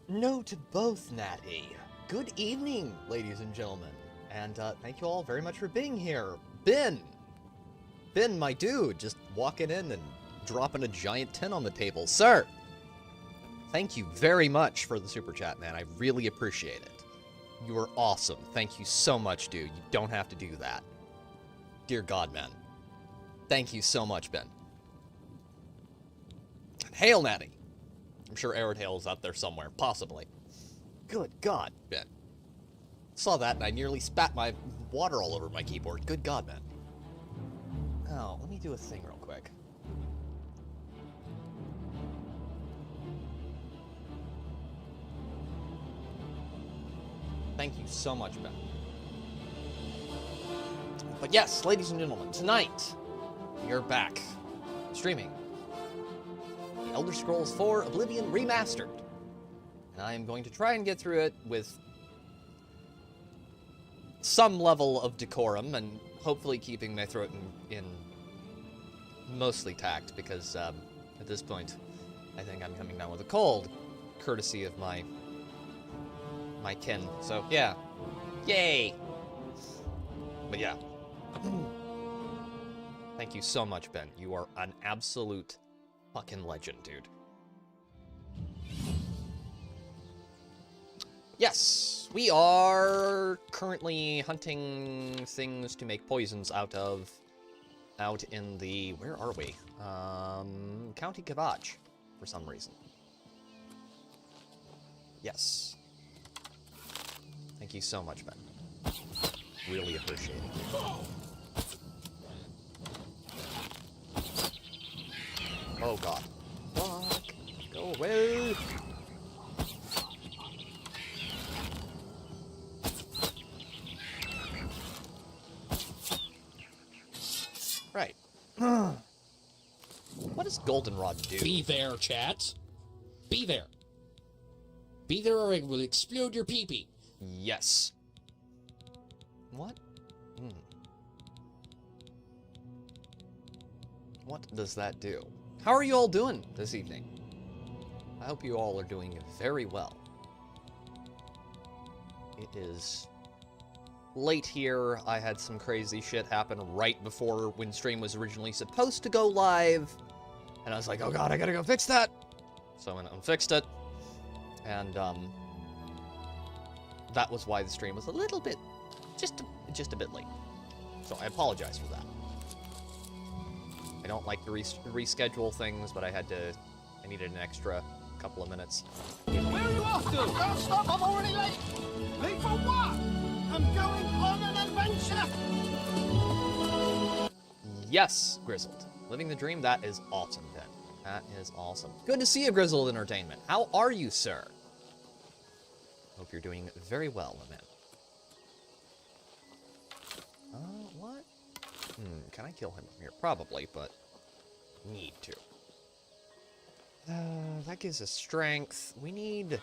No to both, Natty. Good evening, ladies and gentlemen. And thank you all very much for being here. Ben, my dude, just walking in and dropping a giant 10 on the table. Sir, thank you very much for the super chat, man. I really appreciate it. You are awesome. Thank you so much, dude. You don't have to do that. Dear God, man. Thank you so much, Ben. And hail, Natty. I'm sure Arid Hail is out there somewhere, possibly. Good God, Ben. Saw that and I nearly spat my water all over my keyboard. Good God, man. Oh, let me do a thing real quick. Thank you so much, Ben. But yes, ladies and gentlemen, tonight, we are back streaming The Elder Scrolls 4 Oblivion Remastered. And I am going to try and get through it with some level of decorum and hopefully keeping my throat in mostly tact, because at this point, I think I'm coming down with a cold, courtesy of my kin. So, yeah. Yay! But yeah. Thank you so much, Ben. You are an absolute fucking legend, dude. Yes, we are currently hunting things to make poisons out in the, where are we? County Kavach, for some reason. Yes. Thank you so much, Ben. Really appreciate it. Oh God. Fuck. Go away. Right. What does Goldenrod do? Be there, chat. Be there. Be there or it will explode your pee-pee. Yes. What? What does that do? How are you all doing this evening? I hope you all are doing very well. It is late here. I had some crazy shit happen right before when stream was originally supposed to go live. And I was like, oh God, I gotta go fix that. So I went and fixed it. And that was why the stream was a little bit, just a bit late. So I apologize for that. I don't like to reschedule things, but I needed an extra couple of minutes. Where are you off to? Don't stop, I'm already late. Late for what? I'm going on an adventure. Yes, Grizzled. Living the dream, that is awesome, Ben. That is awesome. Good to see you, Grizzled Entertainment. How are you, sir? Hope you're doing very well, my man. What? Can I kill him from here? Probably, but need to. That gives us strength. We need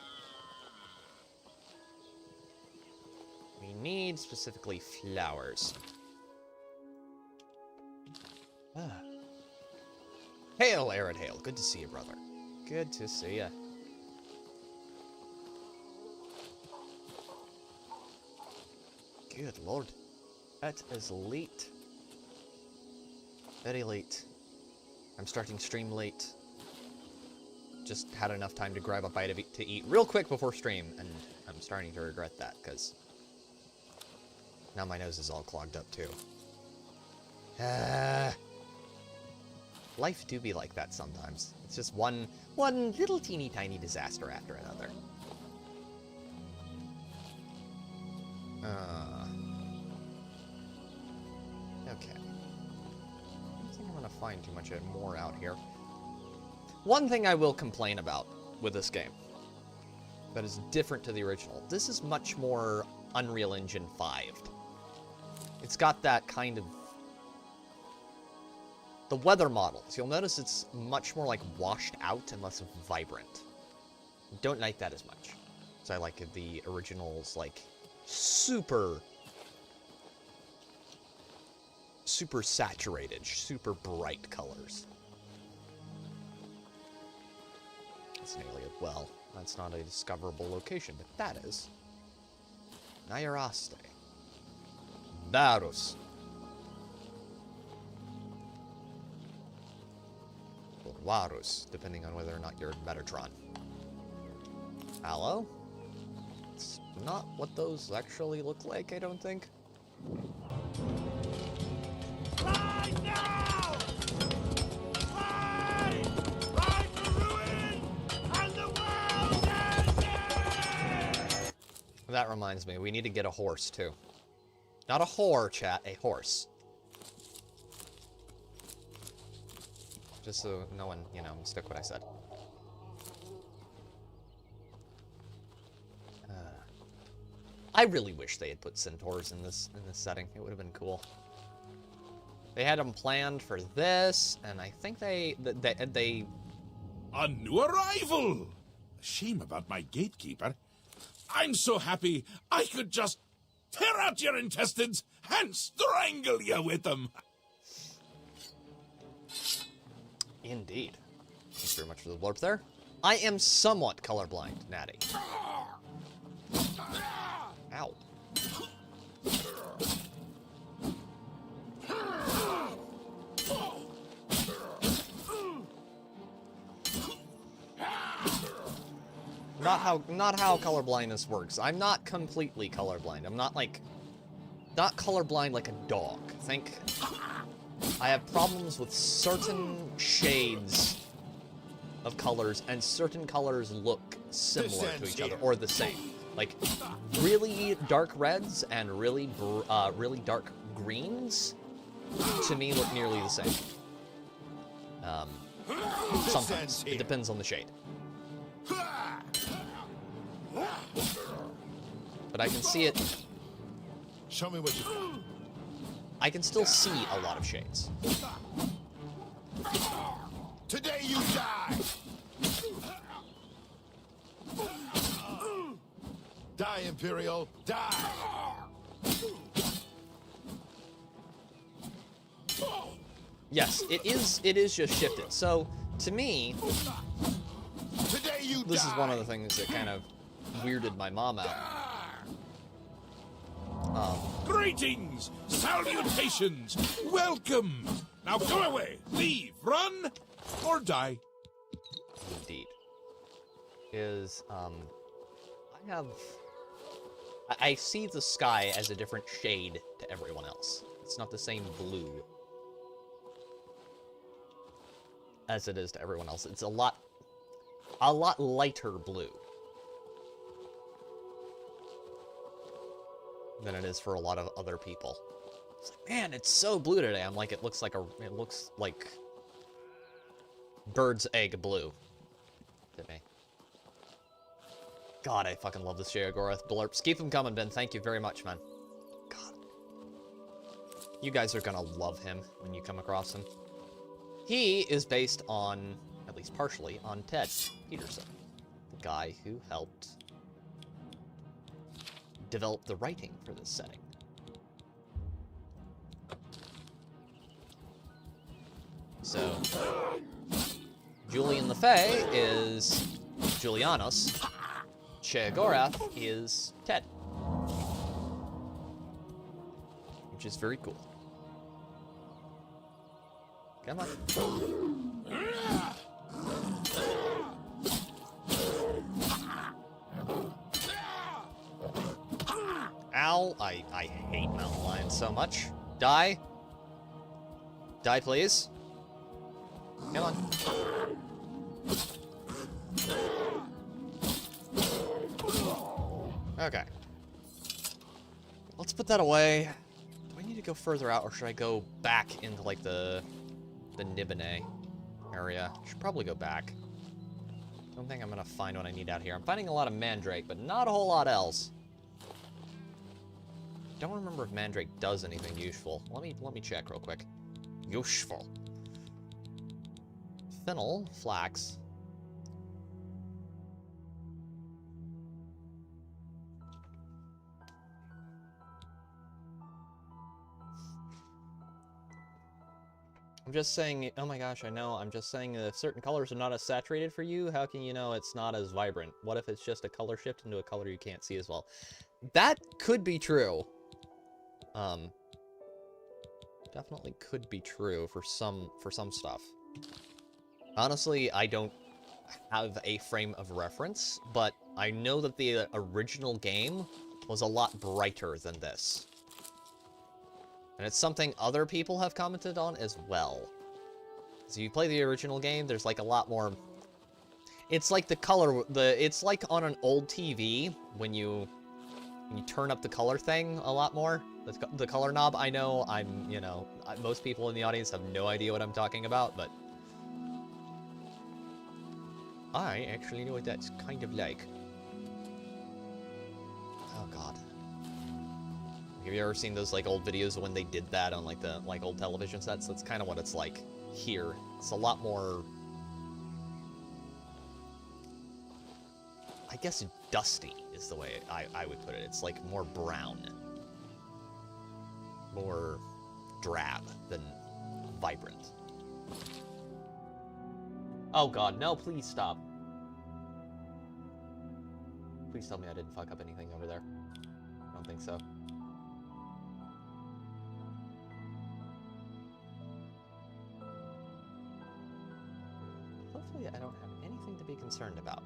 specifically flowers. Hail, Arid Hail. Good to see you, brother. Good to see you. Good lord. That is late. Very late. I'm starting stream late. Just had enough time to grab a bite to eat real quick before stream, and I'm starting to regret that, because now my nose is all clogged up, too. Life do be like that sometimes. It's just one little teeny tiny disaster after another. Okay. I don't think I'm gonna find too much more out here. One thing I will complain about with this game that is different to the original. This is much more Unreal Engine 5. It's got that kind of... The weather models, you'll notice it's much more like washed out and less vibrant. Don't like that as much. So I like the original's like super saturated, super bright colors. that's nearly it. Well, that's not a discoverable location, but that is. Nayaraste. Barus. Or Warus, depending on whether or not you're in Metatron. Hello? It's not what those actually look like, I don't think. Fly now! Fly! Fly to ruin! And the world ending! That reminds me, we need to get a horse, too. Not a whore, chat, a horse. Just so no one, you know, mistook what I said. I really wish they had put centaurs in this setting. It would have been cool. They had them planned for this, and I think they A new arrival! Shame about my gatekeeper. I'm so happy I could just tear out your intestines and strangle you with them. Indeed. Thanks very much for the blurb there. I am somewhat colorblind, Natty. Ow. Not how colorblindness works. I'm not completely colorblind. I'm not colorblind like a dog. Think I have problems with certain shades of colors, and certain colors look similar to each other, or the same. Like, really dark reds and really dark greens, to me, look nearly the same. Sometimes. It depends on the shade. But I can see it. Show me what you got. I can still see a lot of shades. Today you die! Die, Imperial! Die! Yes, it is just shifted. So, to me, Today you this die! is one of the things that kind of weirded my mom out. Greetings! Salutations! Welcome! Now go away! Leave! Run! Or die! Indeed. I see the sky as a different shade to everyone else. It's not the same blue as it is to everyone else. It's a lot lighter blue than it is for a lot of other people. It's like, man, it's so blue today. I'm like, it looks like bird's egg blue to me. God, I fucking love this Sheogorath blurps. Keep them coming, Ben. Thank you very much, man. God. You guys are gonna love him when you come across him. He is based on, at least partially, on Ted Peterson, the guy who helped develop the writing for this setting. So, Julian the Fae is Julianus. Sheogorath is Ted. Which is very cool. Come on. Ow, I hate mountain lions so much. Die. Die, please. Come on. Okay. Let's put that away. Do I need to go further out, or should I go back into, like, the Nibene area? I should probably go back. Don't think I'm gonna find what I need out here. I'm finding a lot of Mandrake, but not a whole lot else. Don't remember if Mandrake does anything useful. Let me check real quick. Useful. Fennel, flax. I'm just saying, oh my gosh, I know, I'm just saying if certain colors are not as saturated for you, how can you know it's not as vibrant? What if it's just a color shift into a color you can't see as well? That could be true. Definitely could be true for some stuff. Honestly, I don't have a frame of reference, but I know that the original game was a lot brighter than this. And it's something other people have commented on as well. So you play the original game, there's like a lot more... It's like the color... It's like on an old TV, when you turn up the color thing a lot more. The color knob, I know, you know, most people in the audience have no idea what I'm talking about, but... I actually know what that's kind of like. Oh god. Have you ever seen those like old videos when they did that on like the old television sets? That's kind of what it's like here. It's a lot more, I guess, dusty is the way I would put it. It's like more brown, more drab than vibrant. Oh god, no, please stop. Please tell me I didn't fuck up anything over there. I don't think so. Hopefully I don't have anything to be concerned about.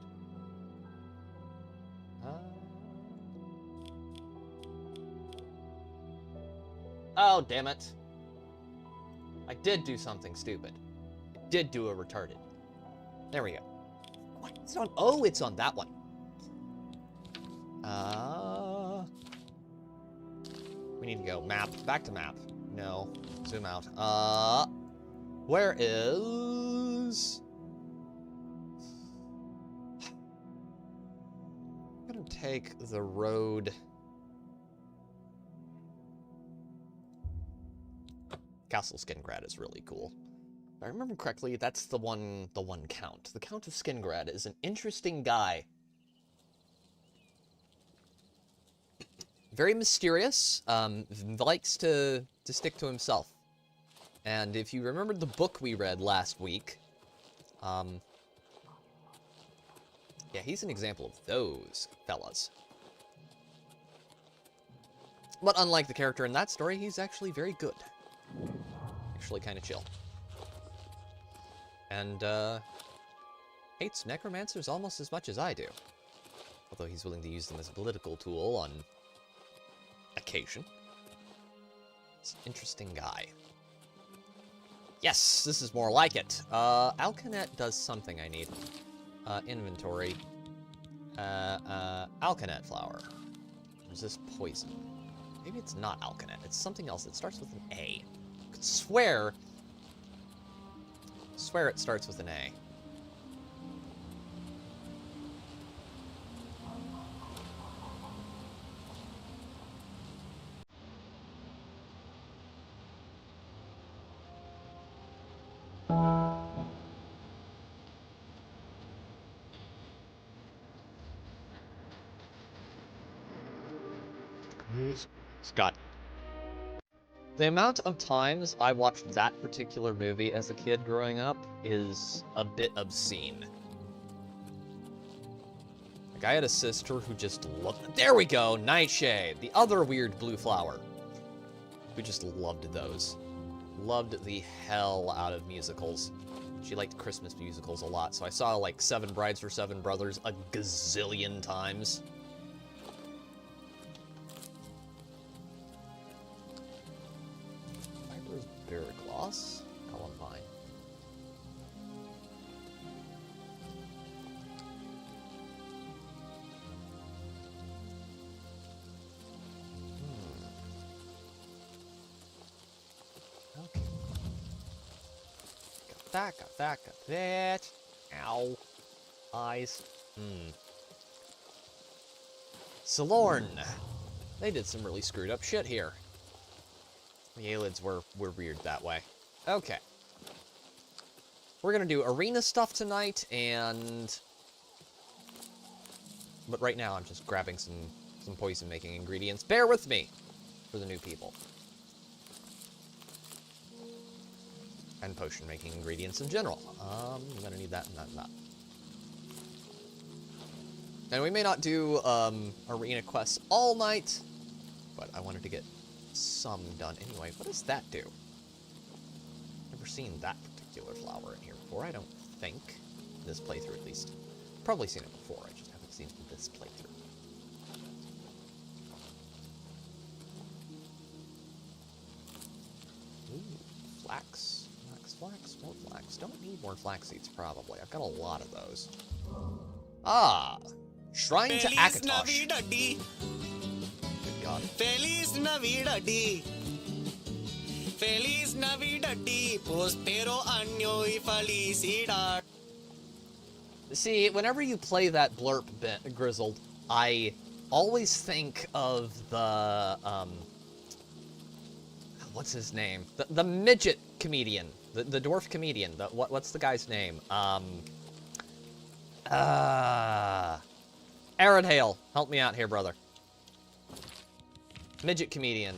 Oh, damn it. I did do something stupid. I did do a retarded. There we go. What? It's on... Oh, it's on that one. We need to go map. Back to map. No. Zoom out. Where is... I'm gonna take the road... Castle Skingrad is really cool. If I remember correctly, that's the one Count. The Count of Skingrad is an interesting guy. Very mysterious, likes to stick to himself. And if you remember the book we read last week, yeah, he's an example of those fellas. But unlike the character in that story, he's actually very good. Actually kind of chill. And, hates necromancers almost as much as I do. Although he's willing to use them as a political tool on occasion. It's an interesting guy. Yes, this is more like it. Alkanet does something I need. Inventory. Alkanet flower. Resist poison. Maybe it's not Alkanet. It's something else. It starts with an A. I could swear it starts with an A. Scott. The amount of times I watched that particular movie as a kid growing up is a bit obscene. Like, I had a sister who just loved... There we go! Nightshade! The other weird blue flower. Who just loved those. Loved the hell out of musicals. She liked Christmas musicals a lot, so I saw, like, Seven Brides for Seven Brothers a gazillion times. Gloss? Columbine. Okay. Got that. Ow. Eyes. Solorn. They did some really screwed up shit here. The Aelids were weird that way. Okay. We're gonna do arena stuff tonight, and... But right now, I'm just grabbing some poison-making ingredients. Bear with me! For the new people. and potion-making ingredients in general. I'm gonna need that and that and that. And we may not do arena quests all night, but I wanted to get some done anyway. What does that do? Never seen that particular flower in here before, I don't think. In this playthrough, at least. Probably seen it before, I just haven't seen it in this playthrough. Ooh, flax. Flax, more flax. Don't need more flax seeds, probably. I've got a lot of those. Ah! Shrine to Akatosh. Good God. Feliz Navidad. Feliz Navidad. Prospero año y felicidad. See, whenever you play that blurb bit, Grizzled, I always think of the, what's his name? The midget comedian. The dwarf comedian. What's the guy's name? Aaron Hale, help me out here, brother. Midget comedian.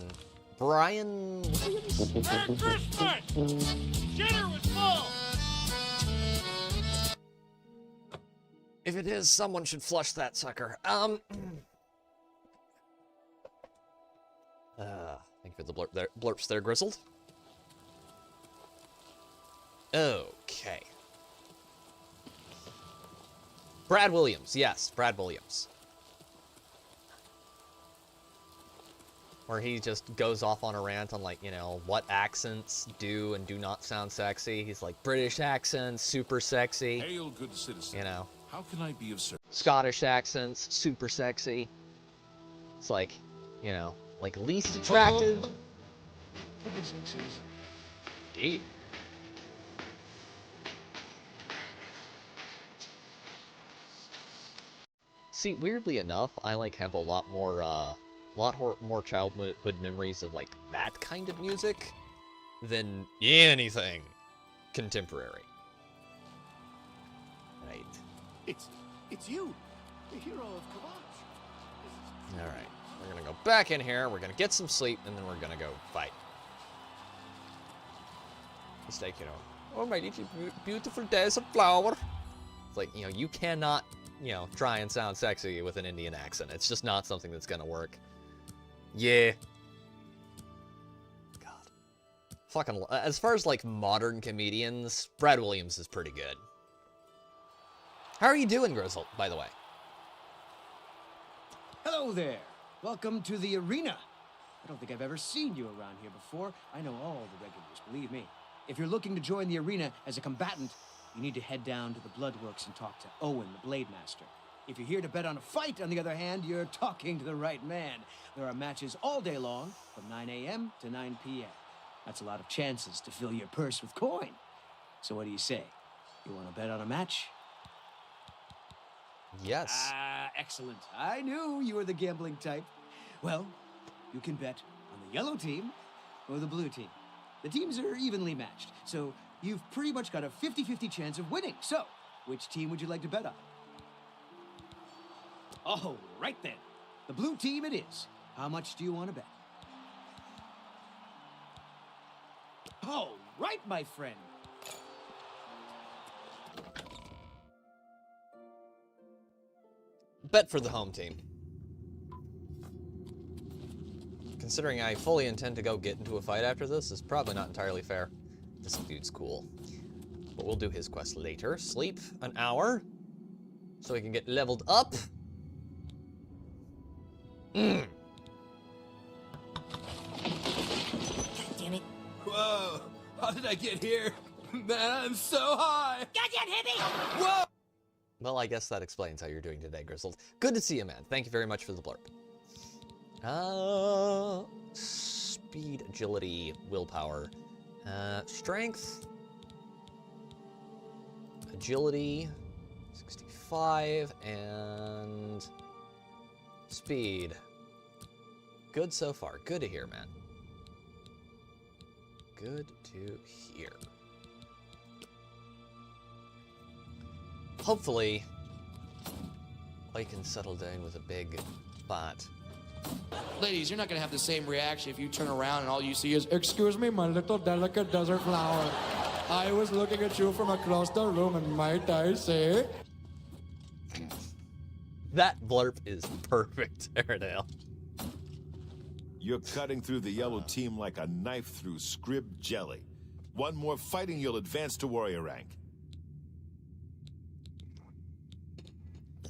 Brian Williams? Christmas! Dinner was full! If it is, someone should flush that sucker. Thank you for the blurps there, Grizzled. Okay. Brad Williams, yes, Brad Williams. Where he just goes off on a rant on, like, you know, what accents do and do not sound sexy. He's like, British accents, super sexy. Hail, good citizen. You know. How can I be of service? Scottish accents, super sexy. It's like, you know, like least attractive. Indeed. See, weirdly enough, I like have a lot more childhood memories of like that kind of music than anything contemporary. Right. It's you, the hero of Kavash. All right. We're gonna go back in here. We're gonna get some sleep, and then we're gonna go fight. It's like, you know, oh my little beautiful desert flower. It's like, you know, you cannot, you know, try and sound sexy with an Indian accent. It's just not something that's gonna work. Yeah. God. Fucking, as far as like modern comedians, Brad Williams is pretty good. How are you doing, Grizzle, by the way? Hello there. Welcome to the arena. I don't think I've ever seen you around here before. I know all the regulars, believe me. If you're looking to join the arena as a combatant, you need to head down to the Bloodworks and talk to Owen, the Blade Master. If you're here to bet on a fight, on the other hand, you're talking to the right man. There are matches all day long, from 9 a.m. to 9 p.m. That's a lot of chances to fill your purse with coin. So what do you say? You want to bet on a match? Yes. Excellent. I knew you were the gambling type. Well, you can bet on the yellow team or the blue team. The teams are evenly matched, so you've pretty much got a 50-50 chance of winning. So, which team would you like to bet on? Oh, right then. The blue team it is. How much do you want to bet? Oh, right, my friend. Bet for the home team. Considering I fully intend to go get into a fight after this, is probably not entirely fair. This dude's cool. But we'll do his quest later. Sleep an hour, so we can get leveled up. God damn it. Whoa! How did I get here? Man, I'm so high! Goddamn hippie! Whoa! Well, I guess that explains how you're doing today, Grizzled. Good to see you, man. Thank you very much for the blurb. Speed, agility, willpower, strength, agility, 65, and speed. Good so far. Good to hear, man. Good to hear. Hopefully, I can settle down with a big bot. Ladies, you're not gonna have the same reaction if you turn around and all you see is, "Excuse me, my little delicate desert flower." I was looking at you from across the room, and might I say... That blurb is perfect, Airedale. You're cutting through the yellow team like a knife through scrib jelly. One more fighting, you'll advance to warrior rank.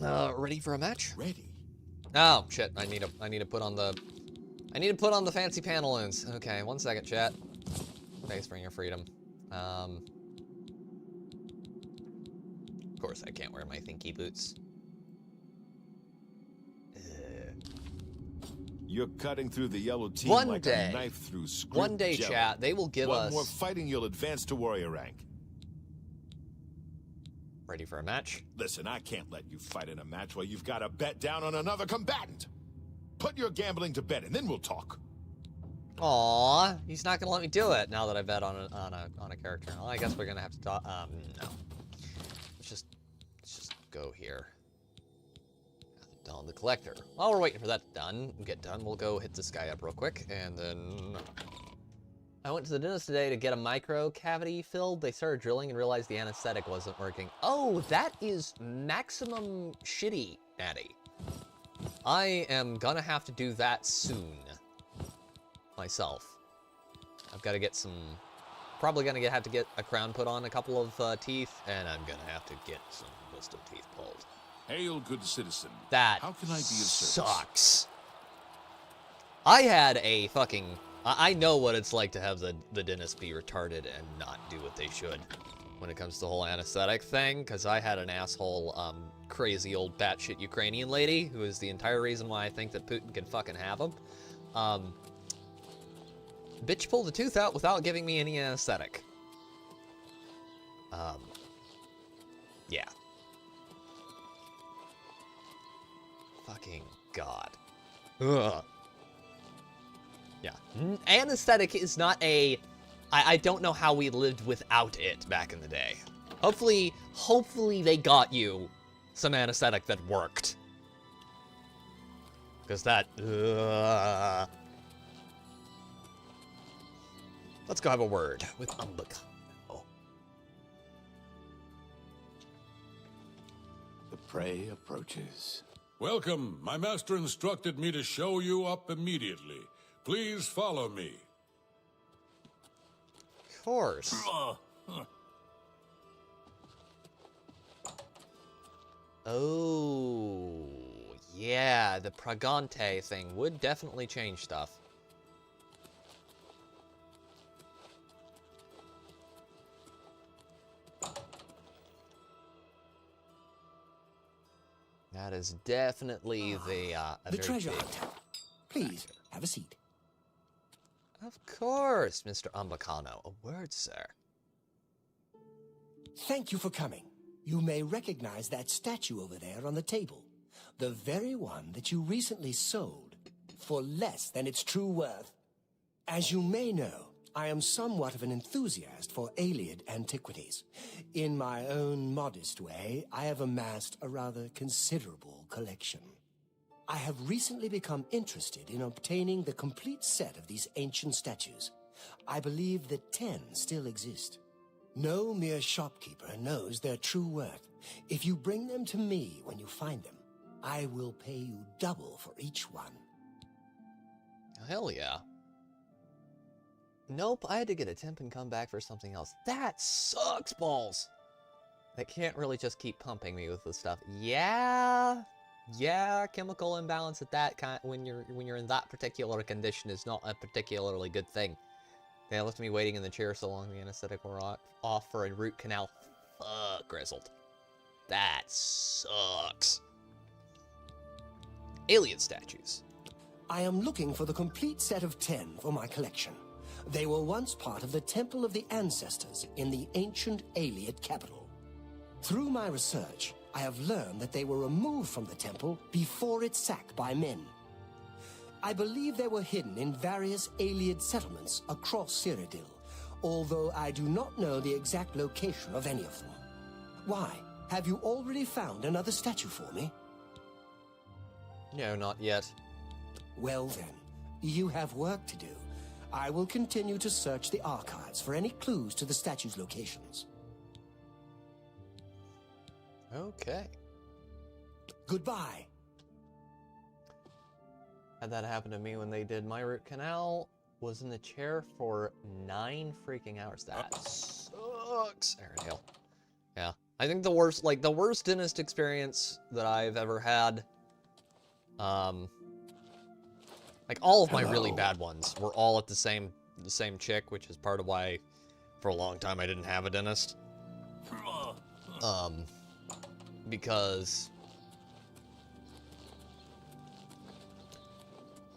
Ready for a match? Ready? Oh shit! I need to put on the fancy pantaloons. Okay, 1 second, chat. Thanks for your freedom. Of course, I can't wear my thinky boots. You're cutting through the yellow team One like day. a knife through scrib One day, jelly. chat, they will give One us. more fighting, you'll advance to warrior rank. Ready for a match? Listen, I can't let you fight in a match while you've got a bet down on another combatant. Put your gambling to bed, and then we'll talk. Aww, he's not gonna let me do it now that I bet on a character. Well, I guess we're gonna have to talk. No. Let's just go here. Dawn the Collector. While we're waiting for that to get done, we'll go hit this guy up real quick, and then... I went to the dentist today to get a micro cavity filled. They started drilling and realized the anesthetic wasn't working. Oh, that is maximum shitty, Natty. I am gonna have to do that soon. Myself. I've got to get some... Probably gonna have to get a crown put on, a couple of teeth, and I'm gonna have to get some wisdom teeth pulled. Hail, good citizen. That How can I be of service? sucks. I had a fucking... I know what it's like to have the dentist be retarded and not do what they should when it comes to the whole anesthetic thing, because I had an asshole, crazy old batshit Ukrainian lady, who is the entire reason why I think that Putin can fucking have him. Bitch pulled a tooth out without giving me any anesthetic. Yeah. Fucking God. Ugh. Yeah. Anesthetic is not a... I don't know how we lived without it back in the day. Hopefully they got you some anesthetic that worked. Because that... Let's go have a word with Umbaka. Oh. The prey approaches. Welcome. My master instructed me to show you up immediately. Please follow me. Of course. Oh, yeah, the Pragante thing would definitely change stuff. That is definitely the treasure big hunter. Please, have a seat. Of course, Mr. Umbacano. A word, sir. Thank you for coming. You may recognize that statue over there on the table. The very one that you recently sold for less than its true worth. As you may know, I am somewhat of an enthusiast for Iliad antiquities. In my own modest way, I have amassed a rather considerable collection. I have recently become interested in obtaining the complete set of these ancient statues. I believe that 10 still exist. No mere shopkeeper knows their true worth. If you bring them to me when you find them, I will pay you double for each one. Hell yeah. Nope, I had to get a temp and come back for something else. That sucks balls. They can't really just keep pumping me with this stuff. Yeah, chemical imbalance at that kind when you're in that particular condition is not a particularly good thing. They left me waiting in the chair so long the anesthetic wore off for a root canal. Fuck, grizzled. That sucks. Alien statues. I am looking for the complete set of 10 for my collection. They were once part of the Temple of the Ancestors in the ancient Iliad capital. Through my research, I have learned that they were removed from the temple before its sack by men. I believe they were hidden in various Iliad settlements across Cyrodiil, although I do not know the exact location of any of them. Why? Have you already found another statue for me? No, not yet. Well then, you have work to do. I will continue to search the archives for any clues to the statue's locations. Okay. Goodbye. Had that happen to me when they did my root canal. Was in the chair for 9 freaking hours. That sucks. Aaron Hill. Yeah. I think the worst dentist experience that I've ever had, like all of my really bad ones were all at the same chick, which is part of why for a long time I didn't have a dentist. Because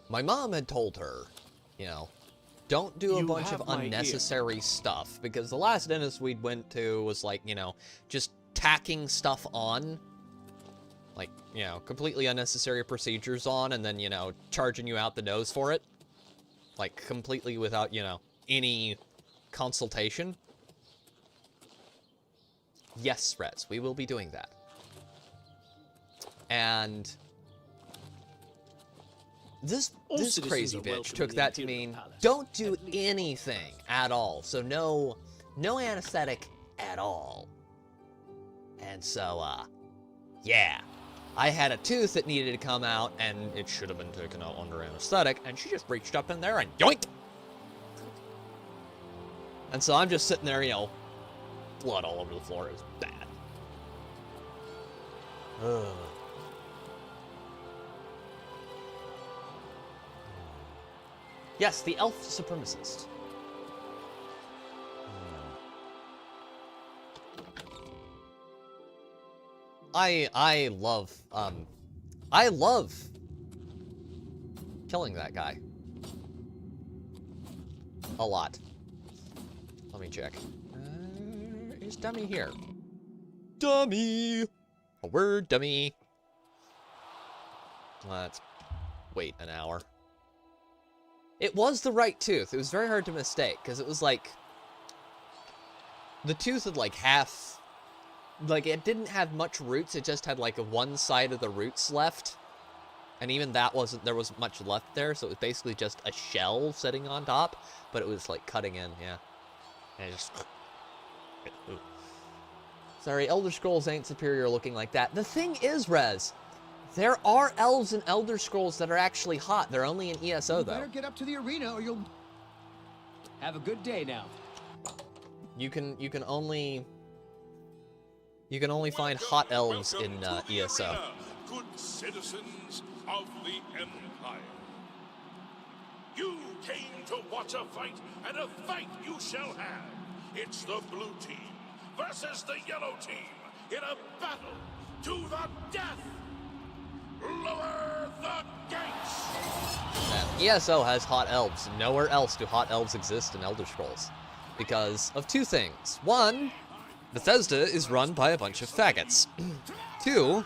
my mom had told her, you know, don't do a bunch of unnecessary stuff, because the last dentist we went to was like, you know, just tacking stuff on, like, you know, completely unnecessary procedures on, and then, you know, charging you out the nose for it, like completely without, you know, any consultation. Yes, Rez, we will be doing that. And this crazy bitch took that to mean don't do anything at all. So no anesthetic at all. And so, yeah. I had a tooth that needed to come out, and it should have been taken out under anesthetic, and she just reached up in there and yoink! And so I'm just sitting there, you know, blood all over the floor. It was bad. Ugh. Yes, the elf supremacist. I love killing that guy. A lot. Let me check. Is Dummy here? Dummy! A word, Dummy. Let's wait an hour. It was the right tooth. It was very hard to mistake, because it was like... the tooth had like half... like, it didn't have much roots, it just had like one side of the roots left. And even that wasn't, there wasn't much left there, so it was basically just a shell sitting on top, but it was like cutting in, yeah. And it just... Sorry, Elder Scrolls ain't superior looking like that. The thing is, Rez, there are elves in Elder Scrolls that are actually hot. They're only in ESO, though. You better get up to the arena or you'll... Have a good day now. You can only find hot elves in ESO. Good citizens of the Empire. You came to watch a fight, and a fight you shall have. It's the blue team versus the yellow team in a battle to the death. Lower the gates! ESO has hot elves. Nowhere else do hot elves exist in Elder Scrolls. Because of two things. One, Bethesda is run by a bunch of faggots. Two,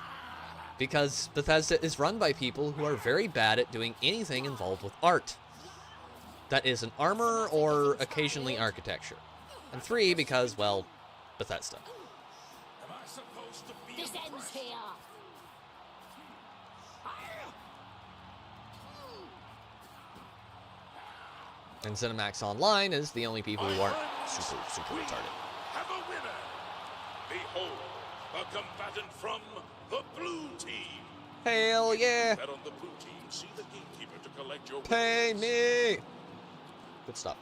because Bethesda is run by people who are very bad at doing anything involved with art. That is an armor or occasionally architecture. And three, because, well, Bethesda. This ends here. And Cinemax Online is the only people who aren't super retarded. Have a winner. Behold, a combatant from the blue team. Hell yeah! Bet on the blue team. See the gatekeeper to collect your Pay me! Good stuff.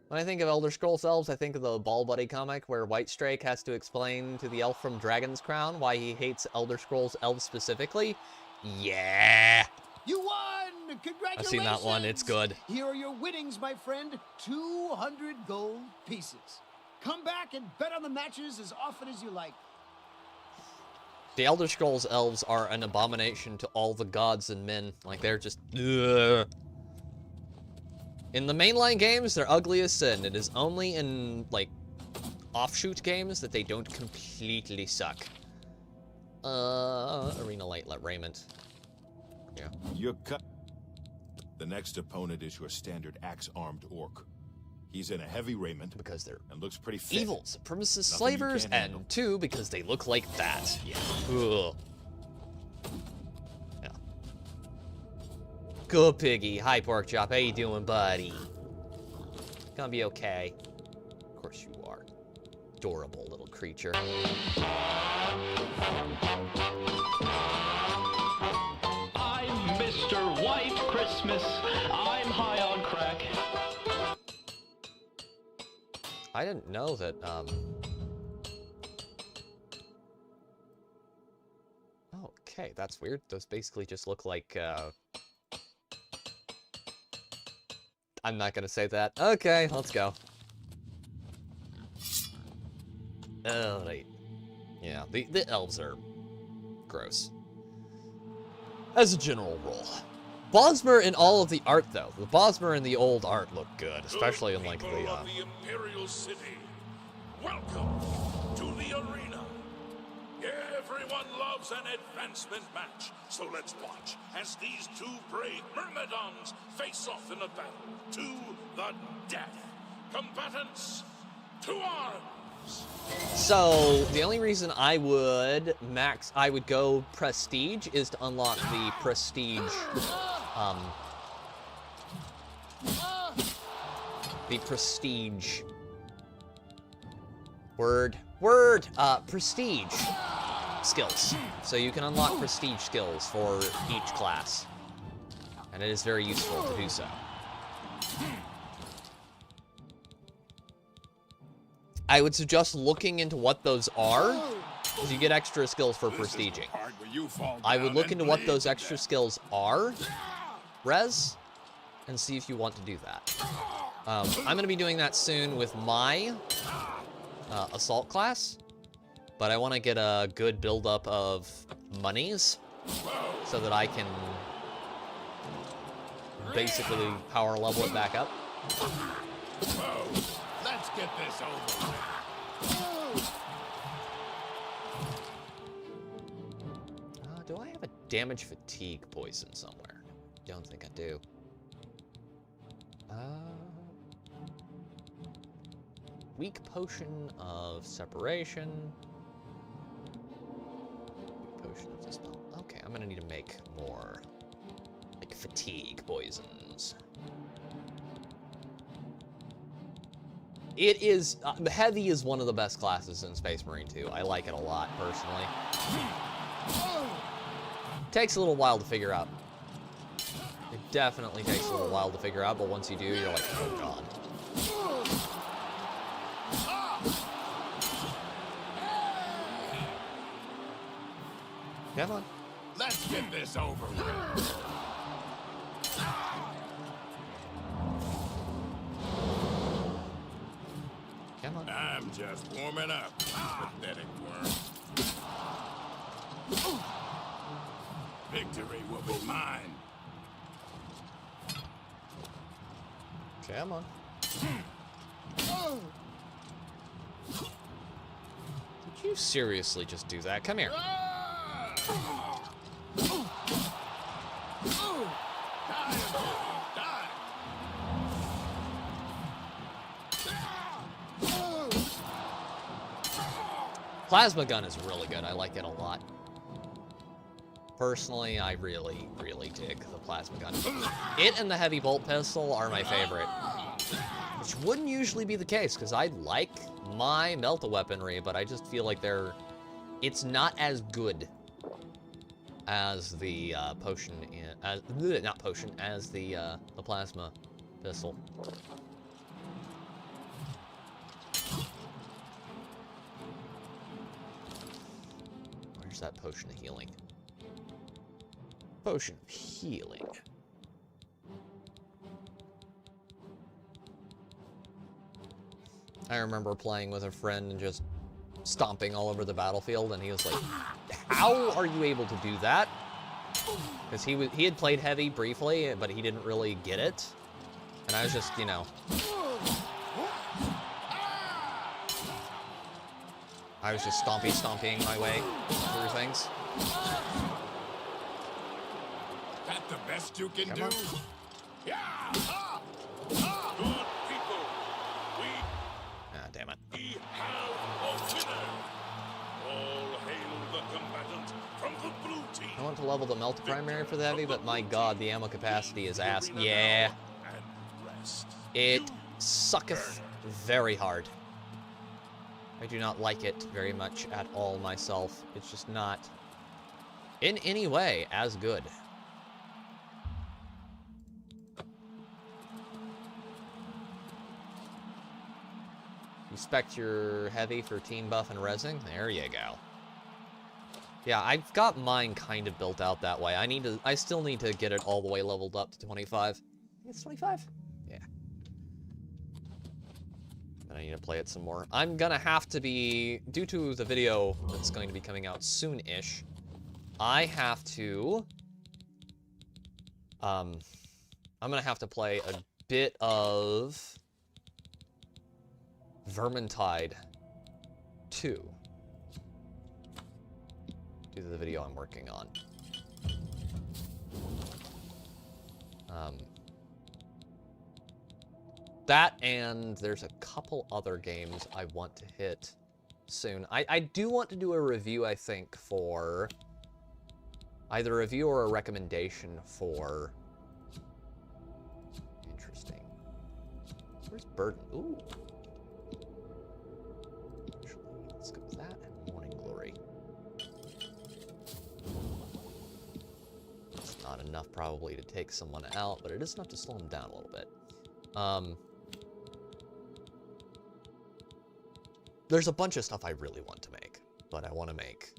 When I think of Elder Scrolls elves, I think of the Ball Buddy comic where Whitestrake has to explain to the elf from Dragon's Crown why he hates Elder Scrolls elves specifically. Yeah! You won! Congratulations! I've seen that one. It's good. Here are your winnings, my friend. 200 gold pieces. Come back and bet on the matches as often as you like. The Elder Scrolls elves are an abomination to all the gods and men. Like, they're just... ugh. In the mainline games, they're ugly as sin. It is only in, like, offshoot games that they don't completely suck. Arena Light Raiment. Yeah. You're cut. The next opponent is your standard axe-armed orc. He's in a heavy raiment Because they're and looks pretty fit. evil, supremacist Nothing you slavers, can't and handle. two, because they look like that. Yeah. Ugh. Yeah. Good piggy. Hi, pork chop. How you doing, buddy? Gonna be okay. Of course you are. Adorable little creature. I'm Mr. White Christmas. I'm high on crack. I didn't know that, Okay, that's weird. Those basically just look like, I'm not gonna say that. Okay, let's go. Alright. Yeah, the elves are gross. As a general rule. Bosmer in all of the art, though. The Bosmer in the old art look good, especially in, like, People of the Imperial City, welcome to the arena. Everyone loves an advancement match, so let's watch as these two brave Myrmidons face off in a battle to the death. Combatants, to arms! So, the only reason I would go Prestige is to unlock the Prestige, Prestige skills. So you can unlock Prestige skills for each class. And it is very useful to do so. I would suggest looking into what those are, because you get extra skills for prestiging. I would look into what those extra skills are, Rez, and see if you want to do that. I'm going to be doing that soon with my assault class, but I want to get a good buildup of monies so that I can basically power level it back up. Let's get this over. Do I have a damage fatigue poison somewhere? Don't think I do. Weak potion of separation. Weak potion of dispel. Okay, I'm gonna need to make more, like, fatigue poisons. It is, Heavy is one of the best classes in Space Marine 2. I like it a lot, personally. Takes a little while to figure out. It definitely takes a little while to figure out, but once you do, you're like, oh god. Come on. Let's get this over with. Come on. I'm just warming up, pathetic worm. Victory will be mine. Come on. Did you seriously just do that? Come here. Plasma gun is really good. I like it a lot. Personally, I really, really dig the plasma gun. It and the heavy bolt pistol are my favorite. Which wouldn't usually be the case, because I like my melt-a-weaponry, but I just feel like it's not as good as the potion, as the plasma pistol. Where's that potion of healing? Potion of healing. I remember playing with a friend and just stomping all over the battlefield, and he was like, how are you able to do that? Because he had played heavy briefly, but he didn't really get it. And I was just, you know... I was just stomping my way through things. That the best you can do? On. Yeah! Good people, Ah, damn it. we have a winner. All hail the combatant from the blue I want to level the multi-primary for the heavy, but my god, the ammo capacity is ass. Yeah. It sucketh very hard. I do not like it very much at all myself. It's just not, in any way, as good. You spec your heavy for team buff and resing? There you go. Yeah, I've got mine kind of built out that way. I still need to get it all the way leveled up to 25. It's 25? Yeah. And I need to play it some more. I'm gonna have to be, due to the video that's going to be coming out soon-ish, I have to, I'm gonna have to play a bit of Vermintide 2. Due to the video I'm working on. That, and there's a couple other games I want to hit soon. I do want to do a review, I think, for either a review or a recommendation for... Interesting. Where's Burden? Ooh. Actually, let's go with that and Morning Glory. It's not enough, probably, to take someone out, but it is enough to slow them down a little bit. There's a bunch of stuff I really want to make, but I want to make...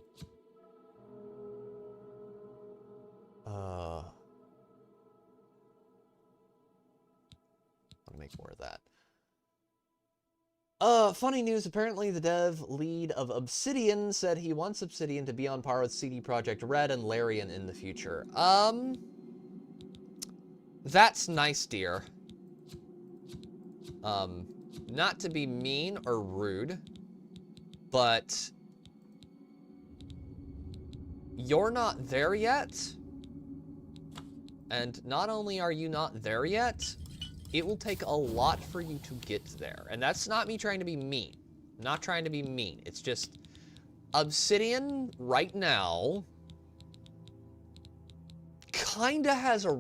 I want to make more of that. Funny news, apparently the dev lead of Obsidian said he wants Obsidian to be on par with CD Projekt Red and Larian in the future. That's nice, dear. Not to be mean or rude, but you're not there yet. And not only are you not there yet, it will take a lot for you to get there. And that's not me trying to be mean. I'm not trying to be mean. It's just Obsidian right now kinda has a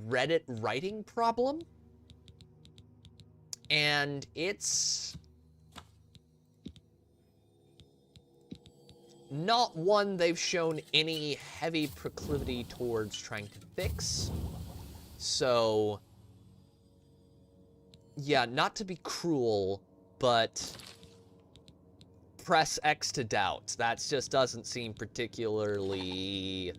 Reddit writing problem. And it's not one they've shown any heavy proclivity towards trying to fix. So, yeah, not to be cruel, but press X to doubt. That just doesn't seem particularly,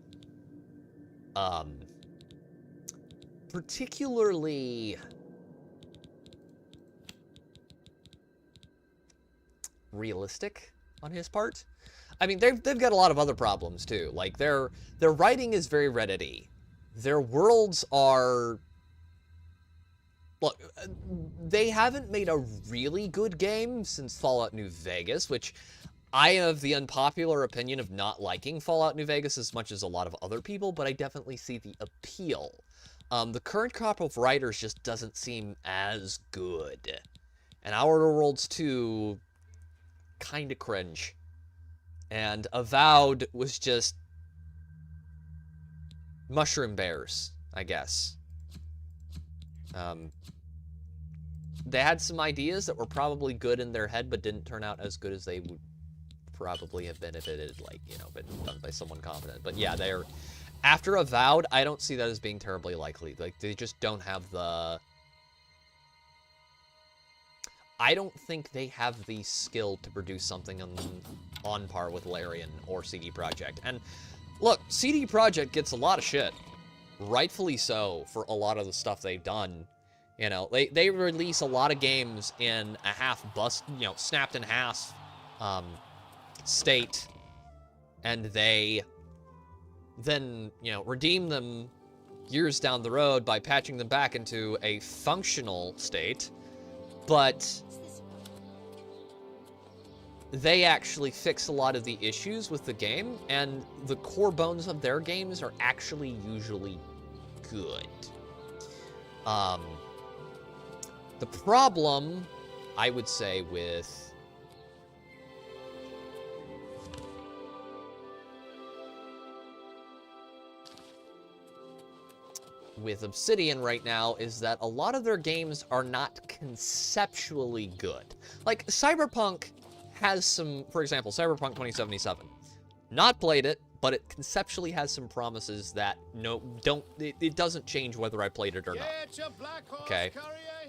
realistic on his part. I mean, they've got a lot of other problems too. Like their writing is very Reddit-y. Their worlds are, look, they haven't made a really good game since Fallout New Vegas, which I have the unpopular opinion of not liking Fallout New Vegas as much as a lot of other people, but I definitely see the appeal. The current crop of writers just doesn't seem as good. And Outer Worlds 2 kind of cringe. And Avowed was just mushroom bears, I guess. They had some ideas that were probably good in their head, but didn't turn out as good as they would probably have been if it had, like, you know, been done by someone competent. But yeah, they're... After Avowed, I don't see that as being terribly likely. Like, they just don't have the... I don't think they have the skill to produce something on par with Larian or CD Projekt. And look, CD Projekt gets a lot of shit, rightfully so, for a lot of the stuff they've done. You know, they release a lot of games in a snapped in half state, and they then, you know, redeem them years down the road by patching them back into a functional state. But they actually fix a lot of the issues with the game, and the core bones of their games are actually usually good. The problem, I would say, with... with Obsidian right now is that a lot of their games are not conceptually good. Like, Cyberpunk has some, for example, Cyberpunk 2077. Not played it, but it conceptually has some promises that it doesn't change whether I played it or not. Okay?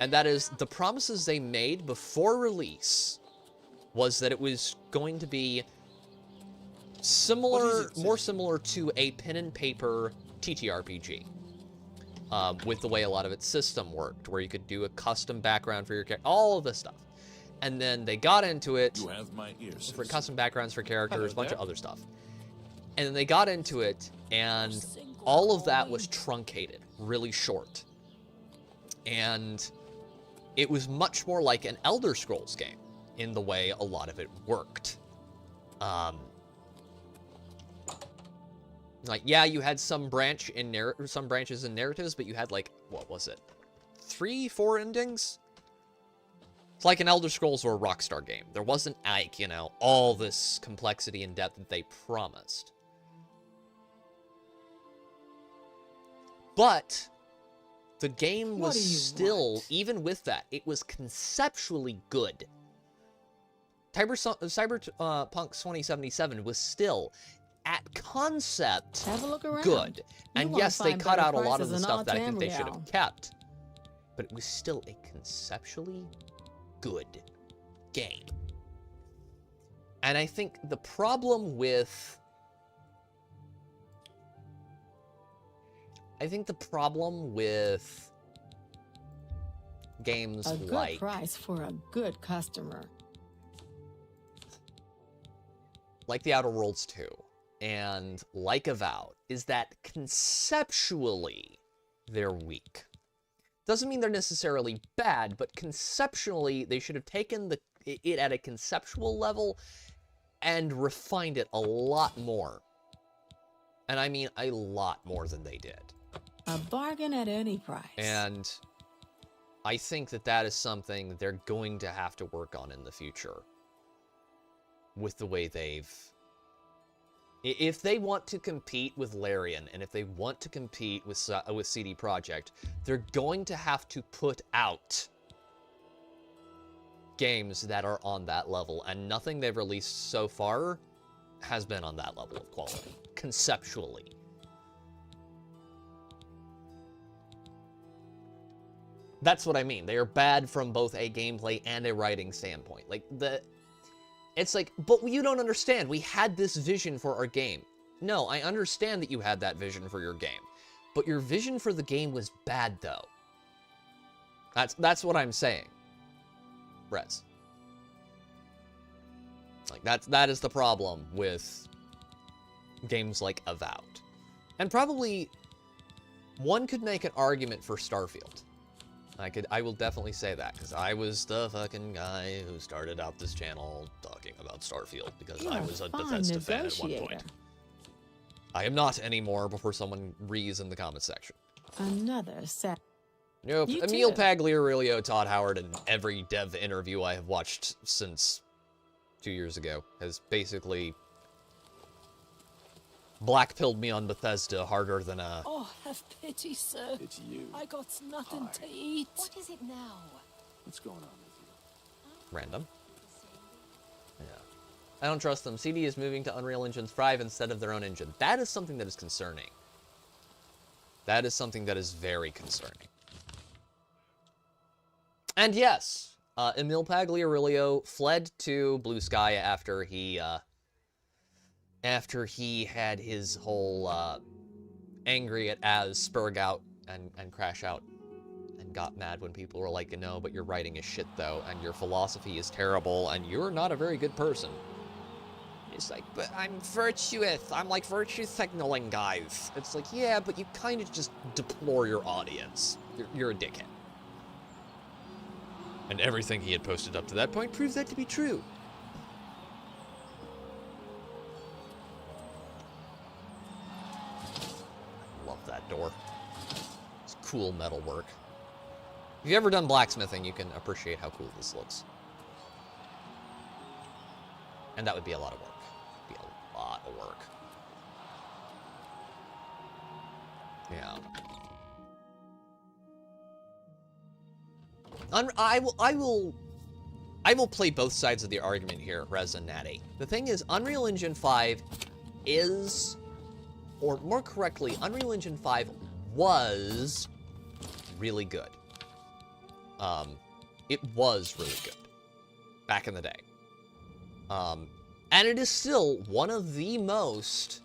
And that is, the promises they made before release was that it was going to be similar, more similar to a pen and paper TTRPG. With the way a lot of its system worked, where you could do a custom background for your character, all of this stuff. And then they got into it You have my ears. for custom backgrounds for characters, a bunch of other stuff. And then they got into it, and all of that was truncated, really short. And it was much more like an Elder Scrolls game in the way a lot of it worked. Like, yeah, you had some branches in narratives, but you had, like, what was it? 3, 4 endings? It's like an Elder Scrolls or a Rockstar game. There wasn't, like, you know, all this complexity and depth that they promised. But the game was still, even with that, it was conceptually good. Cyberpunk 2077 was still, at concept, good. And yes, they cut out a lot of the stuff that I think they should have kept. But it was still a conceptually good game. And I think the problem with... games a good like... price for a good customer. Like The Outer Worlds 2 and like Avowed is that conceptually they're weak. Doesn't mean they're necessarily bad, but conceptually they should have taken it at a conceptual level and refined it a lot more. And I mean a lot more than they did. A bargain at any price. And I think that is something they're going to have to work on in the future. With the way they've... If they want to compete with Larian, and if they want to compete with CD Projekt, they're going to have to put out games that are on that level, and nothing they've released so far has been on that level of quality, conceptually. That's what I mean. They are bad from both a gameplay and a writing standpoint. Like, it's like, but you don't understand. We had this vision for our game. No, I understand that you had that vision for your game. But your vision for the game was bad, though. That's what I'm saying. Rez. Like, that is the problem with games like Avowed. And probably one could make an argument for Starfield. I will definitely say that, because I was the fucking guy who started out this channel talking about Starfield, because I was a Bethesda fan at one point. I am not anymore before someone rees in the comment section. Another set. Nope. Emil Pagliarillo, Todd Howard, and every dev interview I have watched since 2 years ago has basically blackpilled me on Bethesda harder than a... Oh, have pity, sir. It's you. I got nothing to eat. What is it now? What's going on with you? Random. Yeah. I don't trust them. CD is moving to Unreal Engine 5 instead of their own engine. That is something that is concerning. That is something that is very concerning. And yes, Emil Pagliarillo fled to Blue Sky after he had his whole angry at Az spurg out and crash out, and got mad when people were like, no, but your writing is shit though, and your philosophy is terrible, and you're not a very good person. It's like, but I'm virtuous. I'm like virtue signaling, guys. It's like, yeah, but you kind of just deplore your audience. You're a dickhead. And everything he had posted up to that point proves that to be true. Love that door. It's cool metal work. If you've ever done blacksmithing, you can appreciate how cool this looks. And that would be a lot of work. Be a lot of work. Yeah. I will play both sides of the argument here, Rez and Natty. The thing is, Unreal Engine 5 is, or more correctly, Unreal Engine 5 was really good. It was really good back in the day. And it is still one of the most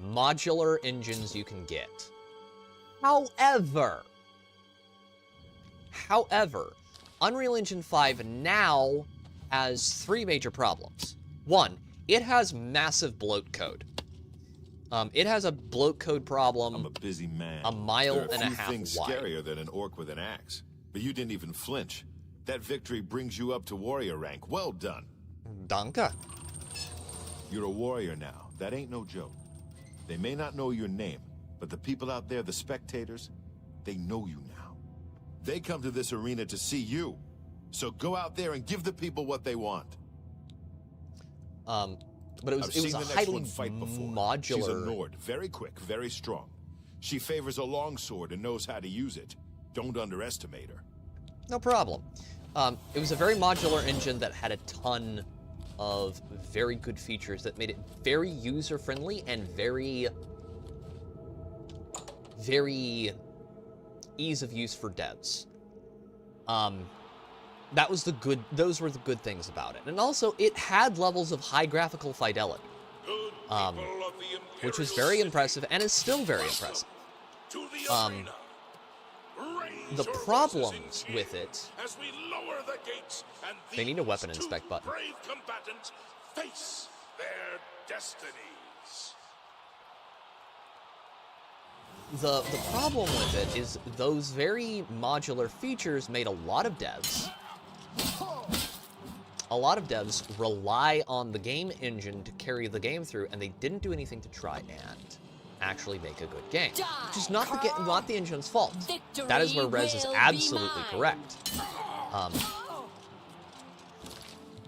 modular engines you can get. However, Unreal Engine 5 now has 3 major problems. 1, it has massive bloat code. It has a bloat code problem. I'm a busy man. A mile there are and a few half things wide. Scarier than an orc with an axe. But you didn't even flinch. That victory brings you up to warrior rank. Well done. Danke. You're a warrior now. That ain't no joke. They may not know your name, but the people out there, the spectators, they know you now. They come to this arena to see you. So go out there and give the people what they want. But it was a highly modular. She's a Nord, very quick, very strong. She favors a longsword and knows how to use it. Don't underestimate her. No problem. It was a very modular engine that had a ton of very good features that made it very user-friendly and very ease of use for devs. Those were the good things about it. And also, it had levels of high graphical fidelity, which was very impressive and is still very impressive. The problems with it, they need a weapon inspect button. Brave combatants face their destinies. The problem with it is those very modular features made a lot of devs rely on the game engine to carry the game through, and they didn't do anything to try and actually make a good game. Which is not the engine's fault. That is where Rez is absolutely correct.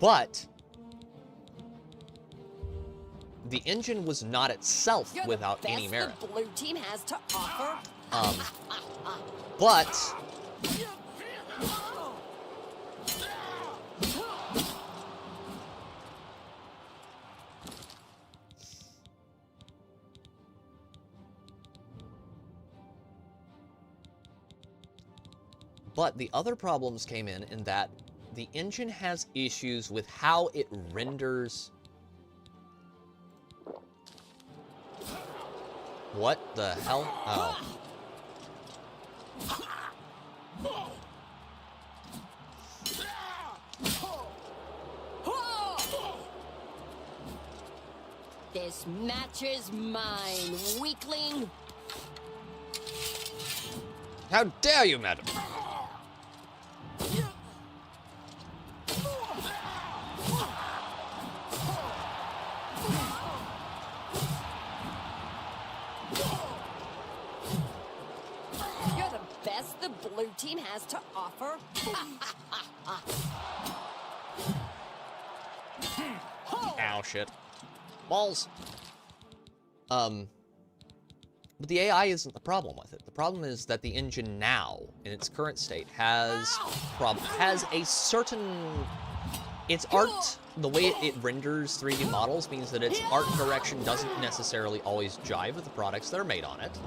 But the engine was not itself without any merit. The blue team has to offer. But the other problems came in that the engine has issues with how it renders. What the hell? Oh. This match is mine, weakling. How dare you, madam? You're the best the blue team has to offer. Ow, shit. Balls. But the AI isn't the problem with it. The problem is that the engine now, in its current state, has a certain... Its art, the way it renders 3D models means that its art direction doesn't necessarily always jive with the products that are made on it.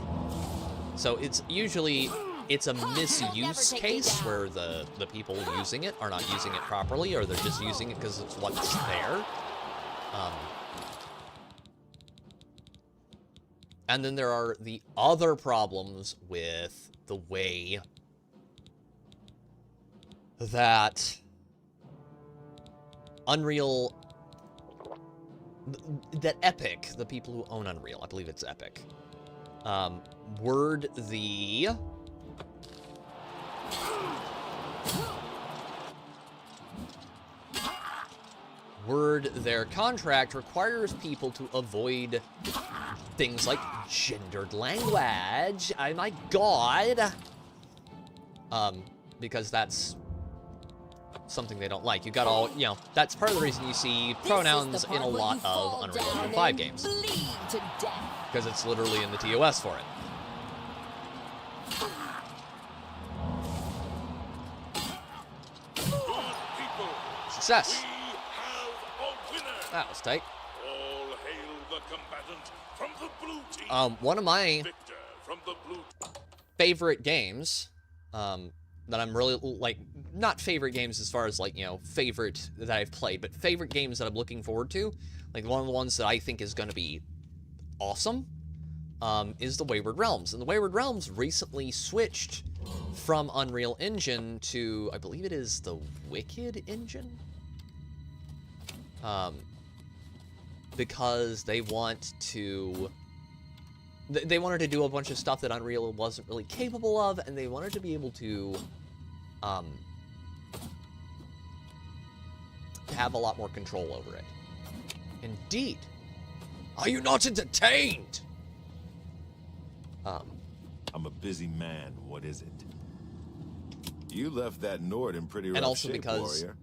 So it's usually... It's a misuse case where the people using it are not using it properly, or they're just using it because it's what's there. And then there are the other problems with the way that Unreal, that Epic, the people who own Unreal, I believe it's Epic, their contract requires people to avoid things like gendered language. Oh my god. Because that's something they don't like. You got all, you know, that's part of the reason you see pronouns in a lot of Unreal Engine 5 games. Because it's literally in the TOS for it. Success. That was tight. All hail the combatant from the blue team. One of my Victor from the blue favorite games, that I'm really, like, not favorite games as far as, like, you know, favorite that I've played, but favorite games that I'm looking forward to, like, one of the ones that I think is going to be awesome, is the Wayward Realms. And the Wayward Realms recently switched from Unreal Engine to, I believe it is the Wicked Engine? Because they want to... They wanted to do a bunch of stuff that Unreal wasn't really capable of, and they wanted to be able to have a lot more control over it. Indeed. Are you not entertained? I'm a busy man. What is it? You left that Nord in pretty rough And also shape, because warrior.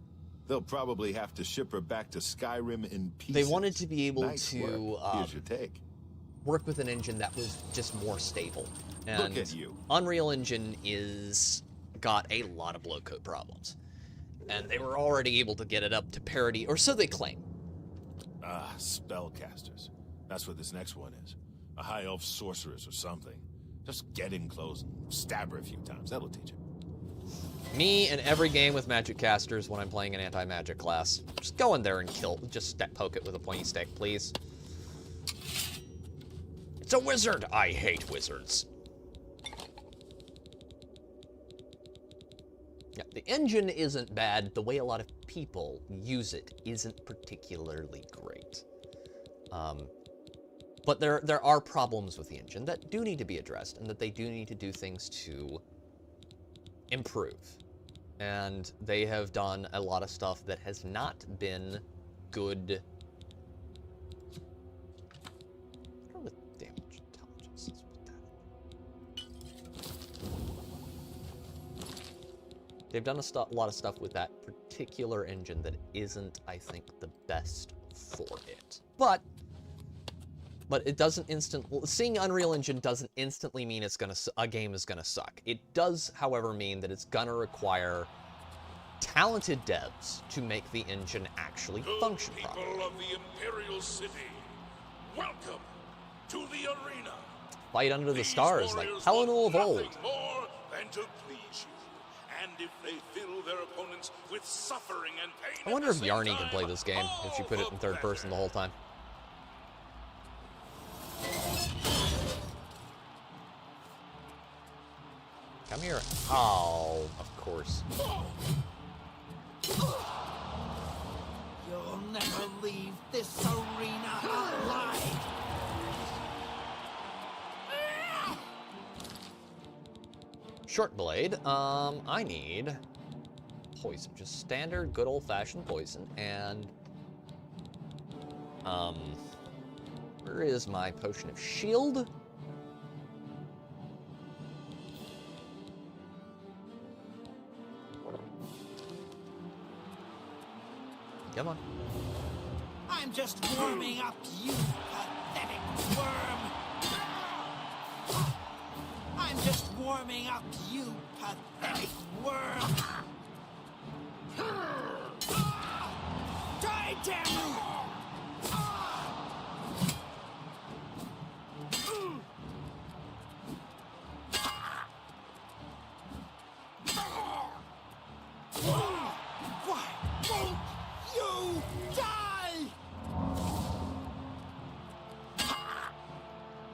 They'll probably have to ship her back to Skyrim in pieces. they wanted to be able Nice to work. Here's your take. work with an engine that was just more stable. And Look at you. Unreal Engine got a lot of bloat code problems. And they were already able to get it up to parity, or so they claim. Ah, spellcasters. That's what this next one is. A high elf sorceress or something. Just get in close and stab her a few times. That'll teach her. Me in every game with magic casters when I'm playing an anti-magic class. Just go in there and just poke it with a pointy stick, please. It's a wizard! I hate wizards. Yeah, the engine isn't bad. The way a lot of people use it isn't particularly great. But there are problems with the engine that do need to be addressed, and that they do need to do things to improve. And they have done a lot of stuff that has not been good. What are the damage intelligence? Let's put that in. They've done a lot of stuff with that particular engine that isn't, I think, the best for it. But it doesn't seeing Unreal Engine doesn't instantly mean a game is gonna suck. It does, however, mean that it's gonna require talented devs to make the engine actually function properly. people of the Imperial City, welcome to the arena. Fight under the These stars like warriors Helen want of old. nothing more than to please you. And if they fill their opponents with suffering and pain, I wonder at if the same Yarny can time, play this game if she put it in third person the whole time. Come here. Oh, of course. You'll never leave this arena alive. Short blade. I need poison. Just standard, good old-fashioned poison. And where is my potion of shield? Come on. I'm just warming up, you pathetic worm. I'm just warming up, you pathetic worm. Die, damn you! Why won't you die?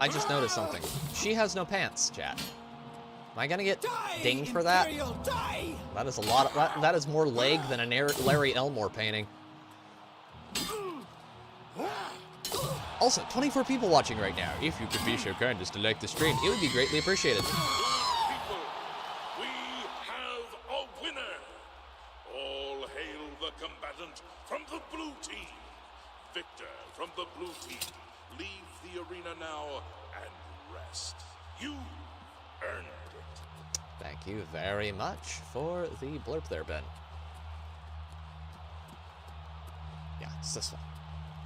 I just noticed something. She has no pants, chat. Am I gonna get dinged for that? Die! That is a lot of, that is more leg than a Larry Elmore painting. Also, 24 people watching right now. If you could be so kind as to like the stream, it would be greatly appreciated. People, we have a winner. All hail the combatant from the blue team. Victor from the blue team. Leave the arena now and rest. You earned it. Thank you very much for the blurb there, Ben. Yeah, it's this one.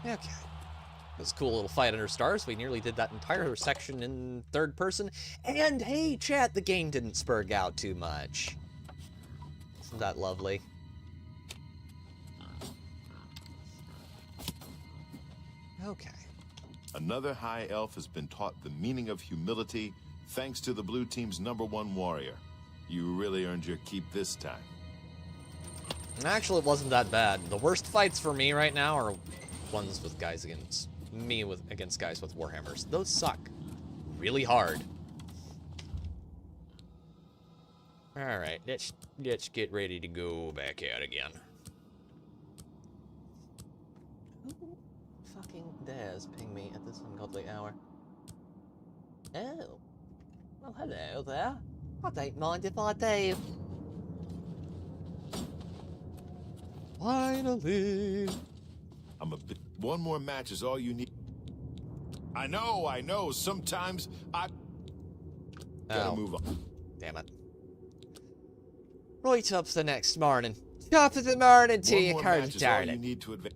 Okay. It was a cool little fight under stars. We nearly did that entire section in third person. And hey, chat, the game didn't spurg out too much. Isn't that lovely? Okay. Another high elf has been taught the meaning of humility thanks to the blue team's #1 warrior. You really earned your keep this time. Actually, it wasn't that bad. The worst fights for me right now are ones with guys against me against guys with warhammers. Those suck really hard. All right, let's get ready to go back out again. Who fucking dares ping me at this ungodly hour? Oh, well, hello there. I don't mind if I do. Finally. One more match is all you need. I know. Sometimes I gotta move on. Damn it. Right up to the next morning. Top of the morning to you, Curtis, darling. You need to advance.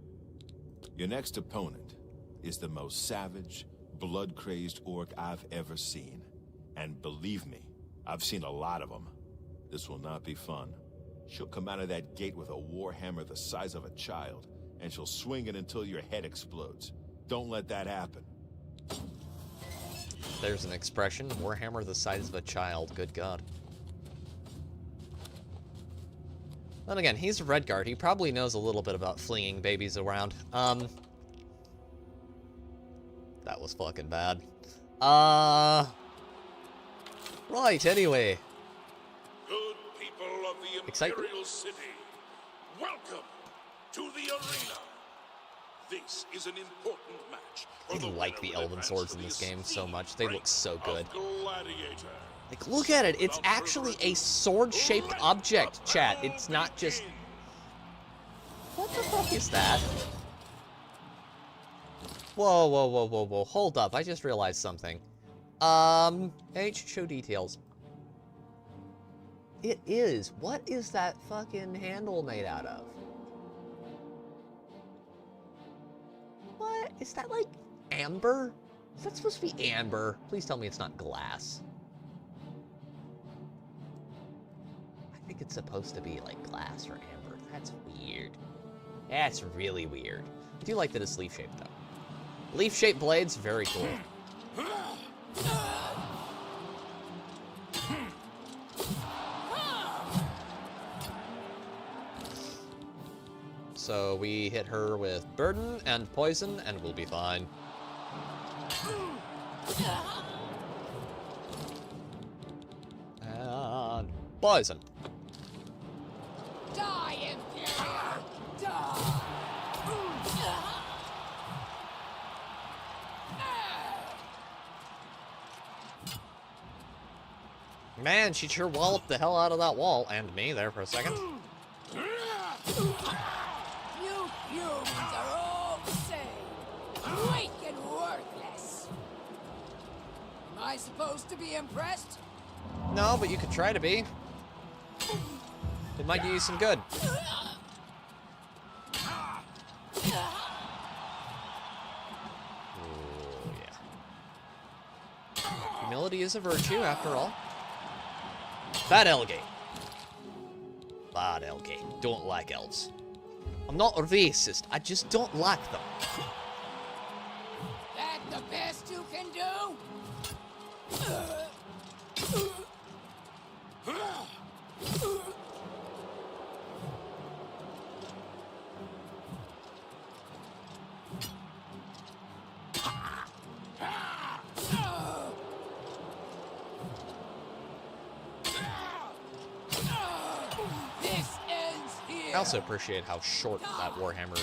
Your next opponent is the most savage, blood-crazed orc I've ever seen. And believe me, I've seen a lot of them. This will not be fun. She'll come out of that gate with a warhammer the size of a child, and she'll swing it until your head explodes. Don't let that happen. There's an expression, warhammer the size of a child, good God. Then again, he's a Redguard. He probably knows a little bit about flinging babies around. That was fucking bad. Right, anyway. Good people of the Imperial City, welcome to the arena. This is an important match. I like the elven swords in this game so much. They look so good. Like, look at it. It's actually a sword-shaped object, chat. It's not just... What the fuck is that? Whoa. Hold up. I just realized something. H, show details. It is. What is that fucking handle made out of? What? Is that like amber? Is that supposed to be amber? Please tell me it's not glass. I think it's supposed to be like glass or amber. That's weird. That's really weird. I do like that it's leaf-shaped though. Leaf-shaped blades, very cool. So we hit her with burden and poison, and we'll be fine. And poison. Die, Imperial! Die! Man, she sure walloped the hell out of that wall, and me there for a second. You humans are all the same. Weak and worthless. Am I supposed to be impressed? No, but you could try to be. It might do you some good. Oh, yeah. Humility is a virtue, after all. Bad Elgate. Bad Elgate. Don't like elves. I'm not a racist, I just don't like them. That the best you can do? This ends here. I also appreciate how short that Warhammer's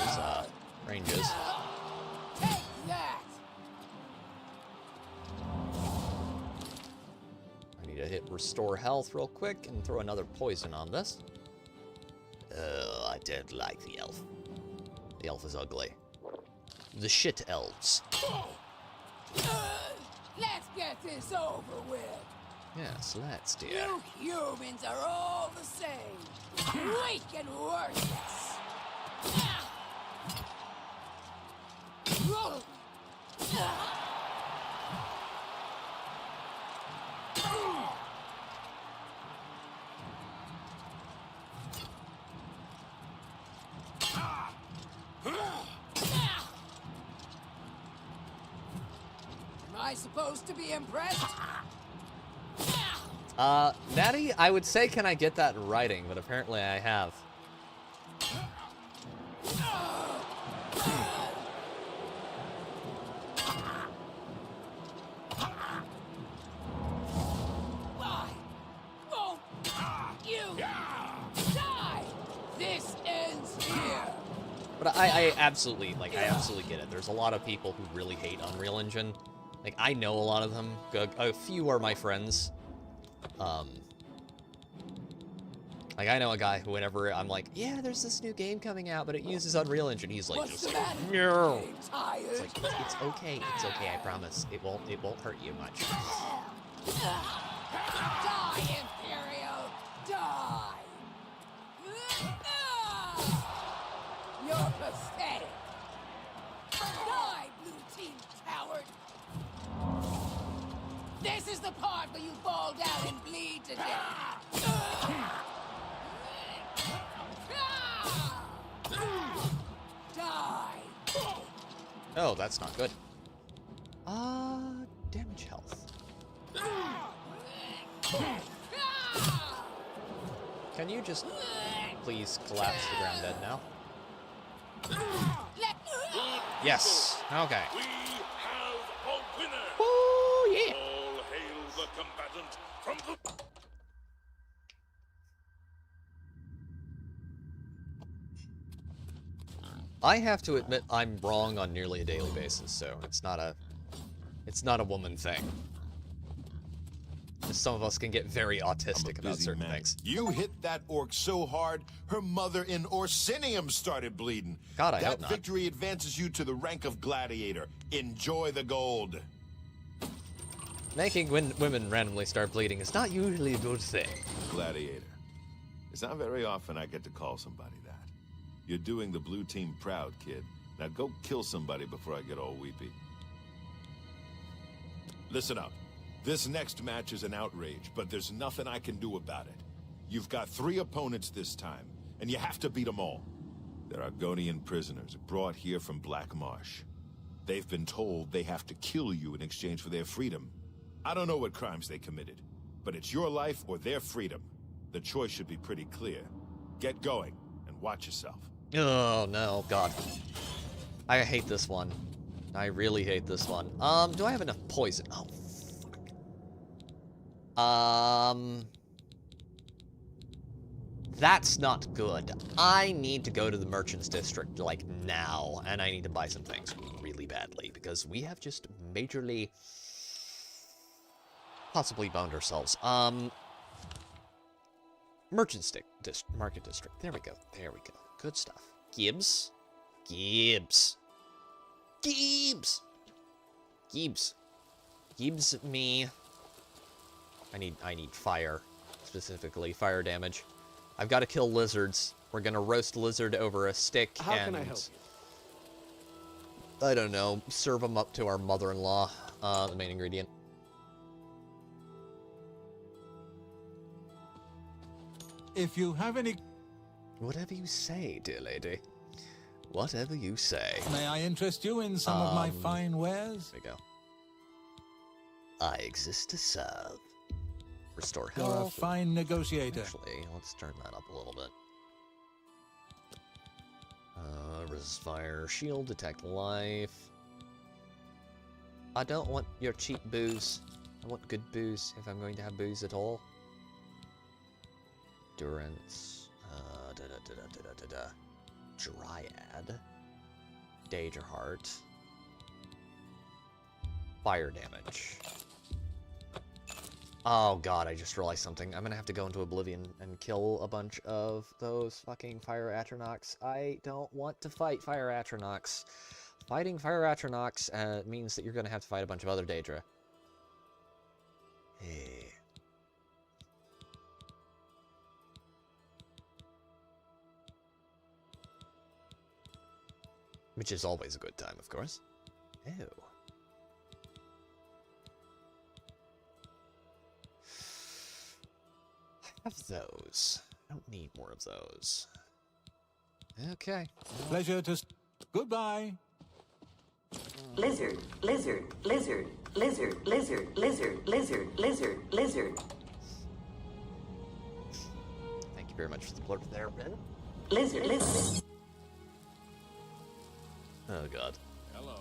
range is. Take that. I need to hit restore health real quick and throw another poison on this. I don't like the elf. The elf is ugly. The shit elves. Let's get this over with. Yes, let's do it. You humans are all the same. Weak and worthless. Am I supposed to be impressed? Natty, I would say can I get that in writing, but apparently I have. Why won't you die? This ends here. But I absolutely, like, I absolutely get it. There's a lot of people who really hate Unreal Engine. Like, I know a lot of them. A few are my friends. Like, I know a guy who whenever I'm like, yeah, there's this new game coming out, but it uses Unreal Engine, he's like, just like, no. It's like, it's okay, I promise. It won't hurt you much. Die, Imperial! Die! You're pathetic! Die, blue team coward! This is the part where you fall down and bleed to death! Die! Oh, that's not good. Damage health. Can you just please collapse the ground dead now? Yes. Okay. We have a winner. Oh yeah. All hail the combatant from the... I have to admit I'm wrong on nearly a daily basis, so it's not a woman thing. Some of us can get very autistic about certain things. You hit that orc so hard, her mother in Orsinium started bleeding. God, I hope That not. victory advances you to the rank of gladiator. Enjoy the gold. Making women randomly start bleeding is not usually a good thing. Gladiator. It's not very often I get to call somebody that. You're doing the blue team proud, kid. Now go kill somebody before I get all weepy. Listen up. This next match is an outrage, but there's nothing I can do about it. You've got 3 opponents this time, and you have to beat them all. They're Argonian prisoners brought here from Black Marsh. They've been told they have to kill you in exchange for their freedom. I don't know what crimes they committed, but it's your life or their freedom. The choice should be pretty clear. Get going, and watch yourself. Oh no, God. I hate this one. I really hate this one. Do I have enough poison? Oh, fuck. That's not good. I need to go to the Merchant's District, like, now, and I need to buy some things really badly, because we have just majorly possibly boned ourselves. Merchant's Market District. There we go. There we go. Good stuff. Gibbs. Gibbs. Gibbs. Gibbs. Gibbs me. I need fire. Specifically, fire damage. I've got to kill lizards. We're gonna roast lizard over a stick. How and can I help I don't know. Serve them up to our mother-in-law. The main ingredient. If you have any... Whatever you say, dear lady. Whatever you say. May I interest you in some of my fine wares? There we go. I exist to serve. Restore You're health. a fine negotiator. Actually, let's turn that up a little bit. Resist fire, shield, detect life. I don't want your cheap booze. I want good booze, if I'm going to have booze at all. Endurance. Dryad. Danger Heart. Fire damage. Oh god, I just realized something. I'm gonna have to go into Oblivion and kill a bunch of those fucking Fire Atronachs. I don't want to fight Fire Atronachs. Fighting Fire Atronachs means that you're gonna have to fight a bunch of other Daedra. Hey. Which is always a good time, of course. Ew. Have those. I don't need more of those. Okay. Pleasure to... Goodbye. Lizard, lizard, lizard, lizard, lizard, lizard, lizard, lizard, lizard. Thank you very much for the blurb there, Ben. Lizard, lizard. Oh, God. Hello.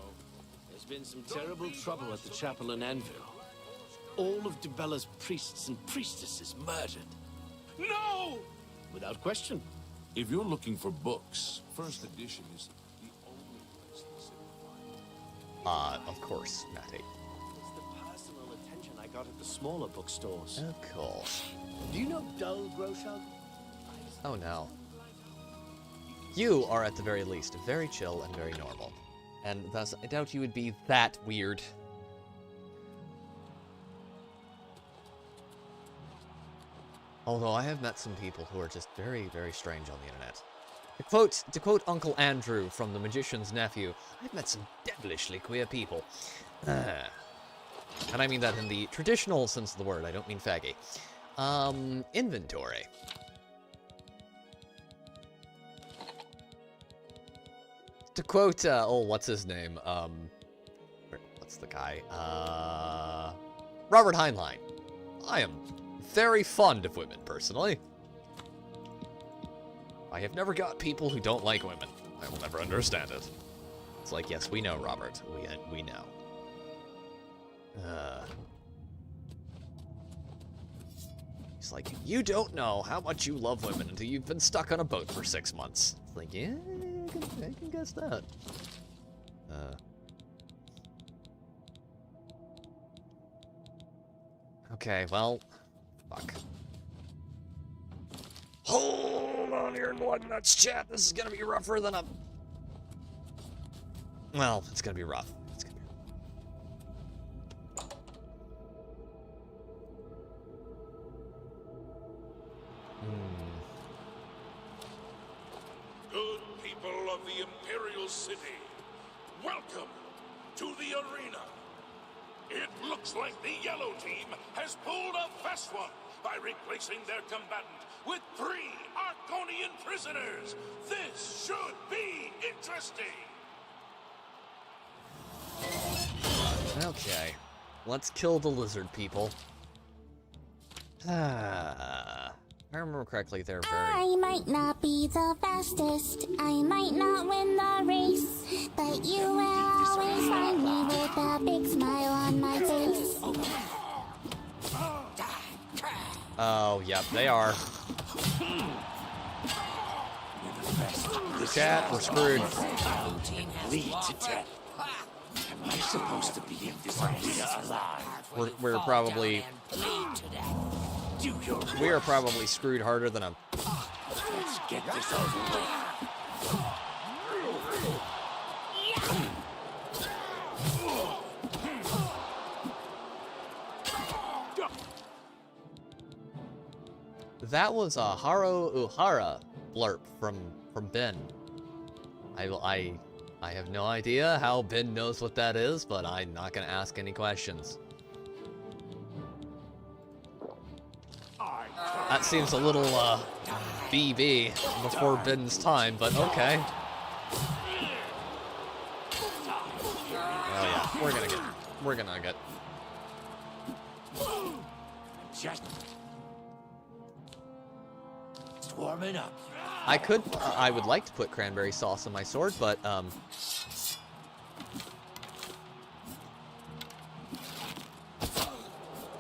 There's been some terrible trouble at the chapel in Anvil. All of Dibella's priests and priestesses murdered. No! Without question. If you're looking for books, first edition is the only place to sit and find. Of course, Matty. It's the personal attention I got at the smaller bookstores. Of course. Do you know Dull Groshug? Oh, no. You are, at the very least, very chill and very normal. And thus, I doubt you would be that weird. Although I have met some people who are just very, very strange on the internet. To quote Uncle Andrew from The Magician's Nephew, I've met some devilishly queer people. And I mean that in the traditional sense of the word, I don't mean faggy. Inventory. To quote, what's his name? What's the guy? Robert Heinlein. I am very fond of women, personally. I have never got people who don't like women. I will never understand it. It's like, yes, we know, Robert. We know. He's like, you don't know how much you love women until you've been stuck on a boat for 6 months. It's like, yeah, I can guess that. Okay, well, fuck. Hold on here, blood nuts chat. This is gonna be rougher than a... Well, it's gonna be rough. It's gonna be... Good people of the Imperial City, welcome to the arena. It looks like the Yellow Team has pulled a fast one by replacing their combatant with 3 Arconian prisoners. This should be interesting. Okay, let's kill the lizard people. If I remember correctly, they're very... I might not be the fastest, I might not win the race, but you will always find me with a big smile on my face. Oh, yep, they are. Chat, we're screwed. Lead to death. Am I supposed to be in this arena alive? We're probably... We are probably screwed harder than a... Let's get this over with. That was a Haro Uhara blurb from Ben. I have no idea how Ben knows what that is, but I'm not gonna ask any questions. That seems a little BB before Ben's time, but okay. Oh yeah, we're gonna get. Just warming up. I would like to put cranberry sauce on my sword, but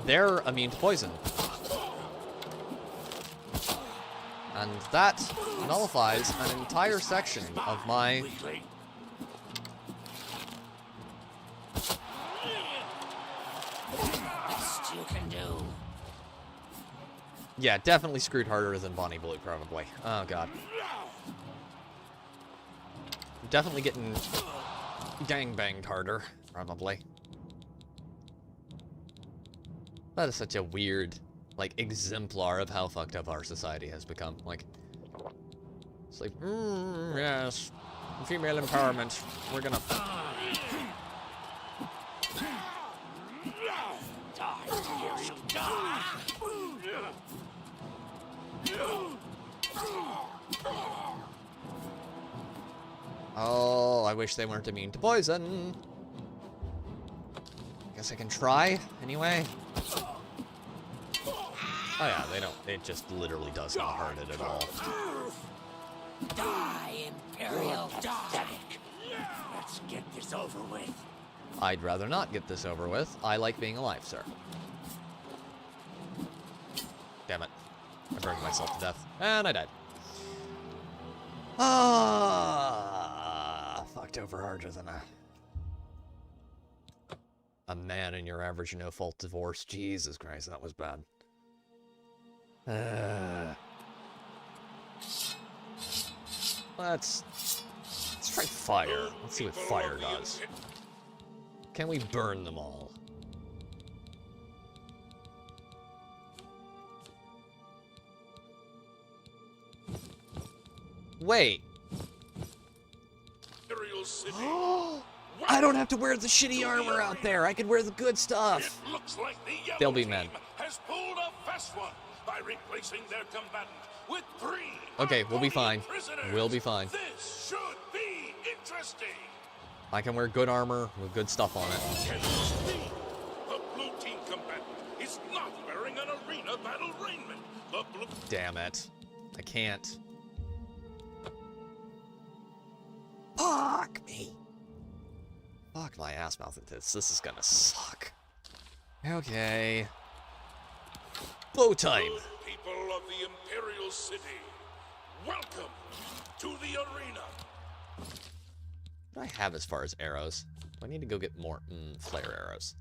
they're immune to poison. And that nullifies an entire section of my... Best you can do. Yeah, definitely screwed harder than Bonnie Blue, probably. Oh, God. Definitely getting gangbanged harder, probably. That is such a weird, like, exemplar of how fucked up our society has become. Like, it's like, yes, female empowerment. We're gonna... Oh, I wish they weren't immune to poison. Guess I can try, anyway. Oh yeah, they don't, it just literally does not hurt it at all. Die, Imperial, die! Let's get this over with. I'd rather not get this over with. I like being alive, sir. Damn it. I burned myself to death. And I died. Ah, fucked over harder than a man in your average no-fault divorce. Jesus Christ, that was bad. Let's try fire. Let's see what fire does. Can we burn them all? Wait. I don't have to wear the shitty armor out there. I can wear the good stuff. It looks like the yellow They'll be team men. has pulled a fast one by replacing their combatant with 3 Okay, we'll be fine. prisoners. We'll be fine. This should be interesting. I can wear good armor with good stuff on it. Can this be? The blue team combatant is not wearing an arena battle raiment. The blue... Damn it. I can't. Fuck me. Fuck my ass mouth into this. This is gonna suck. Okay. Bow time. Good people of the Imperial City, welcome to the arena. What do I have as far as arrows? Do I need to go get more flare arrows?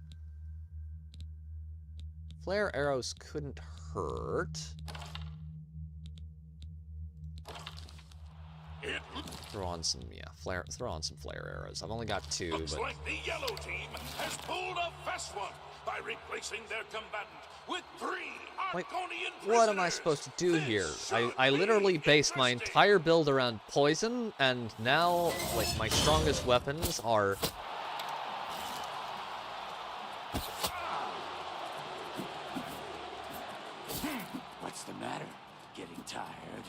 Flare arrows couldn't hurt. Throw on some, throw on some flare arrows. I've only got 2, Looks but... like the yellow team has pulled a fast one by replacing their combatant with 3 Wait, Arconian what am I supposed to do here? I literally based my entire build around poison, and now, like, my strongest weapons are... What's the matter? Getting tired?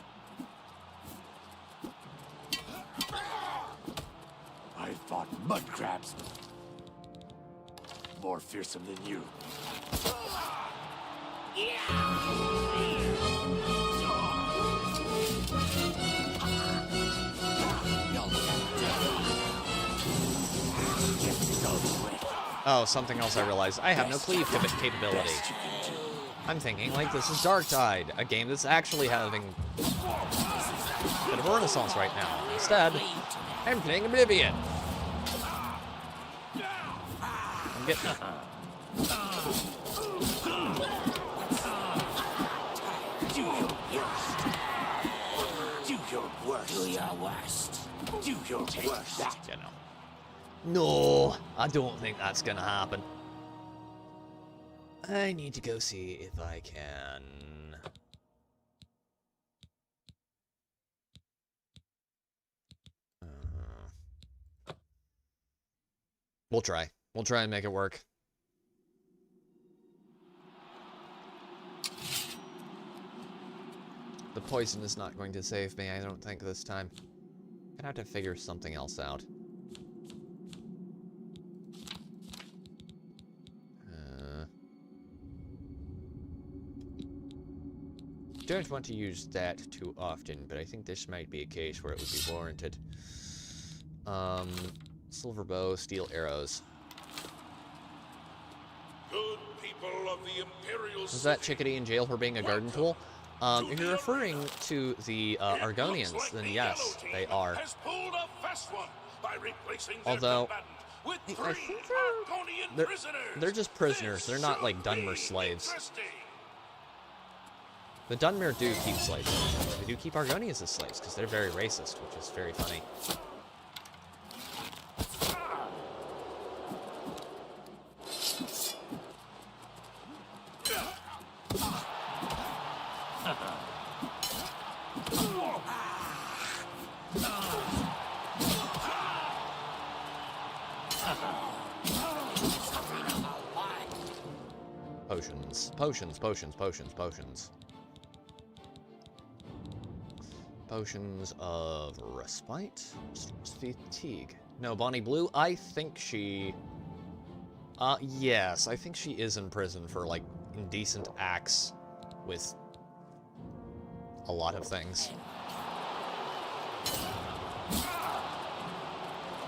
I fought mud crabs more fearsome than you. Oh, something else I realized. I have no cleave capability. I'm thinking, like, this is Darktide, a game that's actually having a bit of a renaissance right now. Instead, I'm playing Oblivion. I'm getting... Do your worst. Do your worst. Do your worst. Do your worst. That, you know. No, I don't think that's gonna happen. I need to go see if I can... We'll try. We'll try and make it work. The poison is not going to save me, I don't think, this time. I'm gonna have to figure something else out. Don't want to use that too often, but I think this might be a case where it would be warranted. Silver bow, steel arrows. Good people of the Imperial Was that Chickadee in jail for being a garden tool? If you're referring to the Argonians, then yes, they are. Has pulled a fast one by replacing their Although, with I 3 think Arconian prisoners. they're just prisoners. They're not like Dunmer slaves. The Dunmer do keep slaves. They do keep Argonians as slaves, because they're very racist, which is very funny. Potions, potions, potions, potions, potions. Potions of respite? Fatigue. No, Bonnie Blue, I think she... yes, I think she is in prison for, like, indecent acts with a lot of things.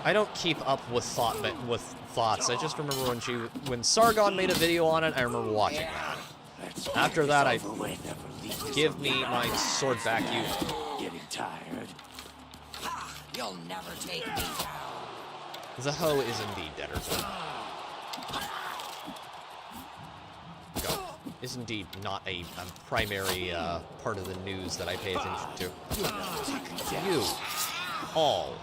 I don't keep up with thoughts. I just remember when Sargon made a video on it, I remember watching that. After that, I give me my sword back, you. Getting tired. You'll never take me down. The hoe is indeed deader. Go. Is indeed not a primary part of the news that I pay attention to. You all.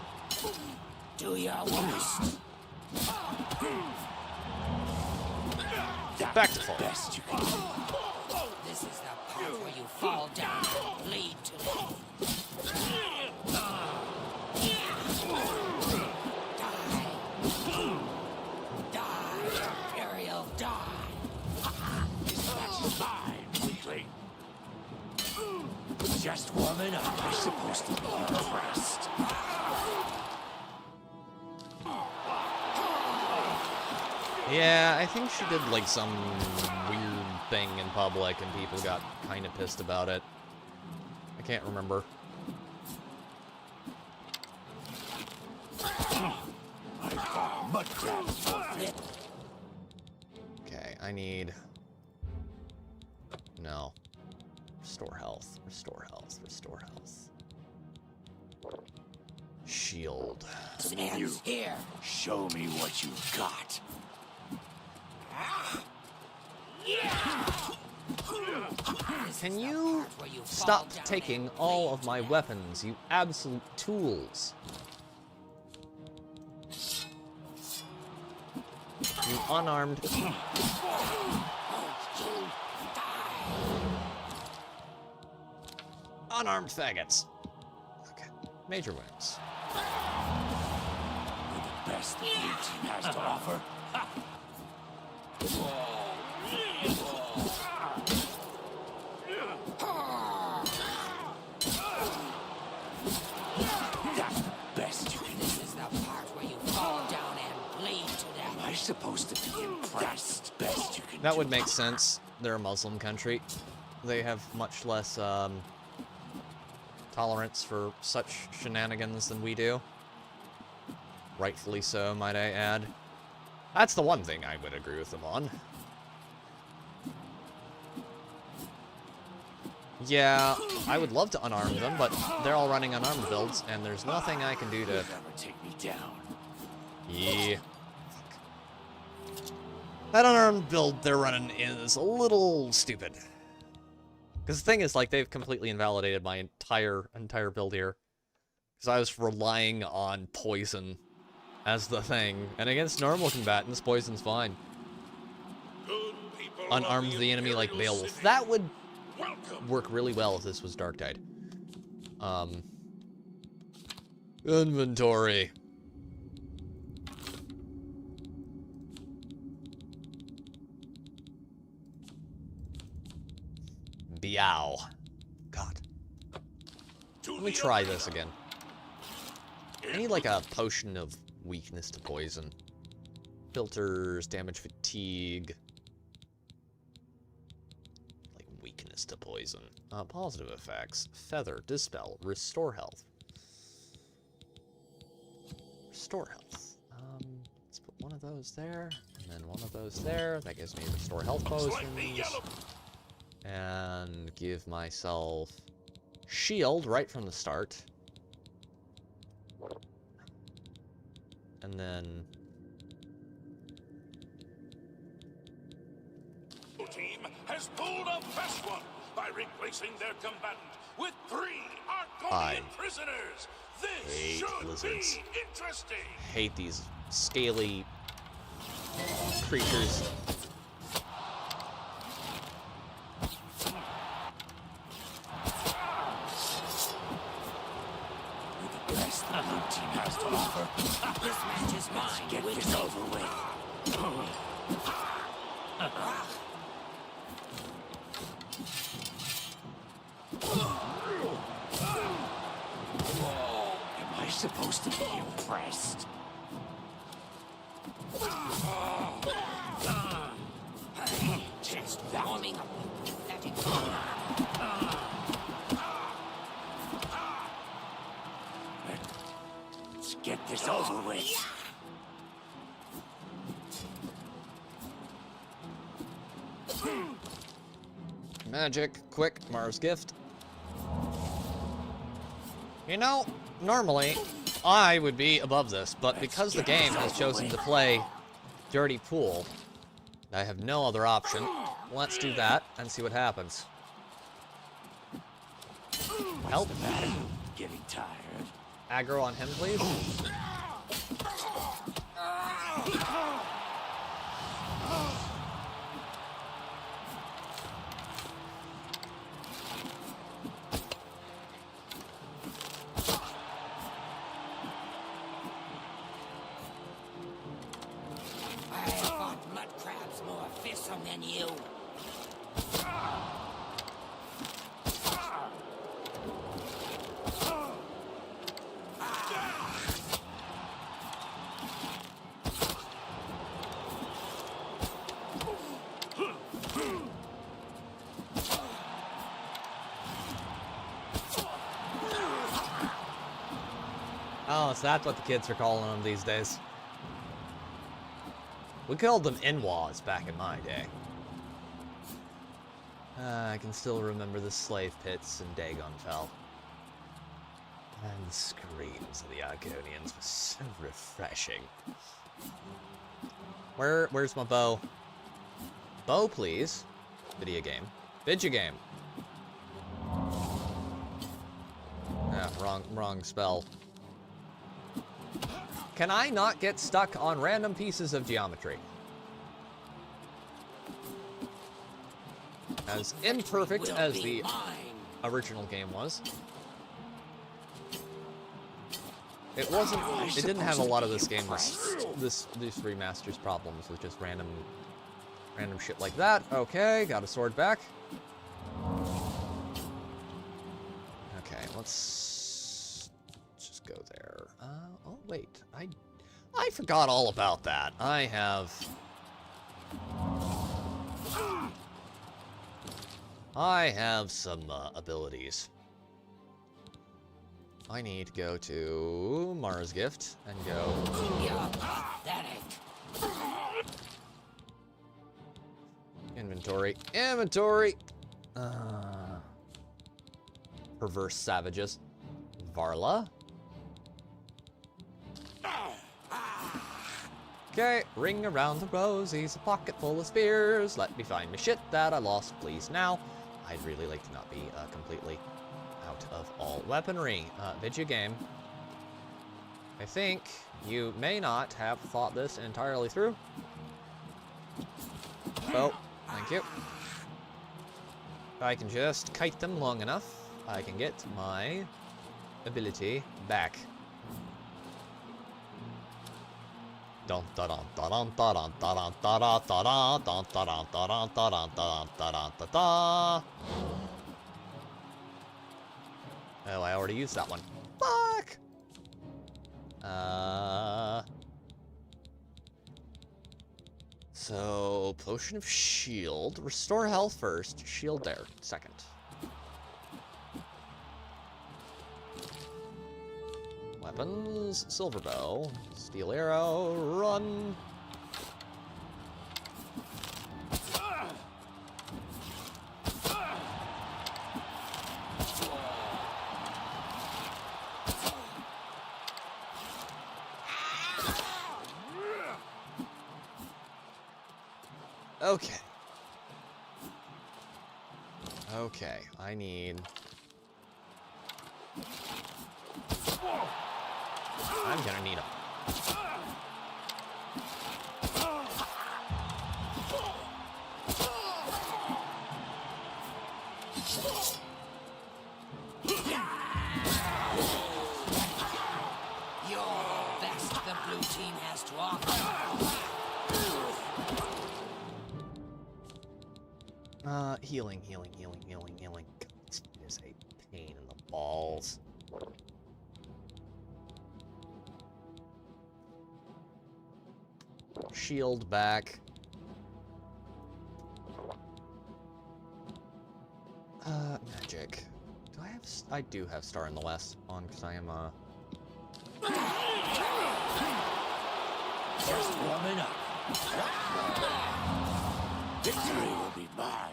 Do your worst. Back to fall. This is the part where you fall down and bleed to death. Die, Imperial, die. This match is mine, weakling. Just warming up. I'm supposed to be impressed. Yeah, I think she did, like, some weird thing in public, and people got kind of pissed about it. I can't remember. Okay, I need... No. Restore health, restore health, restore health. Shield. You here. Show me what you got. Can you stop taking all of my weapons, you absolute tools? You unarmed... Unarmed faggots. Okay. Major wounds. The best the blue team has to offer. That's the best you can. This is the part where you fall down and bleed to death. Am I supposed to be impressed? Best you can. That would make sense. They're a Muslim country. They have much less tolerance for such shenanigans than we do. Rightfully so, might I add. That's the one thing I would agree with them on. Yeah, I would love to unarm them, but they're all running unarmed builds, and there's nothing I can do to... Never take me down. Yeah. That unarmed build they're running is a little stupid. Because the thing is, like, they've completely invalidated my entire build here. Because I was relying on poison as the thing. And against normal combatants, poison's fine. Unarmed the enemy like Beowulf. That would work really well if this was Darktide. Inventory. Biao. God. Let me try this again. I need like a potion of weakness to poison. Filters, damage fatigue. Like weakness to poison. Positive effects. Feather, dispel, restore health. Restore health. Let's put one of those there, and then one of those there. That gives me restore health potions. And give myself shield right from the start. And then... The team has pulled a fast one by replacing their combatant with 3 Argonian prisoners. This should lizards. be interesting. Hate these scaly creatures. The blue team has to offer. This match is mine. Get this over with. supposed to be impressed. Just warming up. Let's get this over with. Magic, quick, Mars gift. You know, normally, I would be above this, but because the game has chosen to play Dirty Pool, I have no other option. Let's do that and see what happens. Help. Getting tired. Aggro on him, please. I fought mud crabs more fearsome than you. Oh, so that's what the kids are calling them these days. We called them Inwas back in my day. I can still remember the slave pits in Dagonfell. And the screams of the Argonians were so refreshing. Where's my bow? Bow, please. Video game. Video game. Ah, wrong spell. Can I not get stuck on random pieces of geometry? As imperfect as the original game was, it wasn't. It didn't have a lot of this these remasters problems with just random shit like that. Okay, got a sword back. Okay, let's just go there. Oh wait, I forgot all about that. I have some abilities. I need to go to Mara's Gift and go. Inventory. Perverse savages. Varla. Okay, ring around the rosies, a pocket full of spears. Let me find my shit that I lost, please now. I'd really like to not be completely out of all weaponry. Video game. I think you may not have thought this entirely through. Oh, thank you. If I can just kite them long enough, I can get my ability back. Oh, I already used that one. Fuck! So, Potion of Shield. Restore health first. Shield there. Second. Weapons. Silver bow. Steel arrow. Run. Okay. Okay, I need... I'm gonna need them. You're the best the blue team has to offer. Healing. This is a pain in the balls. Shield back. Magic. Do I have... I do have Star in the West on, because I am, Just warming up. Victory will be mine.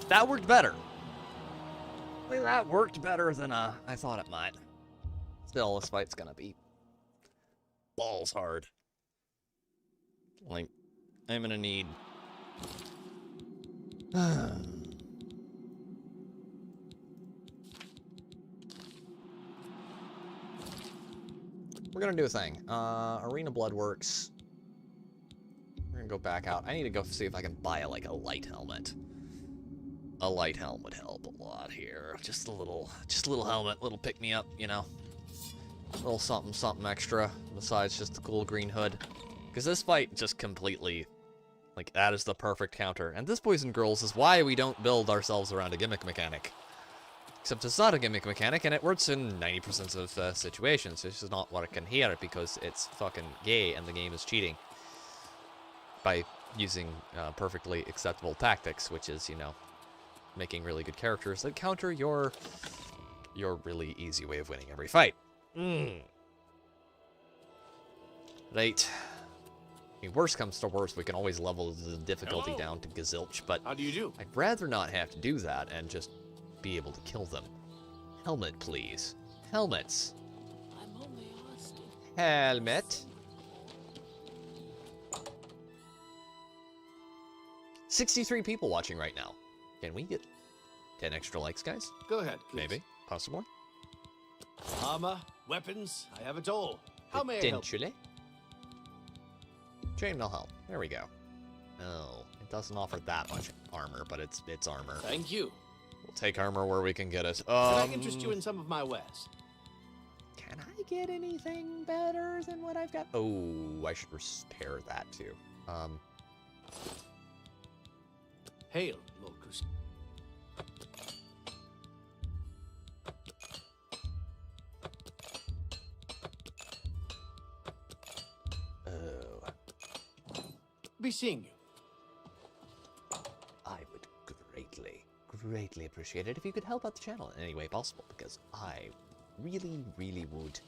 That worked better. Well, that worked better than I thought it might. Still, this fight's gonna be balls hard. Like, I'm gonna need... We're gonna do a thing. Arena Bloodworks. We're gonna go back out. I need to go see if I can buy a light helmet. A light helmet would help a lot here. Just a little helmet, little pick me up, you know. A little something extra besides just the cool green hood. Because this fight just completely, like, that is the perfect counter. And this, boys and girls, is why we don't build ourselves around a gimmick mechanic. Except it's not a gimmick mechanic, and it works in 90% of situations. This is not working here because it's fucking gay and the game is cheating. By using perfectly acceptable tactics, which is, you know, making really good characters that counter your really easy way of winning every fight. Right. I mean, worst comes to worst, we can always level the difficulty down to Gazilch, but how do you do? I'd rather not have to do that and just be able to kill them. Helmet, please. Helmets. I'm only asking. Helmet. 63 people watching right now. Can we get 10 extra likes, guys? Go ahead, please. Maybe. Possibly. Armor, weapons, I have it all. How may I help? Potentially. Chainmail helm. There we go. Oh, it doesn't offer that much armor, but it's armor. Thank you. We'll take armor where we can get it. Can I interest you in some of my wares? Can I get anything better than what I've got? Oh, I should repair that too. Hail, Lord Cruz. Oh. Be seeing you. I would greatly appreciate it if you could help out the channel in any way possible, because I really would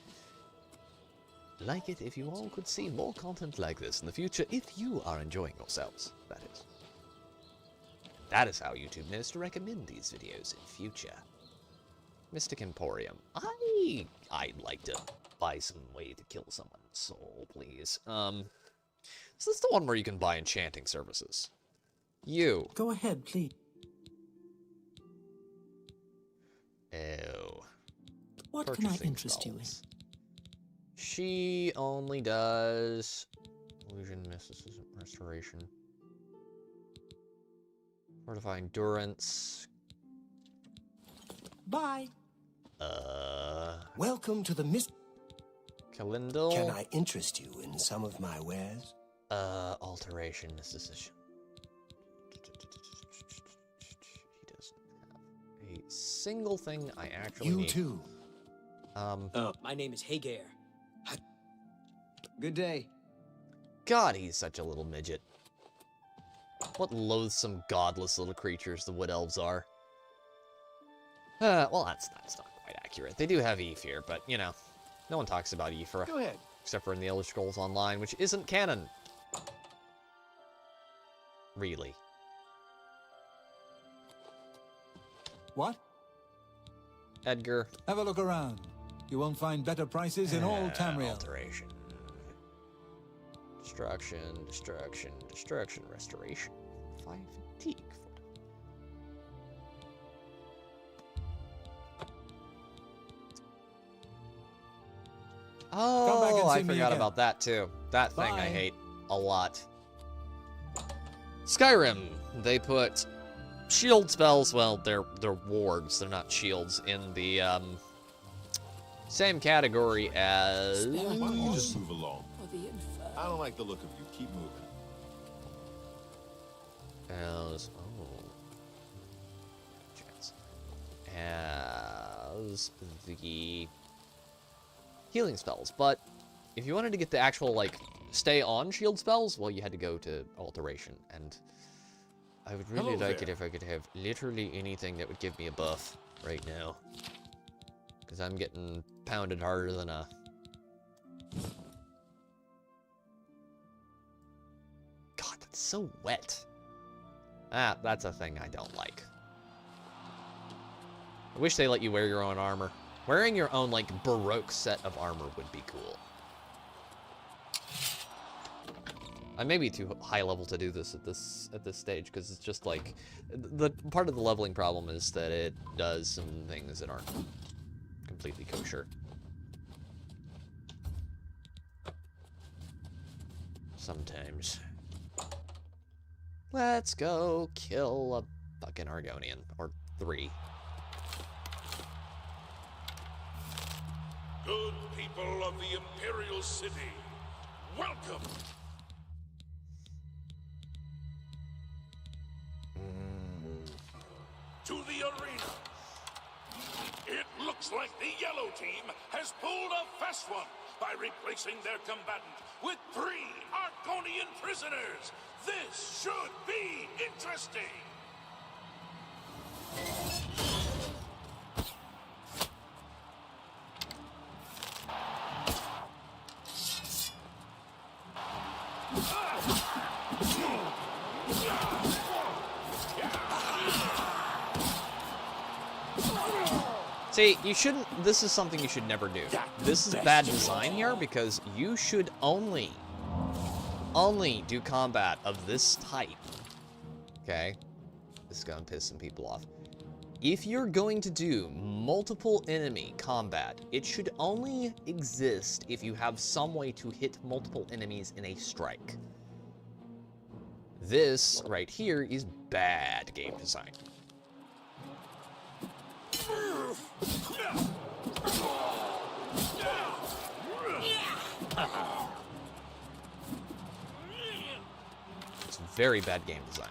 like it if you all could see more content like this in the future, if you are enjoying yourselves, that is. That is how YouTube knows to recommend these videos in future. Mystic Emporium. I'd like to buy some way to kill someone's soul, please. Is this the one where you can buy enchanting services? You. Go ahead, please. Oh. What can I interest you in? She only does illusion, mysticism, restoration. Fortify endurance. Bye. Welcome to the Kalindal. Can I interest you in some of my wares? Alteration, mysticism. He doesn't have a single thing I actually need. You too. My name is Hagar. Good day. God, he's such a little midget. What loathsome, godless little creatures the Wood Elves are. Well, that's not quite accurate. They do have Aethir, but, you know, no one talks about Aethir. Go ahead. Except for in the Elder Scrolls Online, which isn't canon. Really. What? Edgar. Have a look around. You won't find better prices in all Tamriel. Alteration. Destruction, restoration. 5 fatigue. Oh, I forgot about that too. That thing I hate a lot. Skyrim, they put shield spells, well, they're wards, they're not shields, in the same category as... Why don't you just move along? I don't like the look of you. Keep moving. as the healing spells. But if you wanted to get the actual, like, stay on shield spells, well, you had to go to alteration, and I would really like it if I could have literally anything that would give me a buff right now, because I'm getting pounded harder than a... God, that's so wet. Ah, that's a thing I don't like. I wish they let you wear your own armor. Wearing your own, like, Baroque set of armor would be cool. I may be too high level to do this at this stage, because it's just like the part of the leveling problem is that it does some things that aren't completely kosher. Sometimes. Let's go kill a fucking Argonian, or 3. Good people of the Imperial City, welcome! To the arena. It looks like the yellow team has pulled a fast one by replacing their combatant with 3 Argonian prisoners. This should be interesting. See, you shouldn't, this is something you should never do. This is bad design here, because you should only do combat of this type. Okay? This is gonna piss some people off. If you're going to do multiple enemy combat, it should only exist if you have some way to hit multiple enemies in a strike. This right here is bad game design. It's very bad game design.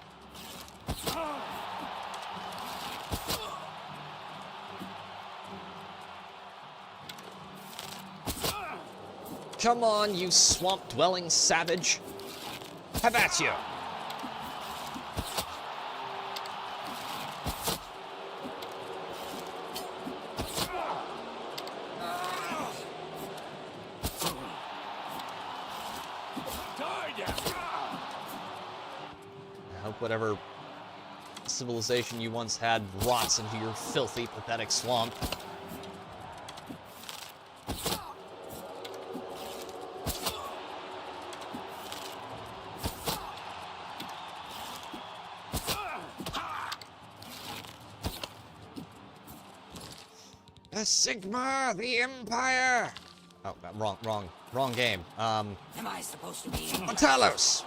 Come on, you swamp-dwelling savage. Have at you. I hope whatever civilization you once had rots into your filthy, pathetic swamp. The Sigma, the Empire. Oh, wrong game. Am I supposed to be? Talos.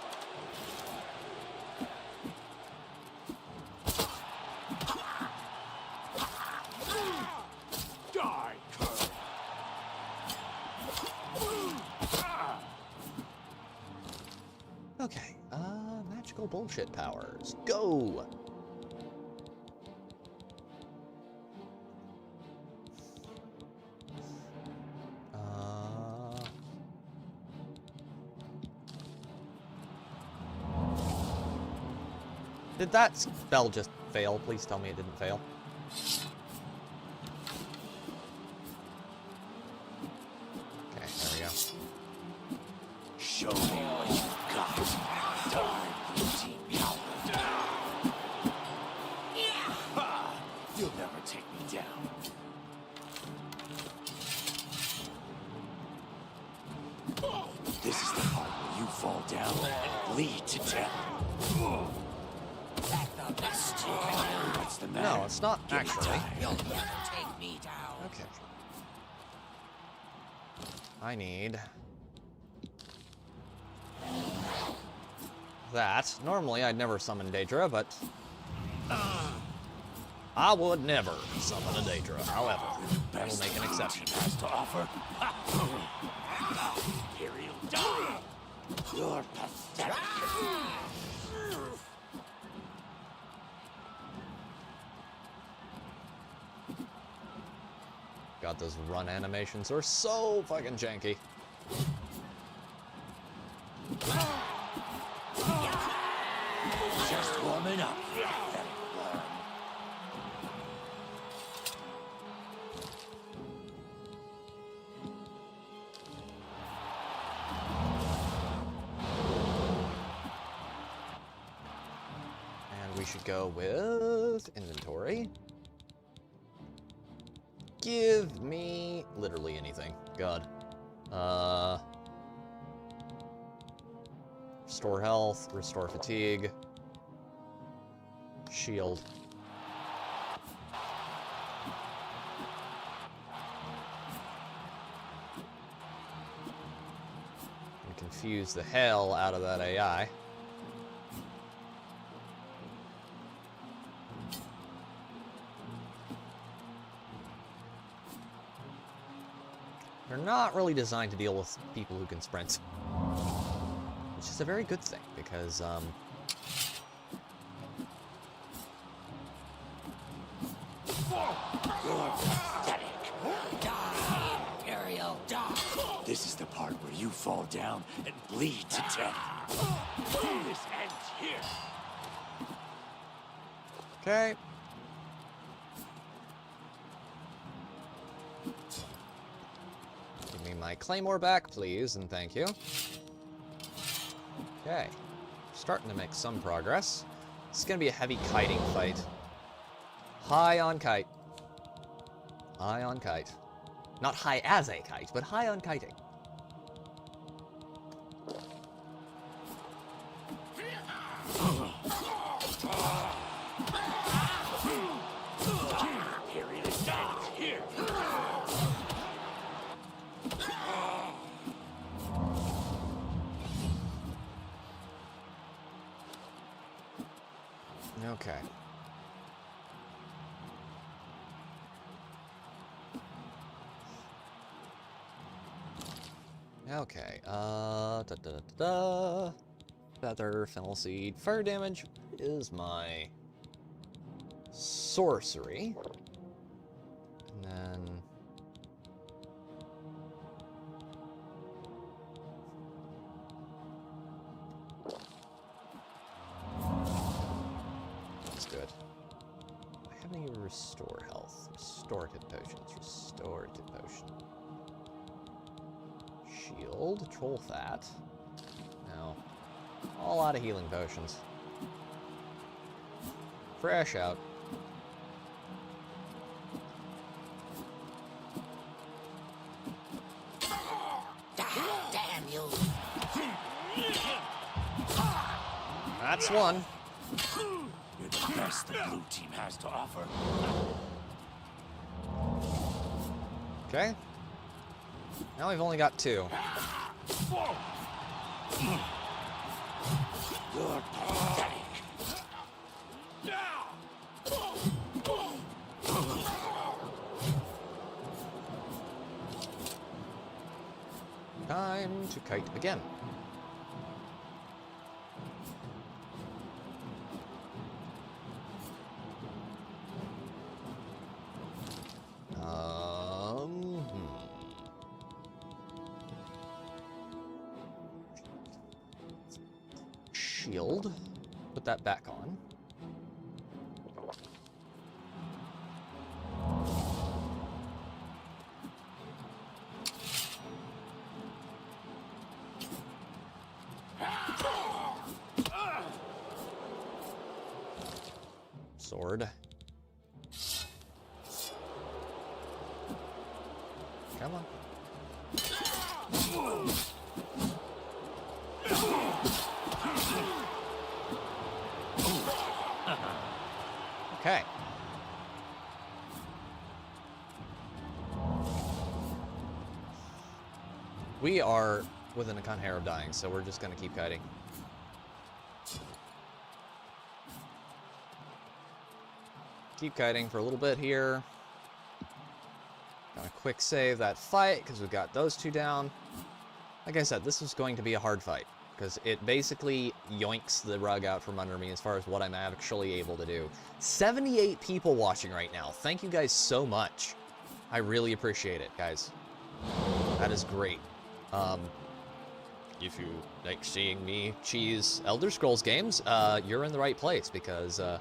Die, Kurt. Okay, magical bullshit powers. Go! Did that spell just fail? Please tell me it didn't fail. Okay, there we go. Show me what you got. Die, Blue Team coward. You'll never take me down. This is the part where you fall down and bleed to death. What's the matter? No, it's not actually. You'll never take me down. Okay. I need that. Normally, I'd never summon Daedra, but I would never summon a Daedra. However, I will make an exception. Has to offer. Imperial die. You're pathetic. those run animations are so fucking janky. Just warming up. And we should go with inventory. Give me literally anything. God. Restore health, restore fatigue, shield. And confuse the hell out of that AI. They're not really designed to deal with people who can sprint. Which is a very good thing, because, Imperial dog. This is the part where you fall down and bleed to death. This ends here. Okay. Give me my claymore back, please, and thank you. Okay. Starting to make some progress. It's gonna be a heavy kiting fight. High on kite. High on kite. Not high as a kite, but high on kiting. Okay. Okay, Feather, Fennel Seed. Fire damage is my sorcery. And then... That's good. I have any restore health? Restorative potions. Restorative potion. Shield, troll fat. No. All out of healing potions. Fresh out. Damn you. That's one. You're the best the blue team has to offer. Okay. Now we've only got two. You're pathetic. Time to kite again. Shield. Put that back on. Sword. Come on. Okay. We are within a con hair of dying, so we're just gonna keep kiting. Keep kiting for a little bit here. Gonna quick save that fight, because we've got those two down. Like I said, this is going to be a hard fight, because it basically yoinks the rug out from under me as far as what I'm actually able to do. 78 people watching right now. Thank you guys so much. I really appreciate it, guys. That is great. If you like seeing me cheese Elder Scrolls games, you're in the right place, because we're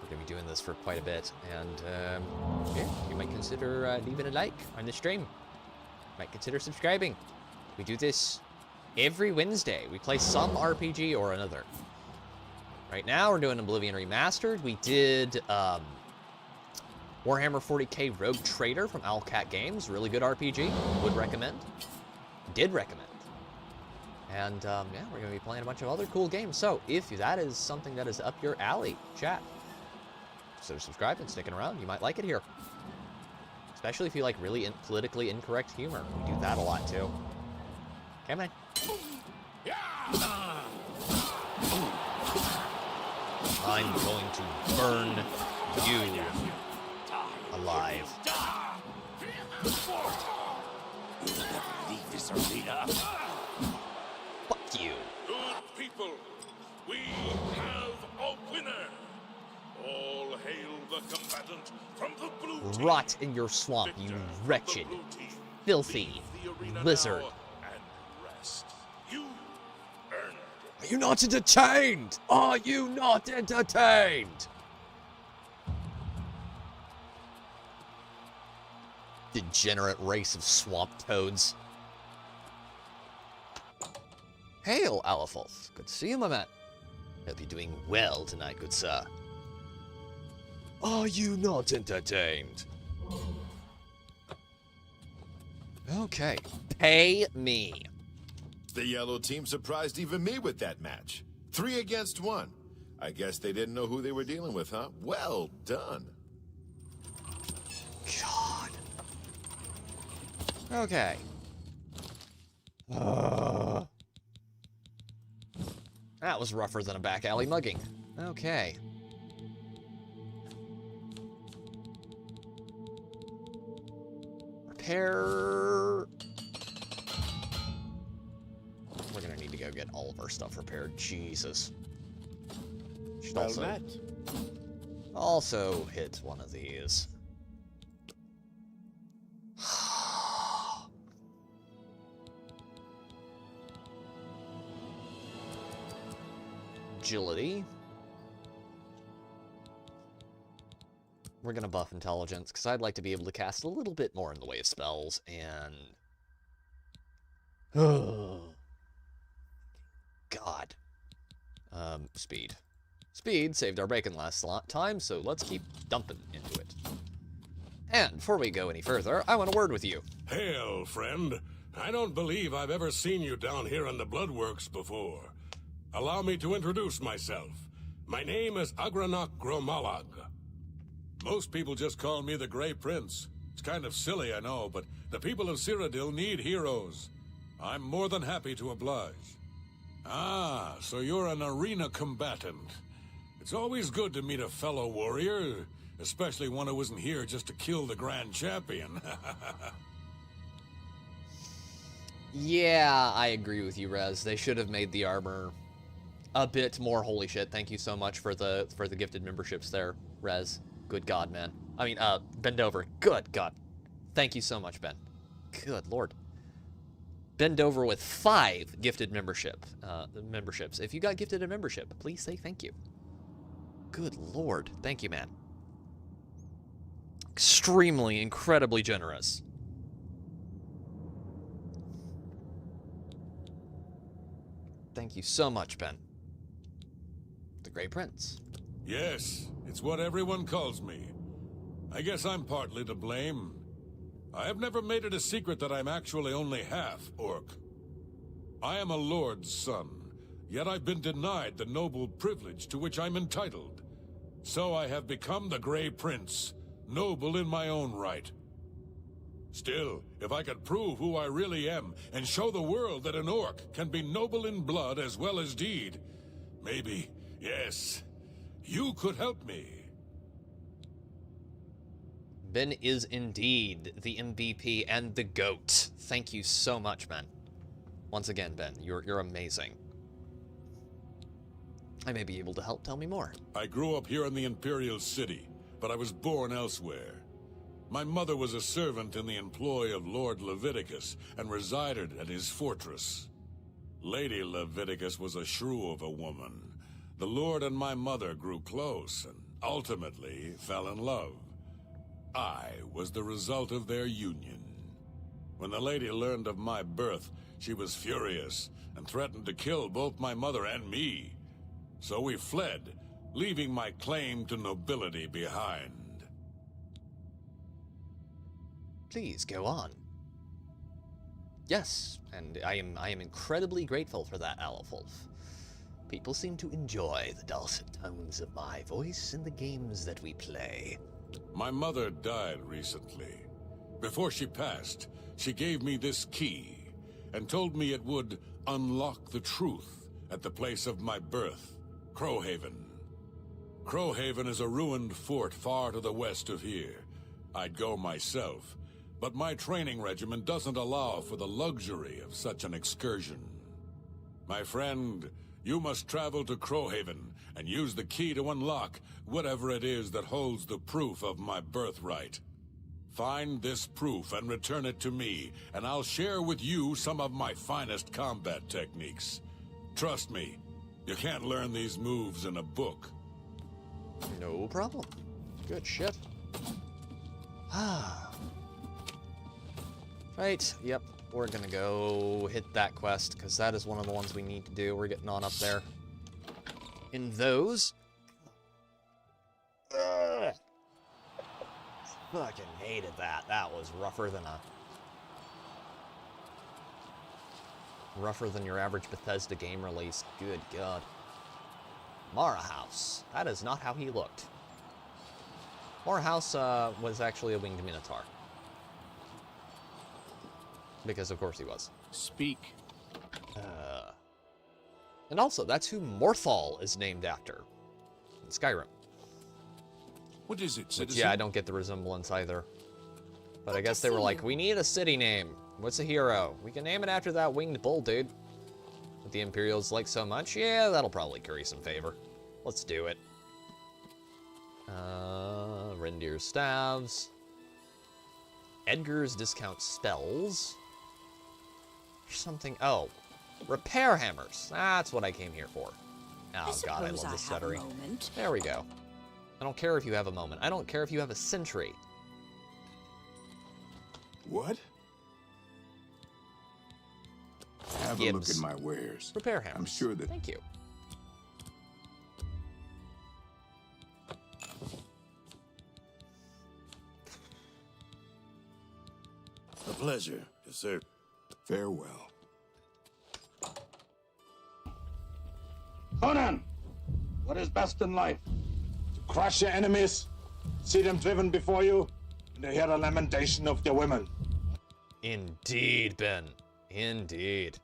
going to be doing this for quite a bit. And yeah, you might consider leaving a like on the stream. Might consider subscribing. We do this every Wednesday. We play some RPG or another. Right now, we're doing Oblivion Remastered. We did Warhammer 40k Rogue Trader from Owlcat Games. Really good RPG. Would recommend. Did recommend. And yeah, we're going to be playing a bunch of other cool games. So if that is something that is up your alley, chat, consider subscribing, sticking around. You might like it here. Especially if you like really politically incorrect humor. We do that a lot too. Okay, man. I'm going to burn you alive. You'll never leave this arena. Fuck you. Good people, we have a winner. All hail the combatant from the blue team. Rot in your swamp, you wretched, filthy lizard. Are you not entertained? Are you not entertained? Degenerate race of swamp toads. Hail, Alapholth. Good to see you, my man. Hope you're doing well tonight, good sir. Are you not entertained? Okay. Pay me. The yellow team surprised even me with that match. 3 against 1. I guess they didn't know who they were dealing with, huh? Well done. God. Okay. That was rougher than a back alley mugging. Okay. Repair. We're gonna need to go get all of our stuff repaired. Jesus. Should also hit one of these. Agility. We're gonna buff intelligence, because I'd like to be able to cast a little bit more in the way of spells, and... God. Speed. Speed saved our bacon last time, so let's keep dumping into it. And before we go any further, I want a word with you. Hail, friend. I don't believe I've ever seen you down here in the Bloodworks before. Allow me to introduce myself. My name is Agranok Gromalag. Most people just call me the Grey Prince. It's kind of silly, I know, but the people of Cyrodiil need heroes. I'm more than happy to oblige. Ah, so you're an arena combatant. It's always good to meet a fellow warrior, especially one who isn't here just to kill the Grand Champion. Yeah, I agree with you, Rez. They should have made the armor a bit more holy shit. Thank you so much for the gifted memberships there, Rez. Good God, man. I mean, Bend Over. Good God. Thank you so much, Ben. Good Lord. Bend Over with 5 gifted memberships. If you got gifted a membership, please say thank you. Good Lord. Thank you, man. Extremely, incredibly generous. Thank you so much, Ben. The Grey Prince. Yes, it's what everyone calls me. I guess I'm partly to blame. I have never made it a secret that I'm actually only half orc. I am a lord's son, yet I've been denied the noble privilege to which I'm entitled. So I have become the Grey Prince, noble in my own right. Still, if I could prove who I really am and show the world that an orc can be noble in blood as well as deed, maybe, yes, you could help me. Ben is indeed the MVP and the GOAT. Thank you so much, Ben. Once again, Ben, you're amazing. I may be able to help. Tell me more. I grew up here in the Imperial City, but I was born elsewhere. My mother was a servant in the employ of Lord Leviticus and resided at his fortress. Lady Leviticus was a shrew of a woman. The Lord and my mother grew close and ultimately fell in love. I was the result of their union. When the lady learned of my birth, she was furious and threatened to kill both my mother and me. So we fled, leaving my claim to nobility behind. Please go on. Yes, and I am incredibly grateful for that, Alifulf. People seem to enjoy the dulcet tones of my voice in the games that we play. My mother died recently. Before she passed, she gave me this key and told me it would unlock the truth at the place of my birth, Crowhaven. Crowhaven is a ruined fort far to the west of here. I'd go myself, but my training regimen doesn't allow for the luxury of such an excursion. My friend, you must travel to Crowhaven and use the key to unlock whatever it is that holds the proof of my birthright. Find this proof and return it to me, and I'll share with you some of my finest combat techniques. Trust me, you can't learn these moves in a book. No problem. Good shit. Right, yep. We're gonna go hit that quest, because that is one of the ones we need to do. We're getting on up there. In those... Fucking hated that. That was rougher than your average Bethesda game release. Good God. Mara House. That is not how he looked. Mara House was actually a winged minotaur. Because of course he was. Speak. And also, that's who Morthal is named after. In Skyrim. What is it, citizen? Which, yeah, I don't get the resemblance either. But I guess they were like, we need a city name. What's a hero? We can name it after that winged bull, dude. That the Imperials like so much? Yeah, that'll probably curry some favor. Let's do it. Rendir's staves. Edgar's discount spells. There's something. Oh, repair hammers. That's what I came here for. Oh God, I love the stuttering. There we go. I don't care if you have a moment. I don't care if you have a century. What? Have a look at my wares. Repair hammers. I'm sure that... Thank you. A pleasure. Yes, sir. Farewell. Conan, what is best in life? To crush your enemies, see them driven before you, and to hear the lamentation of their women. Indeed, Ben. Indeed.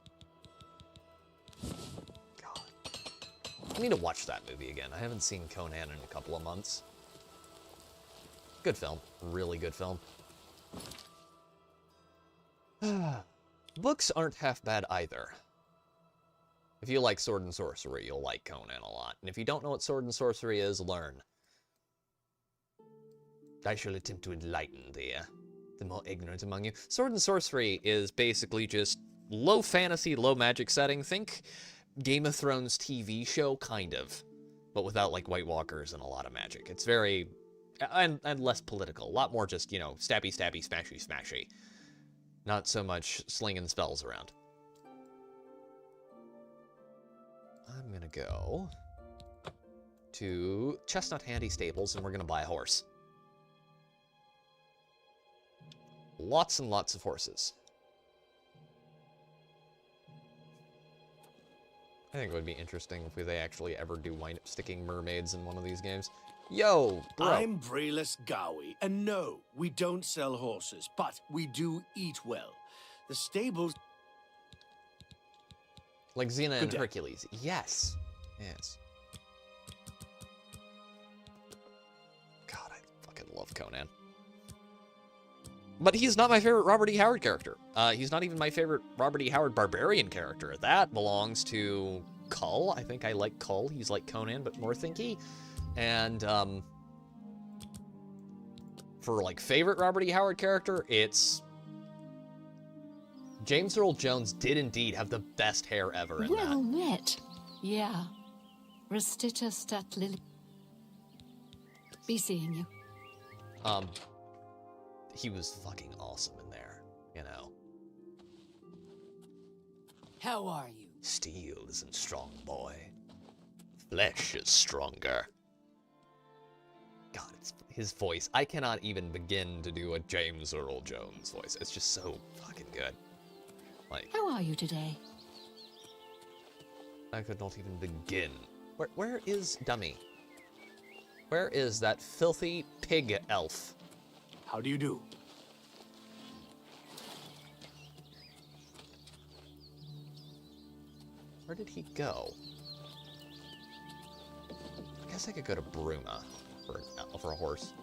God. I need to watch that movie again. I haven't seen Conan in a couple of months. Good film. Really good film. Books aren't half bad either. If you like sword and sorcery, you'll like Conan a lot. And if you don't know what sword and sorcery is, learn. I shall attempt to enlighten the more ignorant among you. Sword and sorcery is basically just low fantasy, low magic setting. Think Game of Thrones TV show, kind of. But without, like, White Walkers and a lot of magic. It's very... And less political. A lot more just, you know, stabby, stabby, smashy, smashy. Not so much slinging spells around. I'm gonna go to Chestnut Handy Stables, and we're gonna buy a horse. Lots and lots of horses. I think it would be interesting if they actually ever do wind up sticking mermaids in one of these games. Yo, bro. I'm Brayless Gowie, and no, we don't sell horses, but we do eat well. The stables... Like Xena and Hercules. Yes. Yes. God, I fucking love Conan. But he's not my favorite Robert E. Howard character. He's not even my favorite Robert E. Howard barbarian character. That belongs to Kull. I think I like Kull. He's like Conan, but more thinky. And, for like favorite Robert E. Howard character, it's James Earl Jones did indeed have the best hair ever in that. Well met. Yeah. Restita stat lily. Be seeing you. He was fucking awesome in there, you know. How are you? Steel isn't strong, boy. Flesh is stronger. God, it's his voice. I cannot even begin to do a James Earl Jones voice. It's just so fucking good. Like, How are you today? I could not even begin. Where is Dummy? Where is that filthy pig elf? How do you do? Where did he go? I guess I could go to Bruma for a horse.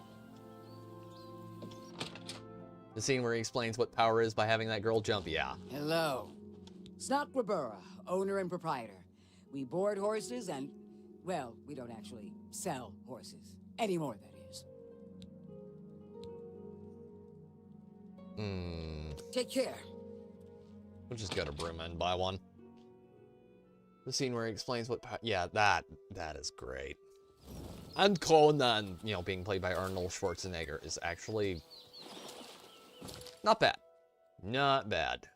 The scene where he explains what power is by having that girl jump, yeah. Hello. Snock Rabura, owner and proprietor. We board horses and, well, we don't actually sell horses. Anymore, that is. Take care. We'll just go to Bruma and buy one. The scene where he explains what yeah, that is great. And Conan, you know, being played by Arnold Schwarzenegger is actually not bad. Not bad.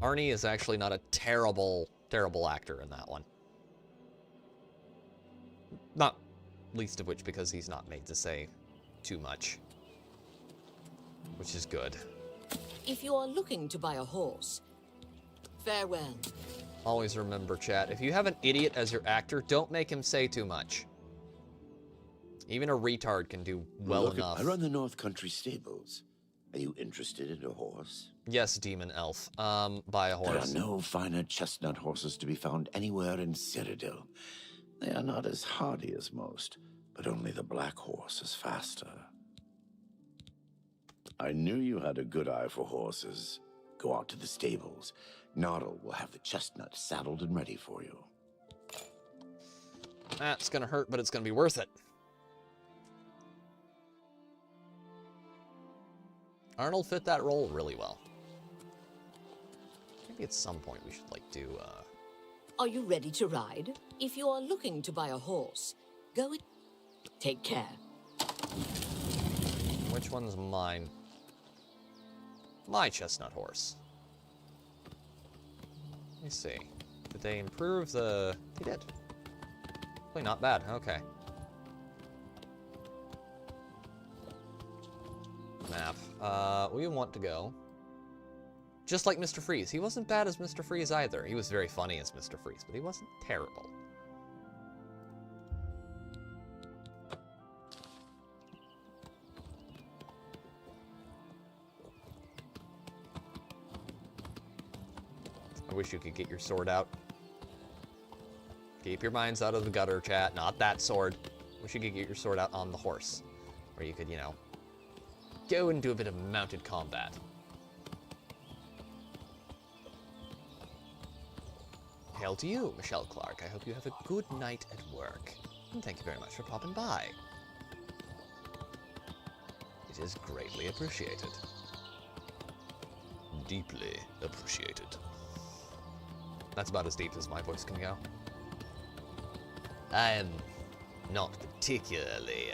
Arnie is actually not a terrible actor in that one. Not least of which because he's not made to say too much. Which is good. If you are looking to buy a horse, farewell. Always remember, chat, if you have an idiot as your actor, don't make him say too much. Even a retard can do well enough. I run the North Country stables. Are you interested in a horse? Yes, Demon Elf. Buy a horse. There are no finer chestnut horses to be found anywhere in Cyrodiil. They are not as hardy as most, but only the black horse is faster. I knew you had a good eye for horses. Go out to the stables. Noddle will have the chestnut saddled and ready for you. That's gonna hurt, but it's gonna be worth it. Arnold fit that role really well. Maybe at some point we should, like, do, Are you ready to ride? If you are looking to buy a horse, go and take care. Which one's mine? My chestnut horse. Let me see. Did they improve the... They did. Really not bad. Okay. Map. We want to go. Just like Mr. Freeze. He wasn't bad as Mr. Freeze either. He was very funny as Mr. Freeze, but he wasn't terrible. I wish you could get your sword out. Keep your minds out of the gutter, chat. Not that sword. Wish you could get your sword out on the horse. Where you could, you know, go and do a bit of mounted combat. Hail to you, Michelle Clark. I hope you have a good night at work. And thank you very much for popping by. It is greatly appreciated. Deeply appreciated. That's about as deep as my voice can go. I am not particularly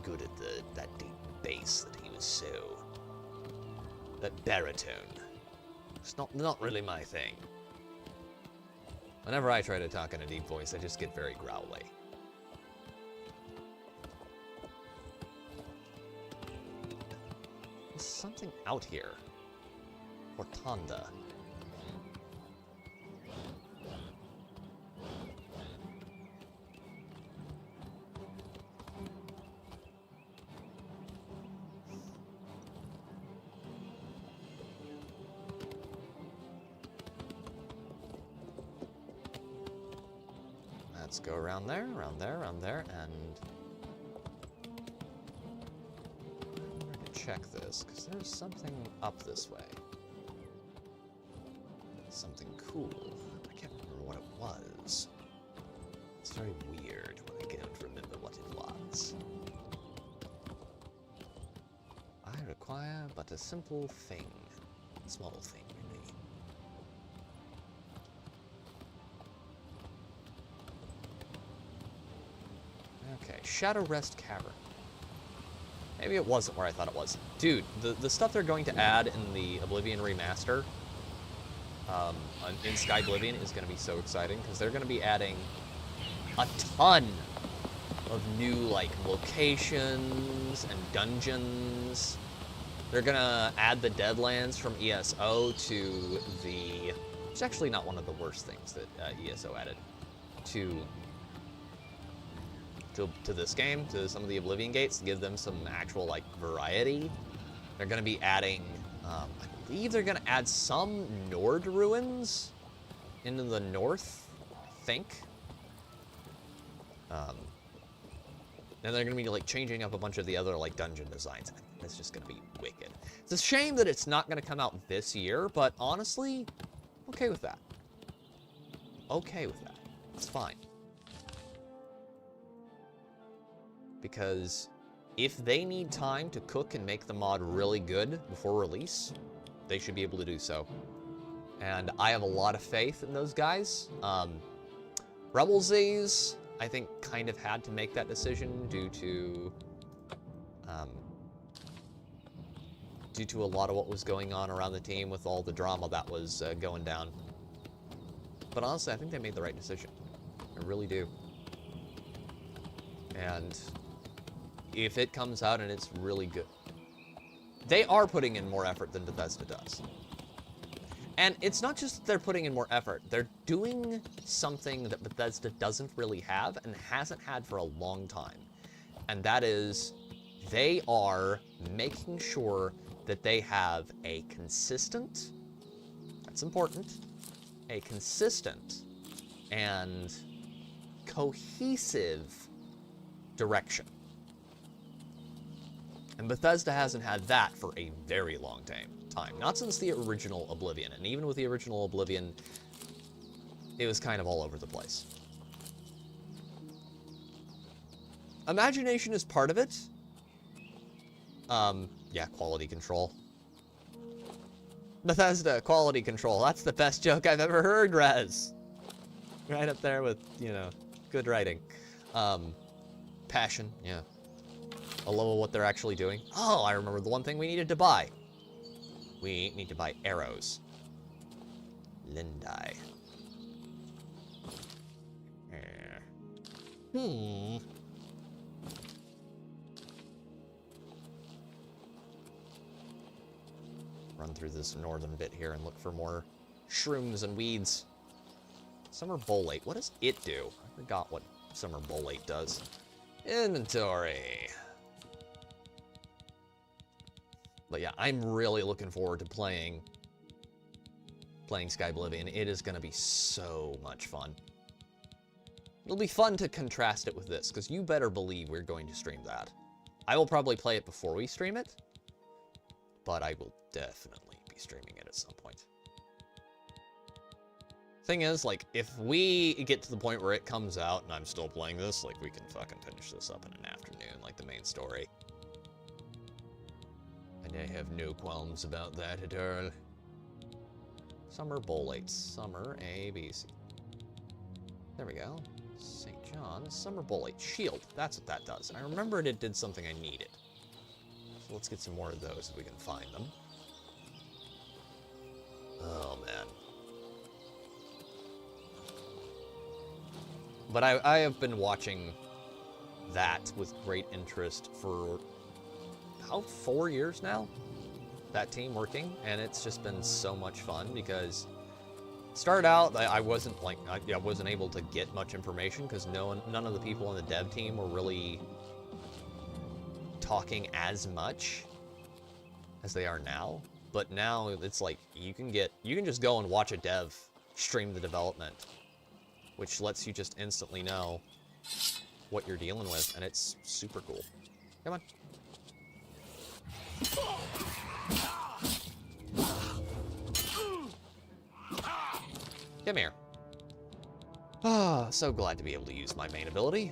good at that deep bass that he was so... That baritone. It's not really my thing. Whenever I try to talk in a deep voice, I just get very growly. There's something out here. Rotunda. Let's go around there, and... I'm going to check this, because there's something up this way. Something cool. I can't remember what it was. It's very weird when I can't remember what it was. but a simple thing. Small thing, really. Okay, Shadow Rest Cavern. Maybe it wasn't where I thought it was. Dude, the stuff they're going to add in the Oblivion Remaster, in Sky Oblivion, is going to be so exciting, because they're going to be adding a ton of new, like, locations and dungeons. They're going to add the Deadlands from ESO to the... It's actually not one of the worst things that ESO added to this game, to some of the Oblivion gates, to give them some actual, like, variety. They're going to be adding, I believe they're going to add some Nord ruins into the north, I think. And they're going to be, like, changing up a bunch of the other, like, dungeon designs. It's just going to be wicked. It's a shame that it's not going to come out this year, but honestly, okay with that. Okay with that. It's fine. Because if they need time to cook and make the mod really good before release, they should be able to do so. And I have a lot of faith in those guys. Rebelsies, I think, kind of had to make that decision due to a lot of what was going on around the team with all the drama that was going down. But honestly, I think they made the right decision. I really do. And if it comes out and it's really good, they are putting in more effort than Bethesda does. And it's not just that they're putting in more effort, they're doing something that Bethesda doesn't really have and hasn't had for a long time. And that is, they are making sure that they have a consistent, that's important, a consistent and cohesive direction. And Bethesda hasn't had that for a very long time. Not since the original Oblivion. And even with the original Oblivion, it was kind of all over the place. Imagination is part of it. Yeah, quality control. Bethesda, quality control. That's the best joke I've ever heard, Rez. Right up there with, you know, good writing. Passion, yeah. A love of what they're actually doing. Oh, I remember the one thing we needed to buy. We need to buy arrows. Lindai. Run through this northern bit here and look for more shrooms and weeds. Summer bolate. What does it do? I forgot what summer bolate does. Inventory. But yeah, I'm really looking forward to playing Sky Oblivion. It is going to be so much fun. It'll be fun to contrast it with this, because you better believe we're going to stream that. I will probably play it before we stream it, but I will definitely be streaming it at some point. Thing is, like, if we get to the point where it comes out and I'm still playing this, like, we can fucking finish this up in an afternoon, like the main story. And I have no qualms about that at all. Summer Bolate. Summer ABC. There we go. St. John's. Summer Bolate. Shield. That's what that does. I remembered it did something I needed. So let's get some more of those if we can find them. Oh, man. But I have been watching that with great interest for about 4 years now, that team working, and it's just been so much fun because it started out, I wasn't able to get much information because none of the people on the dev team were really talking as much as they are now. But now it's like you can just go and watch a dev stream the development, which lets you just instantly know what you're dealing with, and it's super cool. Come on. Come here. Ah, so glad to be able to use my main ability.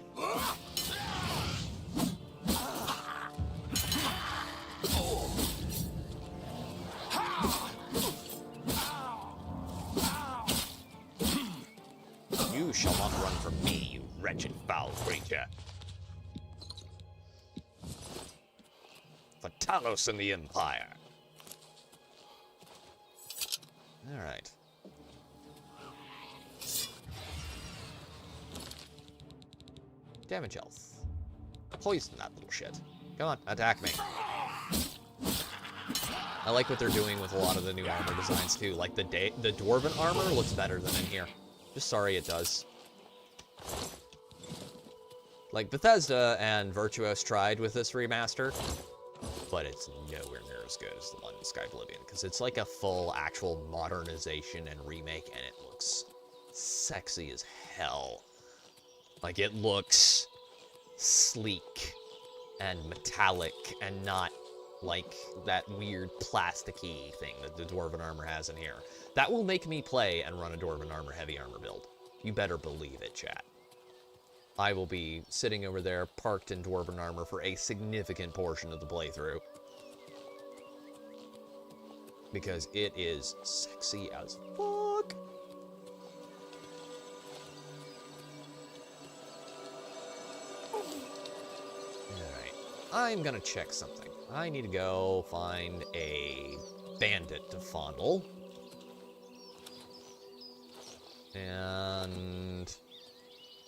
You shall not run from me, you wretched foul creature. For Talos and the Empire. Alright. Damage health. Poison that little shit. Come on, attack me. I like what they're doing with a lot of the new armor designs too. Like the Dwarven armor looks better than in here. Just sorry it does. Like Bethesda and Virtuos tried with this remaster, but it's nowhere near as good as the one in Sky Oblivion, because it's like a full actual modernization and remake, and it looks sexy as hell. Like, it looks sleek and metallic and not like that weird plasticky thing that the Dwarven armor has in here. That will make me play and run a Dwarven armor heavy armor build. You better believe it, chat. I will be sitting over there parked in Dwarven armor for a significant portion of the playthrough. Because it is sexy as fuck. Alright, I'm gonna check something. I need to go find a bandit to fondle. And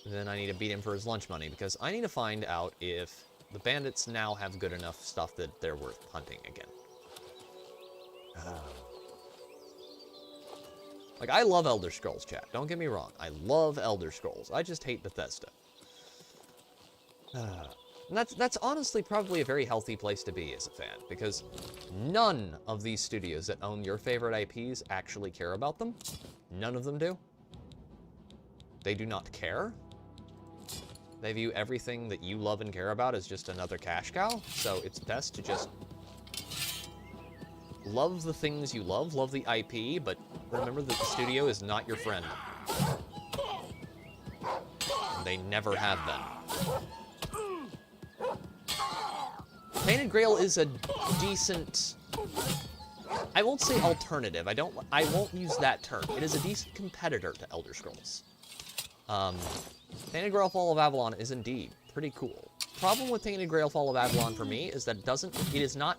then I need to beat him for his lunch money, because I need to find out if the bandits now have good enough stuff that they're worth hunting again. Like, I love Elder Scrolls, chat. Don't get me wrong. I love Elder Scrolls. I just hate Bethesda. And that's honestly probably a very healthy place to be as a fan, because none of these studios that own your favorite IPs actually care about them. None of them do. They do not care. They view everything that you love and care about as just another cash cow, so it's best to just love the things you love the IP, but remember that the studio is not your friend. They never have been. Tainted Grail is a decent... I won't say alternative. I won't use that term. It is a decent competitor to Elder Scrolls. Tainted Grail Fall of Avalon is indeed pretty cool. Problem with Tainted Grail Fall of Avalon for me is that it is not...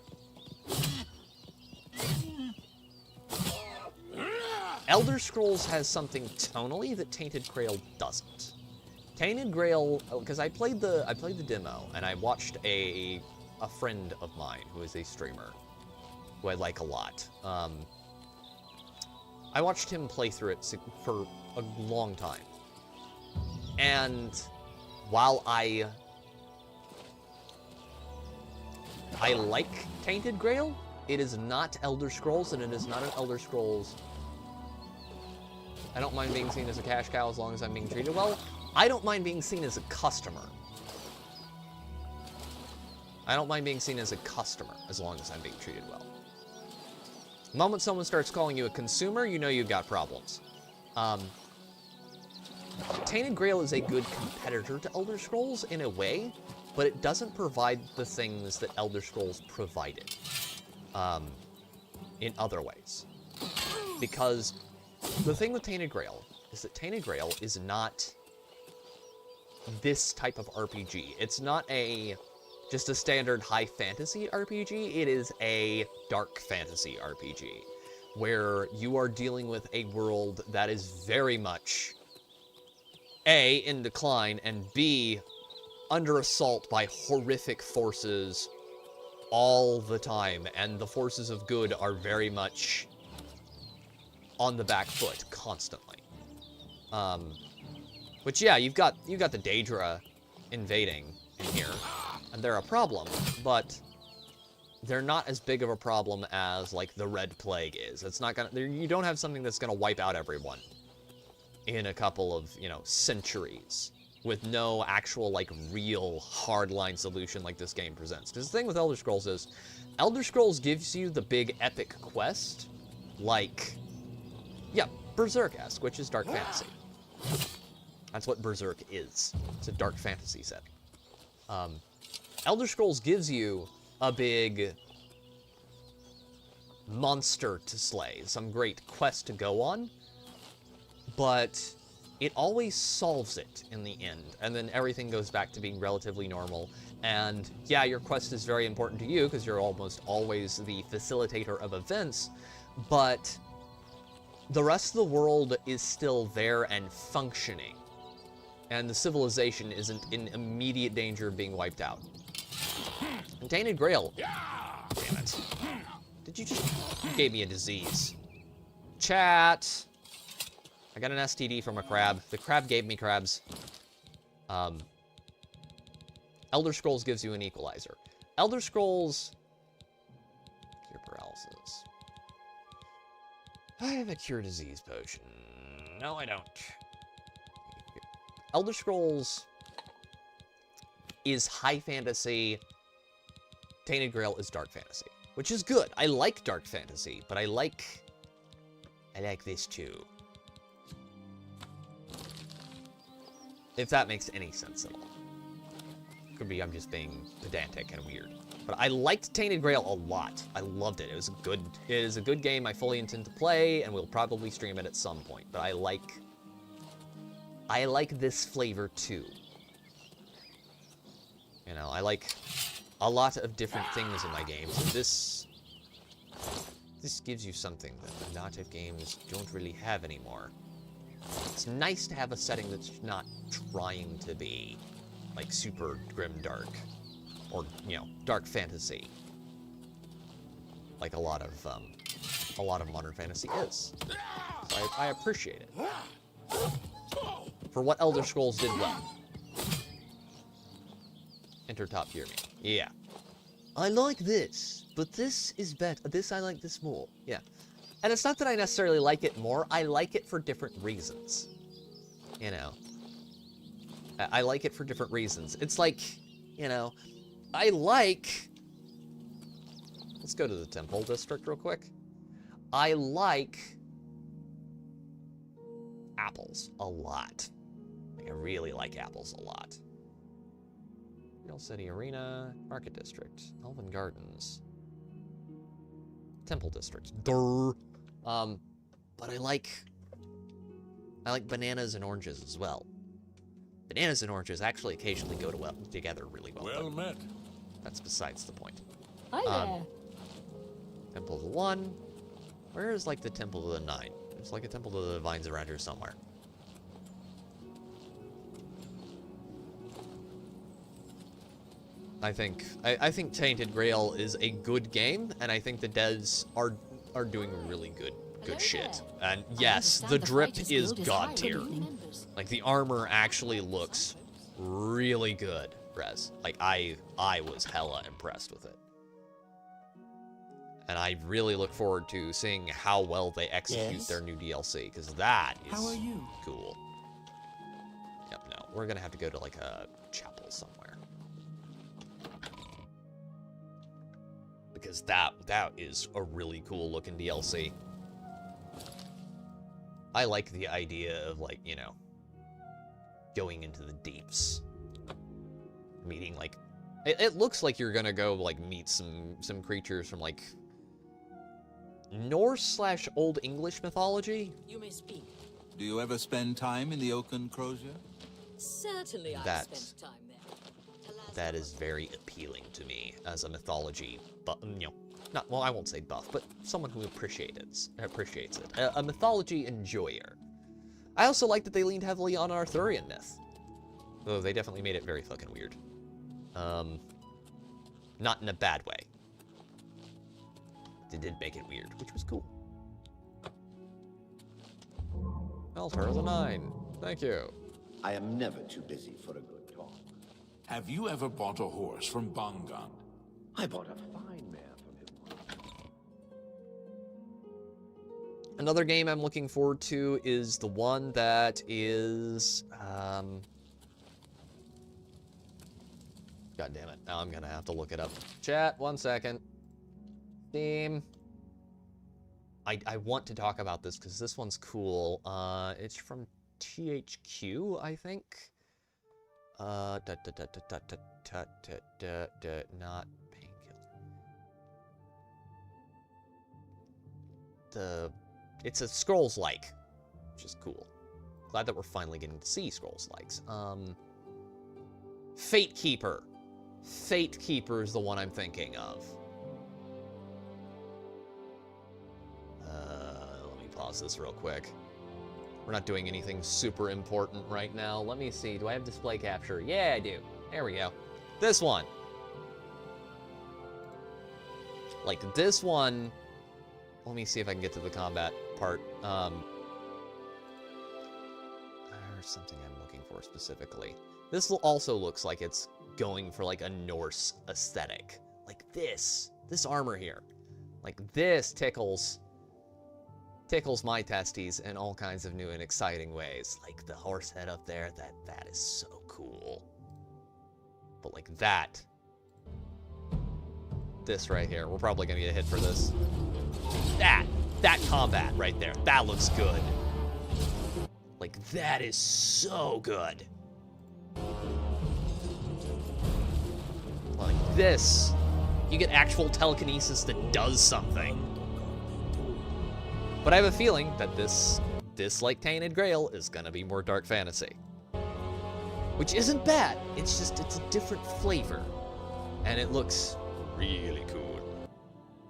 Elder Scrolls has something tonally that Tainted Grail doesn't. Tainted Grail, because I played the demo, and I watched a friend of mine who is a streamer, who I like a lot. I watched him play through it for a long time. And while I like Tainted Grail, it is not Elder Scrolls, and it is not an Elder Scrolls. I don't mind being seen as a cash cow as long as I'm being treated well. I don't mind being seen as a customer. I don't mind being seen as a customer as long as I'm being treated well. The moment someone starts calling you a consumer, you know you've got problems. Tainted Grail is a good competitor to Elder Scrolls in a way, but it doesn't provide the things that Elder Scrolls provided in other ways. Because the thing with Tainted Grail is that Tainted Grail is not this type of RPG. It's not just a standard high fantasy RPG. It is a dark fantasy RPG, where you are dealing with a world that is very much A, in decline, and B, under assault by horrific forces all the time, and the forces of good are very much on the back foot constantly. Which, yeah, you've got the Daedra invading in here, and they're a problem, but they're not as big of a problem as, like, the Red Plague is. It's not gonna... You don't have something that's gonna wipe out everyone in a couple of, centuries, with no actual, like, real hardline solution like this game presents. Because the thing with Elder Scrolls is, Elder Scrolls gives you the big epic quest, like, yeah, Berserk-esque, which is dark fantasy. That's what Berserk is. It's a dark fantasy setting. Elder Scrolls gives you a big monster to slay, some great quest to go on, but it always solves it in the end, and then everything goes back to being relatively normal. And yeah, your quest is very important to you because you're almost always the facilitator of events, but the rest of the world is still there and functioning, and the civilization isn't in immediate danger of being wiped out. And Tainted Grail. Damn it. You gave me a disease. Chat. I got an STD from a crab. The crab gave me crabs. Elder Scrolls gives you an equalizer. Elder Scrolls... Cure paralysis. I have a cure disease potion. No, I don't. Elder Scrolls is high fantasy. Tainted Grail is dark fantasy, which is good. I like dark fantasy, but I like this too. If that makes any sense at all. Could be I'm just being pedantic and weird. But I liked Tainted Grail a lot. I loved it. It is a good game I fully intend to play, and we'll probably stream it at some point. But I like this flavor too. You know, I like a lot of different things in my games. And this gives you something that a lot of games don't really have anymore. It's nice to have a setting that's not trying to be like super grim dark, or you know, dark fantasy, like a lot of modern fantasy is. So I appreciate it for what Elder Scrolls did well. Enter top tier me. Yeah. I like this, but this is better. I like this more. Yeah. And it's not that I necessarily like it more, I like it for different reasons. You know. I like it for different reasons. It's like, you know, let's go to the Temple District real quick. I like apples a lot. Like, I really like apples a lot. Real City Arena, Market District, Elven Gardens, Temple District. Durr. But I like bananas and oranges as well. Bananas and oranges actually occasionally go together really well. Well met. That's besides the point. Hi there. Temple of the One. Where is like the Temple of the Nine? There's like a Temple of the Divines around here somewhere. I think Tainted Grail is a good game, and I think the devs are doing really good shit. And yes, the drip is god tier. Like, the armor actually looks really good, Rez. Like, I was hella impressed with it. And I really look forward to seeing how well they execute their new DLC, because that is cool. Yep, no, we're gonna have to go to like a chapel somewhere. Because that is a really cool looking DLC. I like the idea of, like, you know, going into the deeps. Meeting, like, it looks like you're gonna go, like, meet some creatures from, like, Norse/Old English mythology. You may speak. Do you ever spend time in the Oaken Crozier? Certainly, I've spent time there. That is very appealing to me as a mythology, but you know, well, I won't say buff, but someone who appreciates it. A mythology enjoyer. I also like that they leaned heavily on Arthurian myth, though they definitely made it very fucking weird. Not in a bad way. They did make it weird, which was cool. Altar of the Nine. Thank you. I am never too busy for a good talk. Have you ever bought a horse from Bangan? I bought a fine mare from him once. Another game I'm looking forward to is the one that is, God damn it, now I'm gonna have to look it up. Chat, 1 second. Steam. I want to talk about this because this one's cool. It's from THQ, I think. Not Painkiller. It's a Scrolls-like, which is cool. Glad that we're finally getting to see Scrolls-likes. Fate Keeper. Fate Keeper is the one I'm thinking of. Let me pause this real quick. We're not doing anything super important right now. Let me see. Do I have display capture? Yeah, I do. There we go. This one. Like this one. Let me see if I can get to the combat part. There's something I'm looking for specifically. This also looks like it's going for like a Norse aesthetic. Like this armor here. Like this tickles my testes in all kinds of new and exciting ways. Like the horse head up there, that is so cool. But like that. This right here, we're probably gonna get hit for this. That combat right there, that looks good. Like that is so good. Like this, you get actual telekinesis that does something. But I have a feeling that this like Tainted Grail is gonna be more dark fantasy. Which isn't bad, it's a different flavor. And it looks really cool.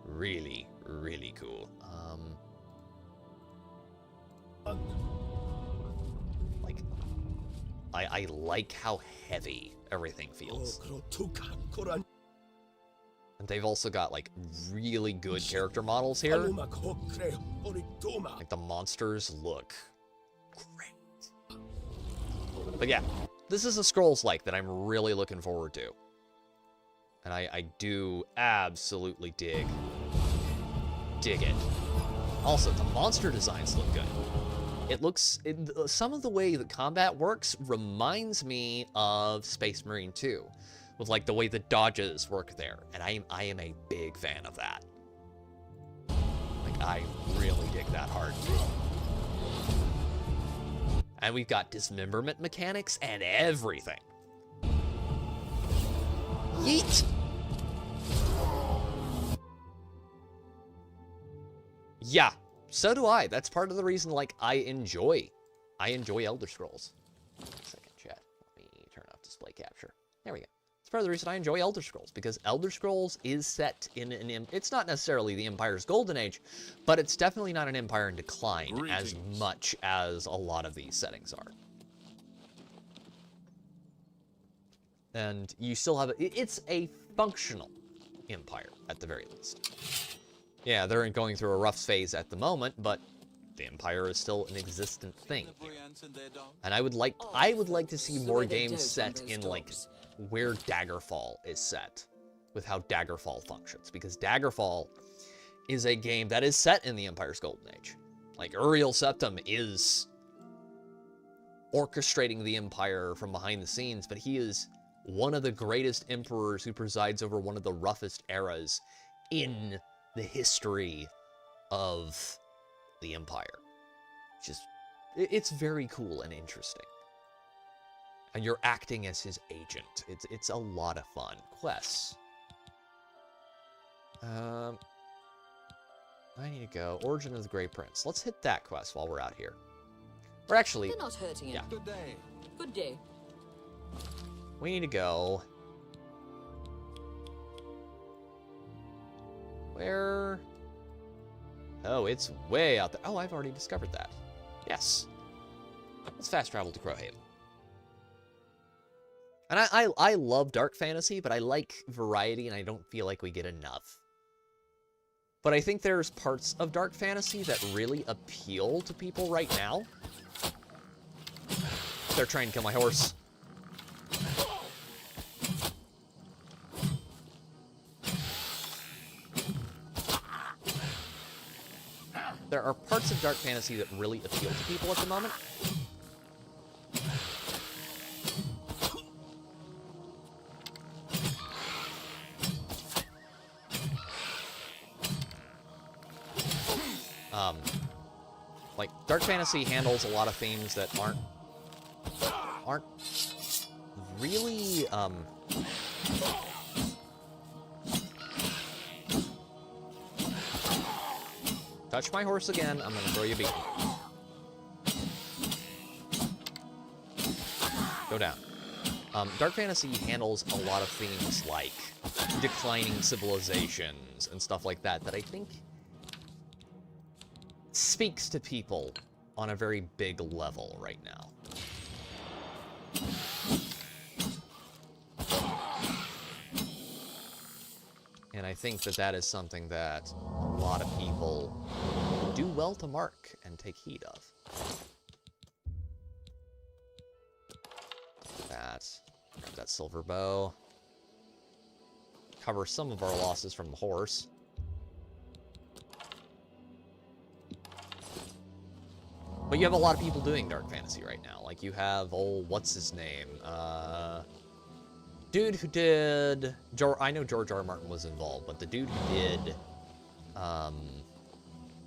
Really, really cool. Like, I like how heavy everything feels. And they've also got like really good character models here. Like the monsters look great. But yeah, this is a Scrolls-like that I'm really looking forward to. And I do absolutely dig it. Also, the monster designs look good. Some of the way the combat works reminds me of Space Marine 2. With like the way the dodges work there, and I am a big fan of that. Like I really dig that hard. And we've got dismemberment mechanics and everything. Yeet! Yeah, so do I. That's part of the reason like I enjoy Elder Scrolls. Second chat. Let me turn off display capture. There we go. It's part of the reason I enjoy Elder Scrolls, because Elder Scrolls is set in it's not necessarily the Empire's golden age, but it's definitely not an empire in decline as much as a lot of these settings are. And you still have, it's a functional empire at the very least. Yeah, they're going through a rough phase at the moment, but the Empire is still an existent thing here. And I would like to see more games set in like where Daggerfall is set, with how Daggerfall functions, because Daggerfall is a game that is set in the Empire's golden age. Like Uriel Septim is orchestrating the Empire from behind the scenes, but he is one of the greatest emperors who presides over one of the roughest eras in the history of the Empire. It's very cool and interesting. And you're acting as his agent. It's a lot of fun. Quests. I need to go. Origin of the Grey Prince. Let's hit that quest while we're out here. Or actually, They're not hurting yeah. Good day. Good day. We need to go. Where? Oh, it's way out there. Oh, I've already discovered that. Yes. Let's fast travel to Crowhaven. And I love dark fantasy, but I like variety, and I don't feel like we get enough. But I think there's parts of dark fantasy that really appeal to people right now. They're trying to kill my horse. There are parts of dark fantasy that really appeal to people at the moment. Like, dark fantasy handles a lot of themes that aren't really, touch my horse again, I'm gonna throw you a beacon. Go down. Dark fantasy handles a lot of themes like declining civilizations and stuff like that I think speaks to people on a very big level right now. And I think that is something that a lot of people do well to mark and take heed of. Grab that silver bow. Cover some of our losses from the horse. But you have a lot of people doing dark fantasy right now. Like, you have, what's his name? Dude who did... I know George R. R. Martin was involved, but the dude who did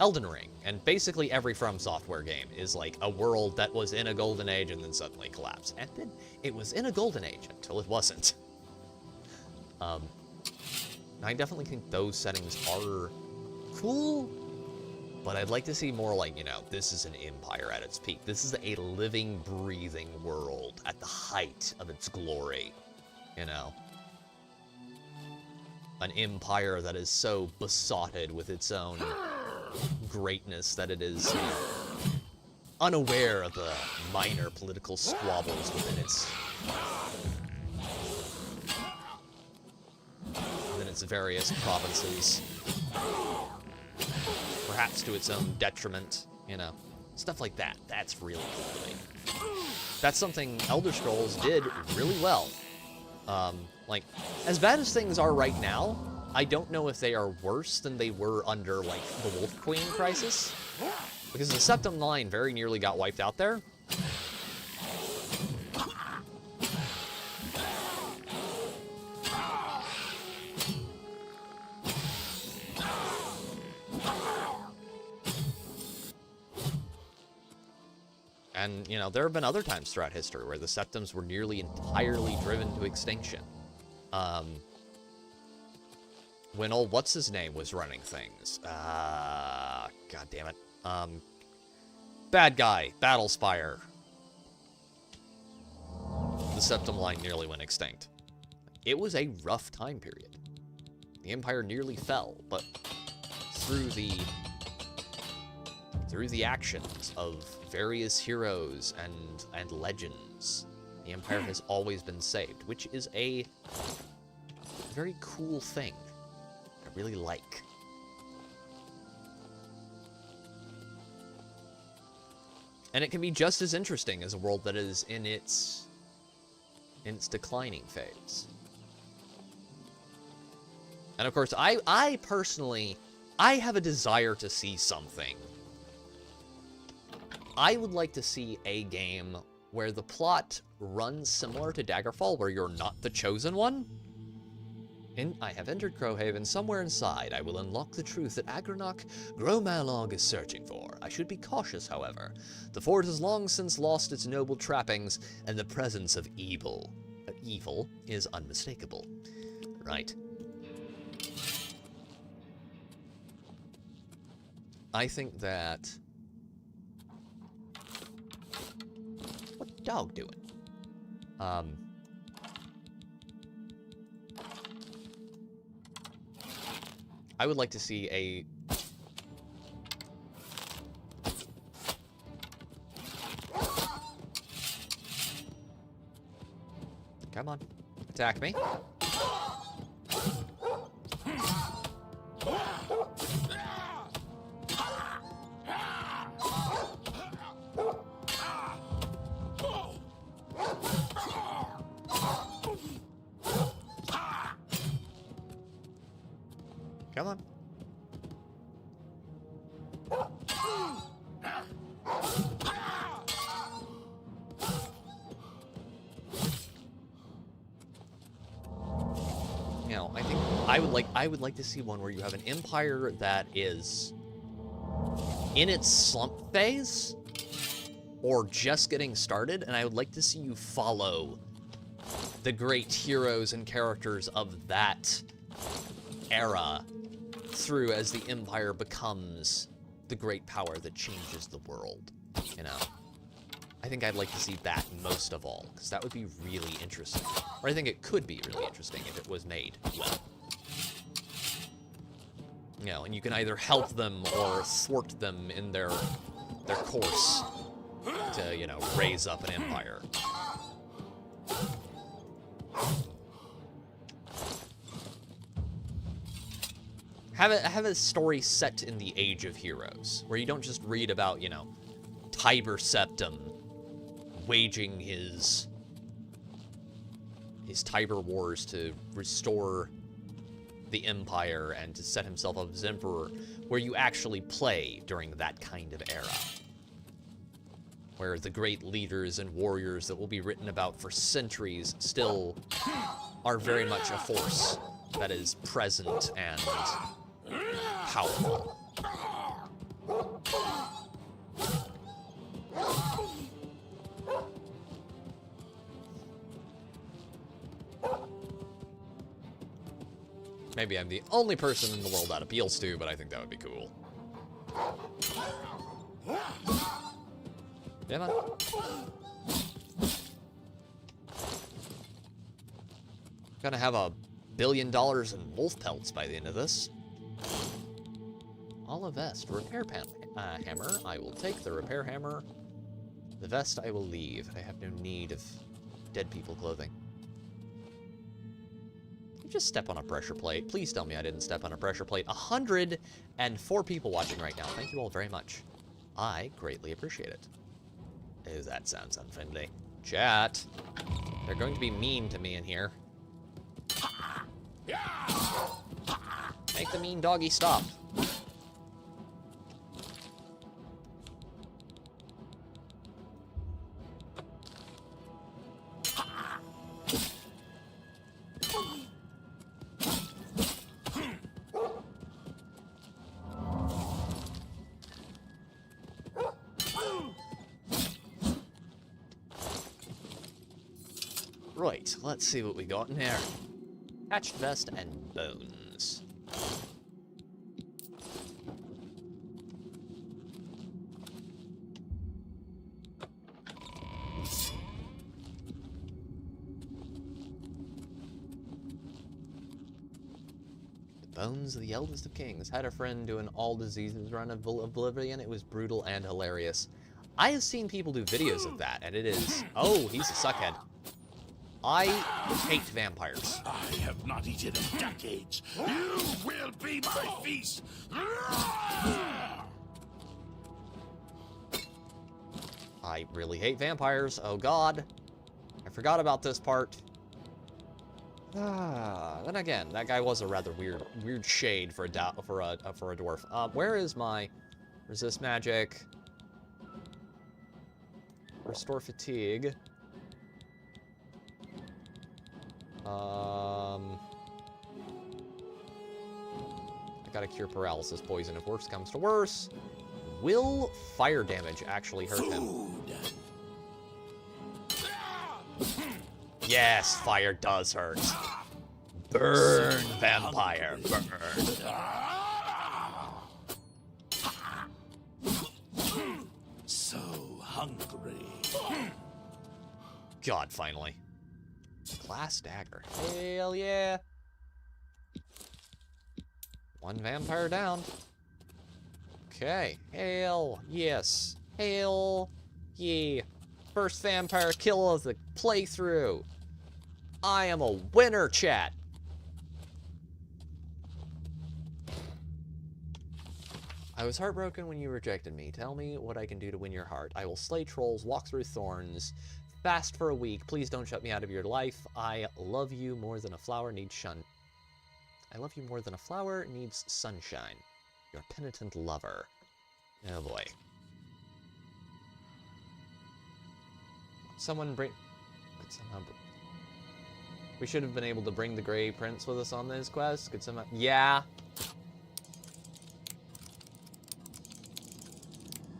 Elden Ring, and basically every From Software game is like a world that was in a golden age and then suddenly collapsed. And then it was in a golden age until it wasn't. I definitely think those settings are cool, but I'd like to see more like, you know, this is an empire at its peak. This is a living, breathing world at the height of its glory, you know? An empire that is so besotted with its own greatness that it is, you know, unaware of the minor political squabbles within its various provinces, perhaps to its own detriment, you know, stuff like that. That's really cool to me. That's something Elder Scrolls did really well. Like, as bad as things are right now, I don't know if they are worse than they were under, like, the Wolf Queen crisis, because the Septum line very nearly got wiped out there. And, you know, there have been other times throughout history where the Septums were nearly entirely driven to extinction. When old what's-his-name was running things. God damn it. Bad guy, Battlespire. The Septum line nearly went extinct. It was a rough time period. The Empire nearly fell, but through the actions of various heroes and legends, the Empire has always been saved, which is a very cool thing. I really like. And it can be just as interesting as a world that is in its declining phase. And of course, I personally, I have a desire to see something. I would like to see a game where the plot runs similar to Daggerfall, where you're not the chosen one. I have entered Crowhaven. Somewhere inside, I will unlock the truth that Agranok Gromalog is searching for. I should be cautious, however. The fort has long since lost its noble trappings, and the presence of evil is unmistakable. Right. I think that... What's the dog doing? I would like to see a... Come on. Attack me. Come on. You know, I think I would like to see one where you have an empire that is in its slump phase or just getting started, and I would like to see you follow the great heroes and characters of that era through as the Empire becomes the great power that changes the world, you know. I think I'd like to see that most of all, because that would be really interesting. Or I think it could be really interesting if it was made well. You know, and you can either help them or thwart them in their course to, you know, raise up an empire. Have a story set in the Age of Heroes, where you don't just read about, you know, Tiber Septim waging his Tiber Wars to restore the Empire and to set himself up as Emperor, where you actually play during that kind of era. Where the great leaders and warriors that will be written about for centuries still are very much a force that is present and powerful. Maybe I'm the only person in the world that appeals to, but I think that would be cool. Yeah, man. Gonna have $1 billion in wolf pelts by the end of this. All a vest. Repair hammer. I will take the repair hammer. The vest I will leave. I have no need of dead people clothing. Did you just step on a pressure plate? Please tell me I didn't step on a pressure plate. 104 people watching right now. Thank you all very much. I greatly appreciate it. Oh, that sounds unfriendly. Chat. They're going to be mean to me in here. Make the mean doggy stop. Right, let's see what we got in here. Patched vest and bones. The bones of the eldest of kings. Had a friend do an all diseases run of Oblivion. It was brutal and hilarious. I have seen people do videos of that, and it is... Oh, he's a suckhead. I hate vampires. I have not eaten in decades. You will be my feast. I really hate vampires. Oh God, I forgot about this part. Then again, that guy was a rather weird shade for a dwarf. Where is my resist magic? Restore fatigue. I gotta cure paralysis poison if worse comes to worse. Will fire damage actually hurt him? Yes, fire does hurt. Burn, vampire, burn. So hungry. God, finally. Glass dagger. Hell yeah. One vampire down. Okay. Hell yes. Hell yeah. First vampire kill of the playthrough. I am a winner, chat. I was heartbroken when you rejected me. Tell me what I can do to win your heart. I will slay trolls, walk through thorns, fast for a week. Please don't shut me out of your life. I love you more than a flower needs sun. I love you more than a flower needs sunshine. Your penitent lover. Oh boy. Someone bring... We should have been able to bring the Grey Prince with us on this quest. Could someone... Yeah.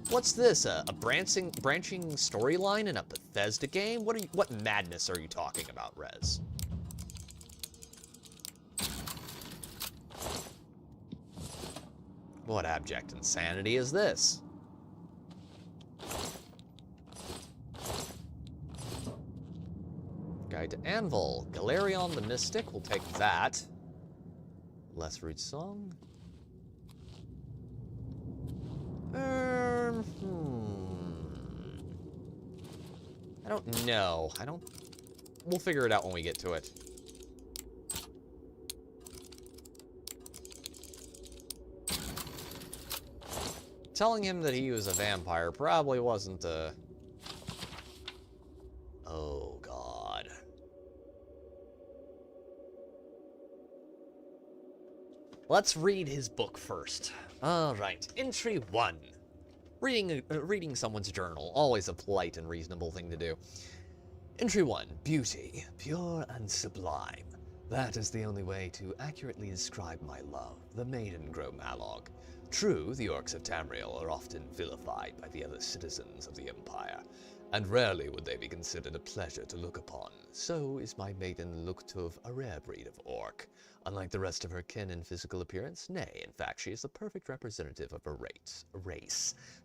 What's this? A branching storyline in a Bethesda game? What madness are you talking about, Rez? What abject insanity is this? Guide to Anvil. Galerion the Mystic, we'll take that. Less Root Song. I don't know. We'll figure it out when we get to it. Telling him that he was a vampire probably wasn't a... Oh, God. Let's read his book first. Alright, entry 1. Reading someone's journal, always a polite and reasonable thing to do. Entry 1. Beauty, pure and sublime. That is the only way to accurately describe my love, the maiden Gromalog. True, the orcs of Tamriel are often vilified by the other citizens of the Empire, and rarely would they be considered a pleasure to look upon. So is my maiden Luktov a rare breed of orc. Unlike the rest of her kin in physical appearance, nay, in fact, she is the perfect representative of her race.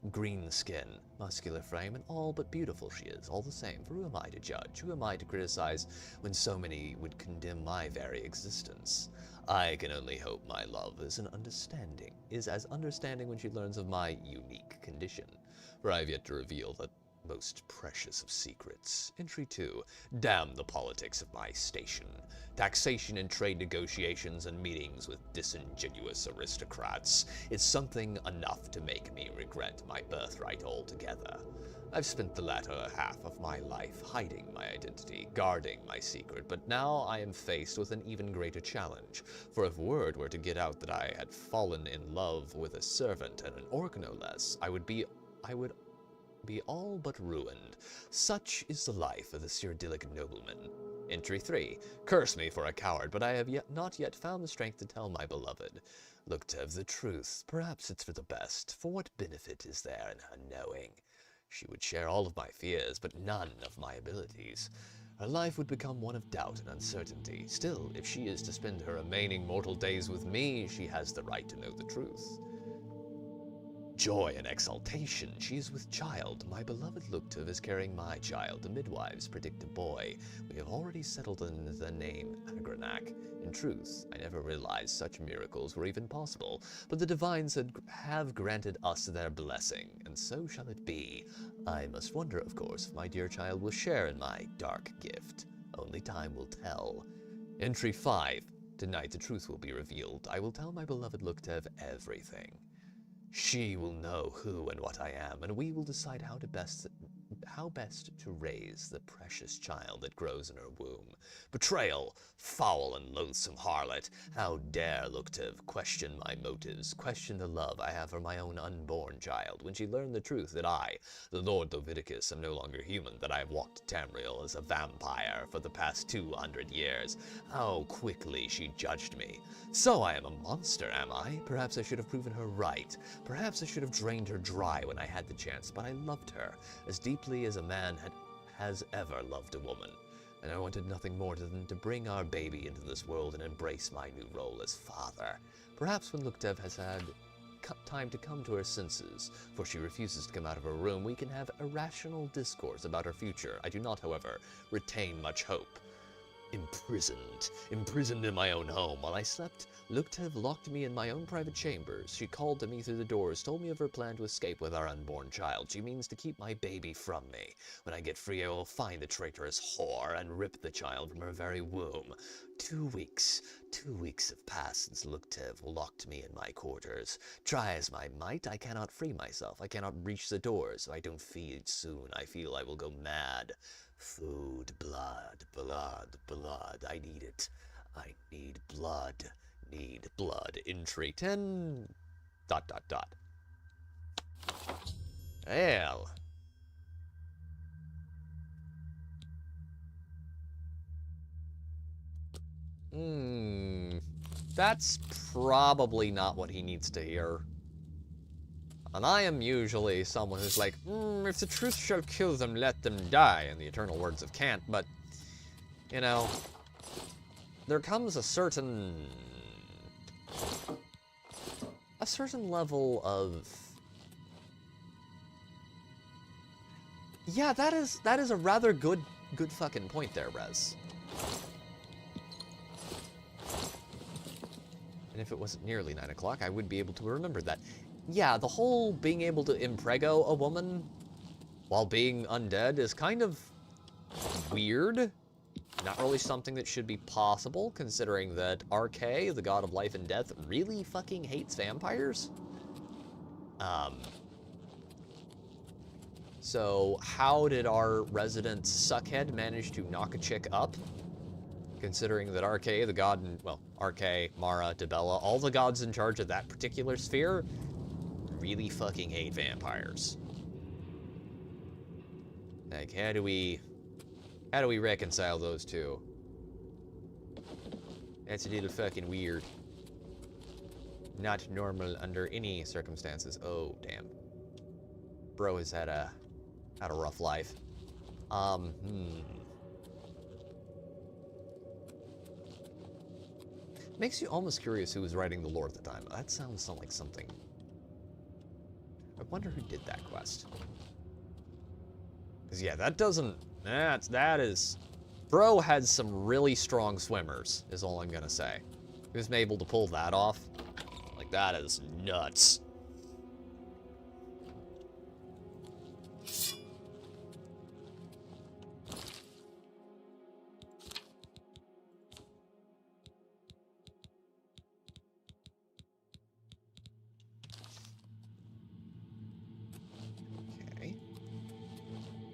Green skin, muscular frame, and all but beautiful she is, all the same. For who am I to judge? Who am I to criticize when so many would condemn my very existence? I can only hope my love is as understanding when she learns of my unique condition, for I have yet to reveal the most precious of secrets. Entry 2. Damn the politics of my station. Taxation and trade negotiations and meetings with disingenuous aristocrats. It's something enough to make me regret my birthright altogether. I've spent the latter half of my life hiding my identity, guarding my secret, but now I am faced with an even greater challenge. For if word were to get out that I had fallen in love with a servant and an orc no less, I would be all but ruined. Such is the life of the Cyrodiilic nobleman. Entry 3. Curse me for a coward, but I have not yet found the strength to tell my beloved Luktov the truth. Perhaps it's for the best, for what benefit is there in her knowing? She would share all of my fears, but none of my abilities. Her life would become one of doubt and uncertainty. Still, if she is to spend her remaining mortal days with me, she has the right to know the truth. Joy and exultation, she is with child. My beloved Luktov is carrying my child. The midwives predict a boy. We have already settled on the name Agranak. In truth, I never realized such miracles were even possible, but the divines have granted us their blessing, and so shall it be. I must wonder, of course, if my dear child will share in my dark gift. Only time will tell. Entry 5. Tonight the truth will be revealed. I will tell my beloved Luktov everything. She will know who and what I am, and we will decide how best to raise the precious child that grows in her womb. Betrayal, foul and loathsome harlot, how dare Luktov question my motives, question the love I have for my own unborn child, when she learned the truth that I, the Lord Leviticus, am no longer human, that I have walked Tamriel as a vampire for the past 200 years. How quickly she judged me. So I am a monster, am I? Perhaps I should have proven her right. Perhaps I should have drained her dry when I had the chance, but I loved her as deeply as a man has ever loved a woman, and I wanted nothing more than to bring our baby into this world and embrace my new role as father. Perhaps when Luktov has had time to come to her senses, for she refuses to come out of her room, we can have a rational discourse about her future. I do not, however, retain much hope. Imprisoned in my own home. While I slept, Luktov locked me in my own private chambers. She called to me through the doors, told me of her plan to escape with our unborn child. She means to keep my baby from me. When I get free, I will find the traitorous whore and rip the child from her very womb. 2 weeks have passed since Luktov locked me in my quarters. Try as I might, I cannot free myself. I cannot reach the doors. If I don't feed soon, I feel I will go mad. Food, blood. I need it. I need blood. Entry 10... ... Well... That's probably not what he needs to hear. And I am usually someone who's like, if the truth shall kill them, let them die, in the eternal words of Kant, but, you know, there comes a certain level of... Yeah, that is a rather good good fucking point there, Rez. And if it wasn't nearly 9 o'clock, I would be able to remember that. Yeah, the whole being able to imprego a woman while being undead is kind of weird. Not really something that should be possible, considering that RK, the god of life and death, really fucking hates vampires. So how did our resident suckhead manage to knock a chick up? Considering that RK, the god, well, RK, Mara, Dibella, all the gods in charge of that particular sphere really fucking hate vampires. Like, how do we reconcile those two? That's a little fucking weird. Not normal under any circumstances. Oh, damn. Bro has had a rough life. Makes you almost curious who was writing the lore at the time. That sounds like something. I wonder who did that quest. Because, yeah, that doesn't... That is... Bro had some really strong swimmers, is all I'm gonna say. He was able to pull that off. Like, that is nuts.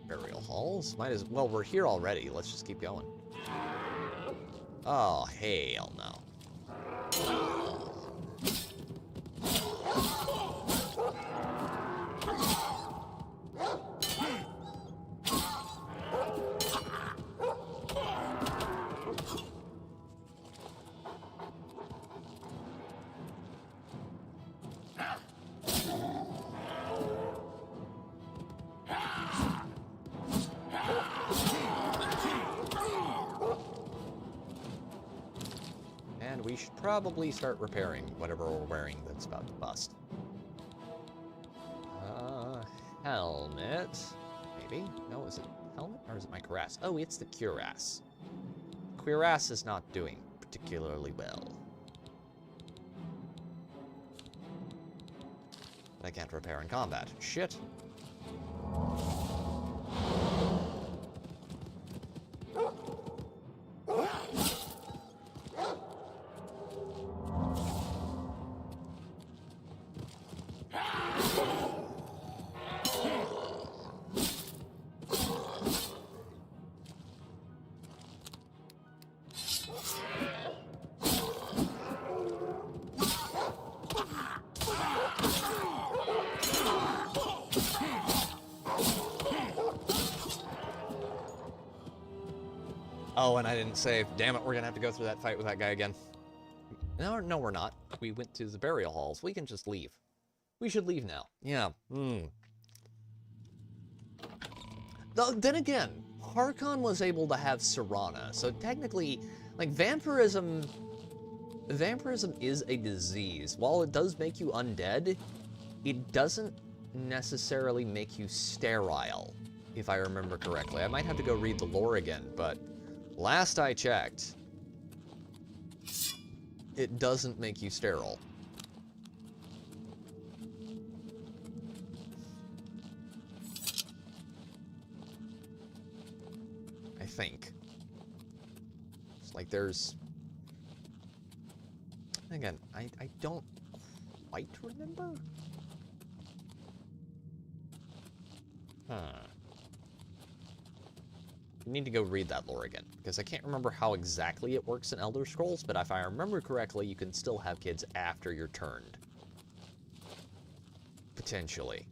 Burial halls? Might as well, we're here already. Let's just keep going. Oh, hell no. We should probably start repairing whatever we're wearing that's about to bust. Helmet. Maybe? No, is it helmet or is it my cuirass? Oh, it's the cuirass. Cuirass is not doing particularly well. But I can't repair in combat. Shit. Oh, and I didn't save. Damn it, we're gonna have to go through that fight with that guy again. No, we're not. We went to the burial halls. We can just leave. We should leave now. Yeah. Then again, Harkon was able to have Serana, so technically, like, vampirism is a disease. While it does make you undead, it doesn't necessarily make you sterile, if I remember correctly. I might have to go read the lore again, but last I checked, it doesn't make you sterile. I think. It's like there's... Again, I don't quite remember. You need to go read that lore again, because I can't remember how exactly it works in Elder Scrolls, but if I remember correctly, you can still have kids after you're turned. Potentially.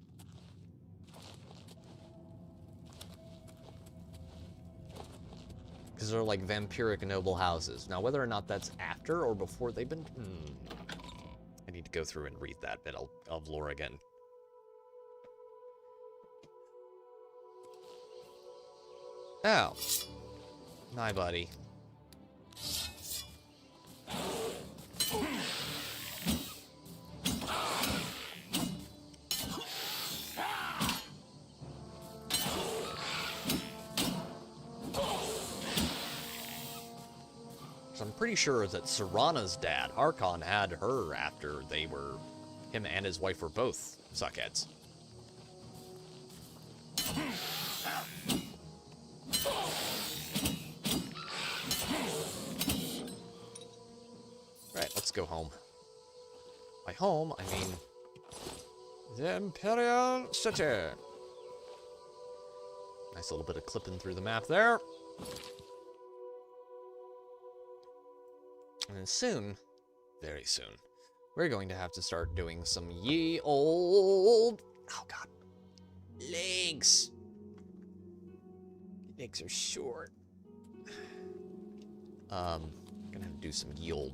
Because they're like vampiric noble houses. Now, whether or not that's after or before they've been... I need to go through and read that bit of lore again. Oh. Hi, buddy. So I'm pretty sure that Serana's dad, Archon, had her after him and his wife were both suckheads. Right, let's go home. By home, I mean the Imperial City. Nice little bit of clipping through the map there. And then soon, very soon, we're going to have to start doing some ye old... Oh, God. Legs. Legs are short. Gonna have to do some ye old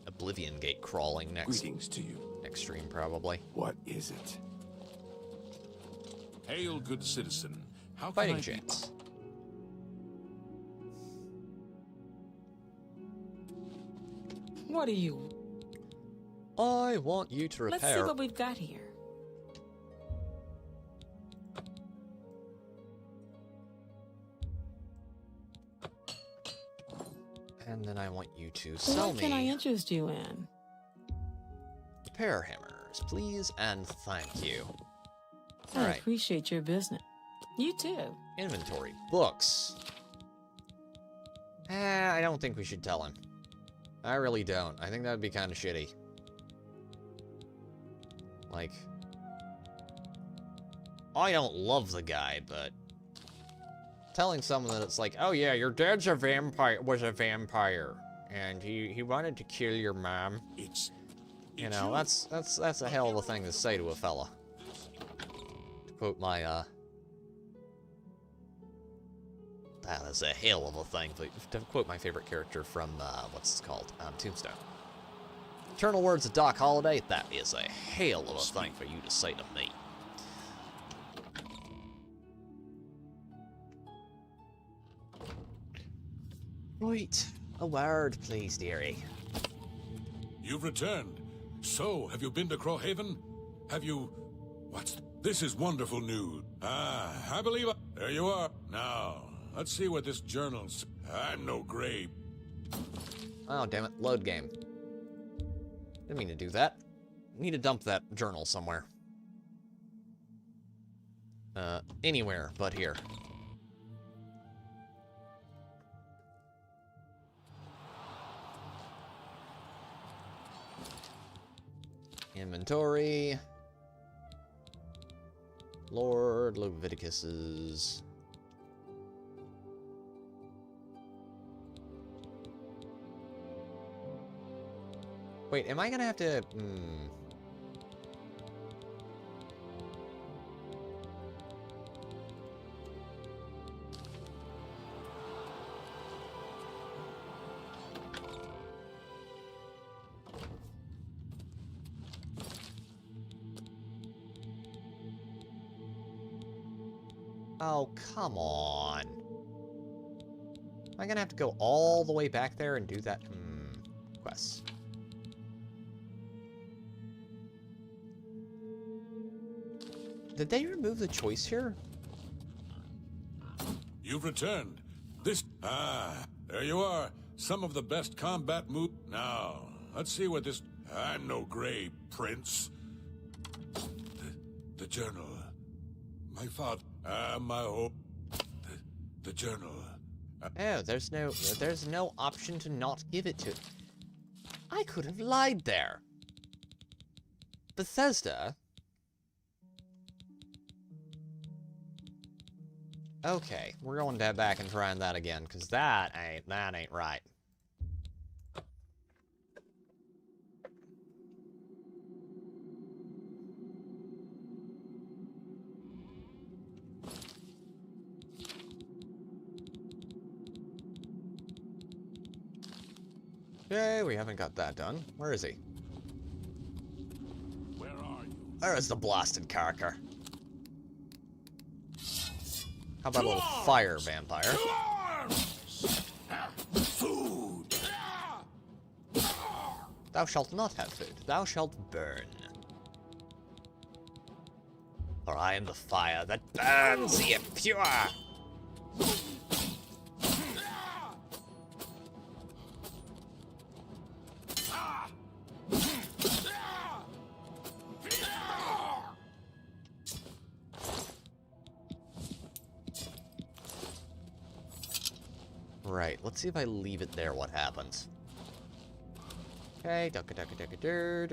Oblivion Gate crawling next. Greetings to you. Next stream, probably. What is it? Hail, good citizen. How can Fighting I chance. What are you? I want you to repair... Let's see what we've got here. And then I want you to sell What can I me interest you in? repair hammers, please, and thank you. I Alright. appreciate your business. You too. Inventory. Books. I don't think we should tell him. I really don't. I think that would be kind of shitty. Like... I don't love the guy, but... telling someone that it's like, oh yeah, your dad's was a vampire, and he wanted to kill your mom. You know, that's a hell of a thing to say to a fella. To quote my, that's a hell of a thing. To quote my favorite character from, what's it called? Tombstone. Eternal words of Doc Holliday, that is a hell of a thing for you to say to me. Right. A word, please, dearie. You've returned. So, have you been to Crowhaven? Have you... This is wonderful news. I believe There you are. Now, let's see what this journal's... I'm no grave. Oh, damn it. Load game. Didn't mean to do that. Need to dump that journal somewhere. Anywhere but here. Inventory. Lord Leviticus's. Wait, am I gonna have to... Oh, come on. Am I gonna have to go all the way back there and do that? Quests. Did they remove the choice here? You've returned. There you are. Some of the best combat move. Now, let's see what this... I'm no gray prince. The journal. My father... my hope. The journal. Oh, there's no option to not give it to... I could have lied there. Bethesda? Okay, we're going to back and trying that again, because that ain't right. Okay, we haven't got that done. Where is he? Where are you? There is the blasted character. How about a little fire, vampire? Food! Thou shalt not have food. Thou shalt burn. For I am the fire that burns the impure. Right, let's see if I leave it there, what happens. Okay, duck-a-duck-a-duck-a-dur,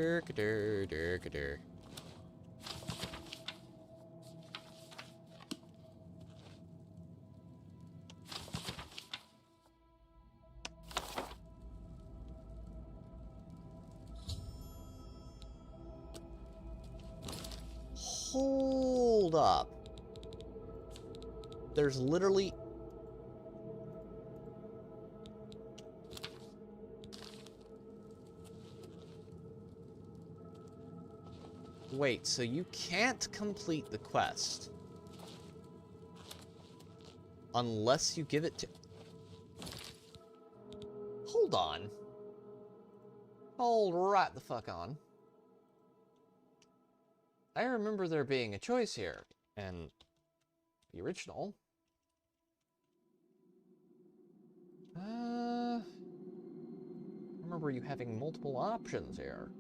Hold up. There's literally... Wait, so you can't complete the quest unless you give it to... Hold on. Hold right the fuck on. I remember there being a choice here, and the original... I remember you having multiple options here.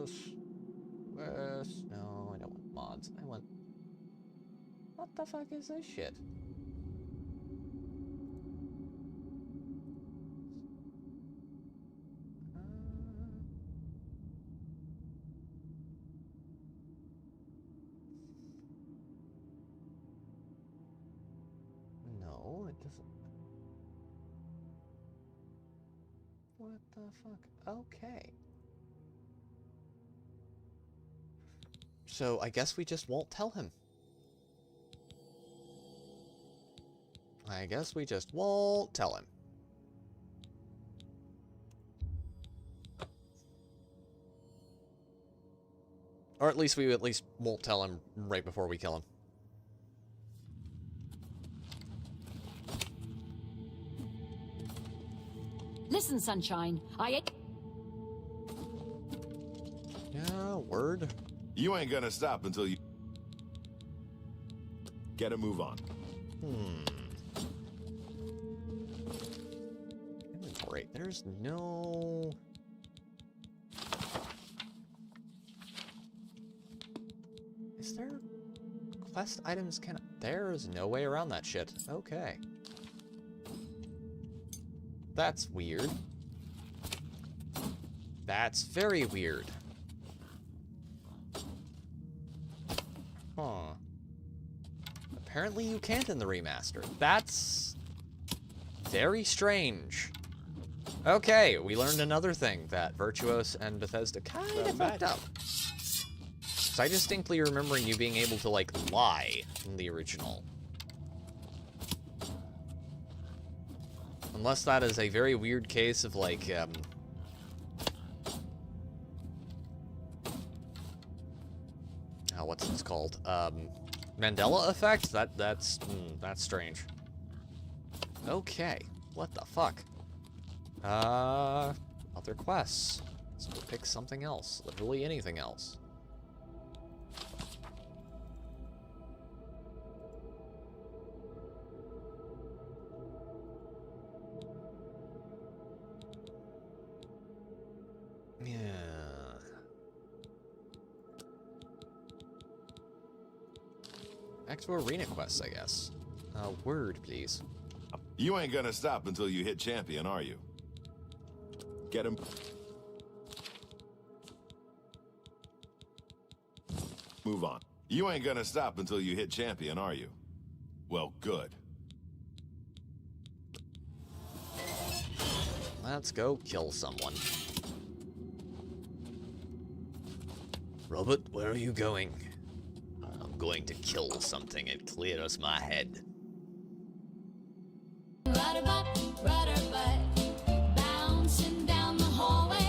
Quest... No, I don't want mods. I want... What the fuck is this shit? No, it doesn't... What the fuck? Okay. So, I guess we just won't tell him. I guess we just won't tell him. Or at least we won't tell him right before we kill him. Listen, Sunshine, Yeah, word. You ain't gonna stop until you... Get a move on. Inventory. There's no... Is there... Quest items can... There's no way around that shit. Okay. That's weird. That's very weird. Huh. Apparently you can't in the remaster. That's very strange. Okay, we learned another thing that Virtuos and Bethesda kind of fucked up. So I distinctly remember you being able to, like, lie in the original. Unless that is a very weird case of, like, what's this called? Mandela effect? That's strange. Okay. What the fuck? Other quests. Let's go pick something else. Literally anything else. Yeah. Back to arena quests, I guess. Word, please. You ain't gonna stop until you hit champion, are you? Get him. Move on. You ain't gonna stop until you hit champion, are you? Well, good. Let's go kill someone. Robert, where are you going? I'm going to kill something. It clears my head. Bouncing down the hallway.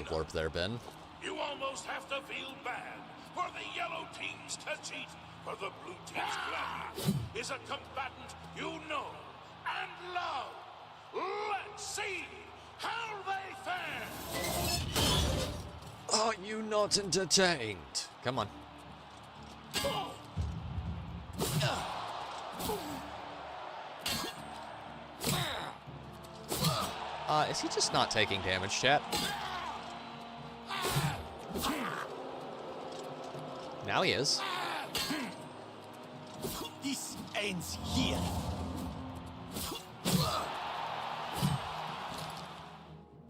Blurb there, Ben. You almost have to feel bad for the yellow team's to cheat, for the blue team's gladiator is a combatant you know and love. Let's see how they fare. Are you not entertained? Come on. Is he just not taking damage, chat? Now he is. This ends here.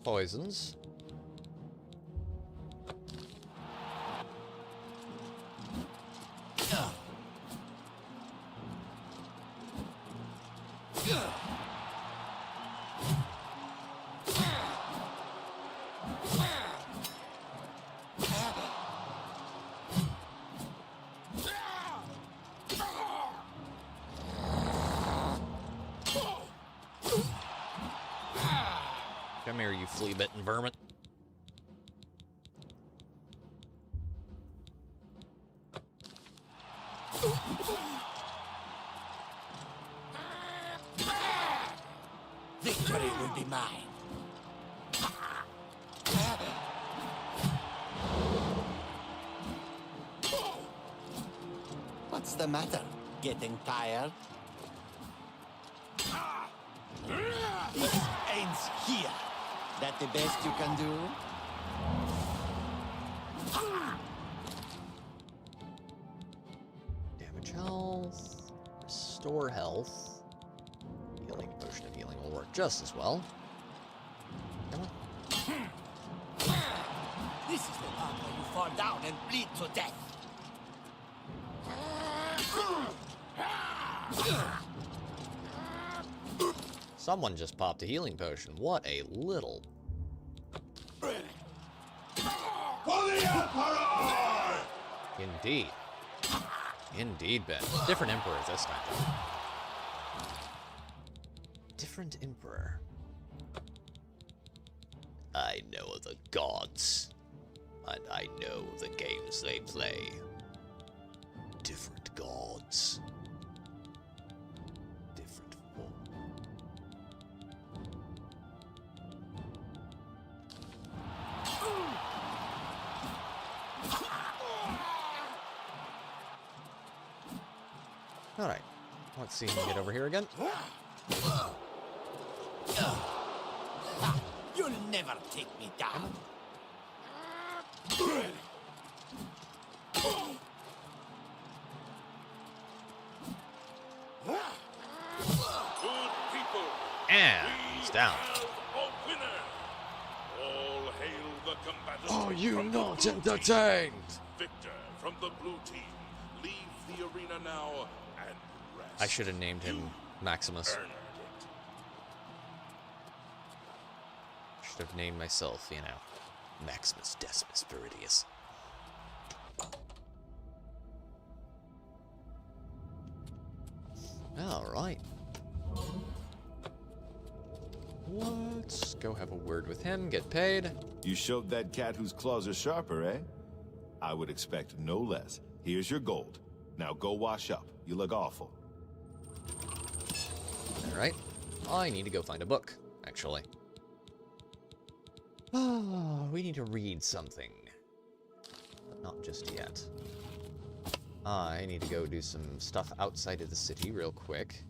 Poisons. Come here, you flea-bitten vermin. Victory will be mine. What's the matter? Getting tired? This ends here. That the best you can do? Damage health. Restore health. Healing potion of healing will work just as well. Come on. This is the part where you fall down and bleed to death. Someone just popped a healing potion. What a little. For the Emperor! Indeed. Indeed, Ben. Different emperor this time, though. Different emperor. I know the gods. And I know the games they play. Different gods. Different form. Alright. Let's see if we can get over here again. You'll never take me down. Good people, And he's down. a winner. All hail the combatants. Are you from the not blue team. entertained? Victor from the blue team, leave the arena now and rest. I should have named him Maximus. Earned it. Should have named myself, you know, Maximus Decimus Viridius. Alright. Let's go have a word with him, get paid. You showed that cat whose claws are sharper, eh? I would expect no less. Here's your gold. Now go wash up. You look awful. Alright. I need to go find a book, actually. Oh, we need to read something. But not just yet. I need to go do some stuff outside of the city real quick.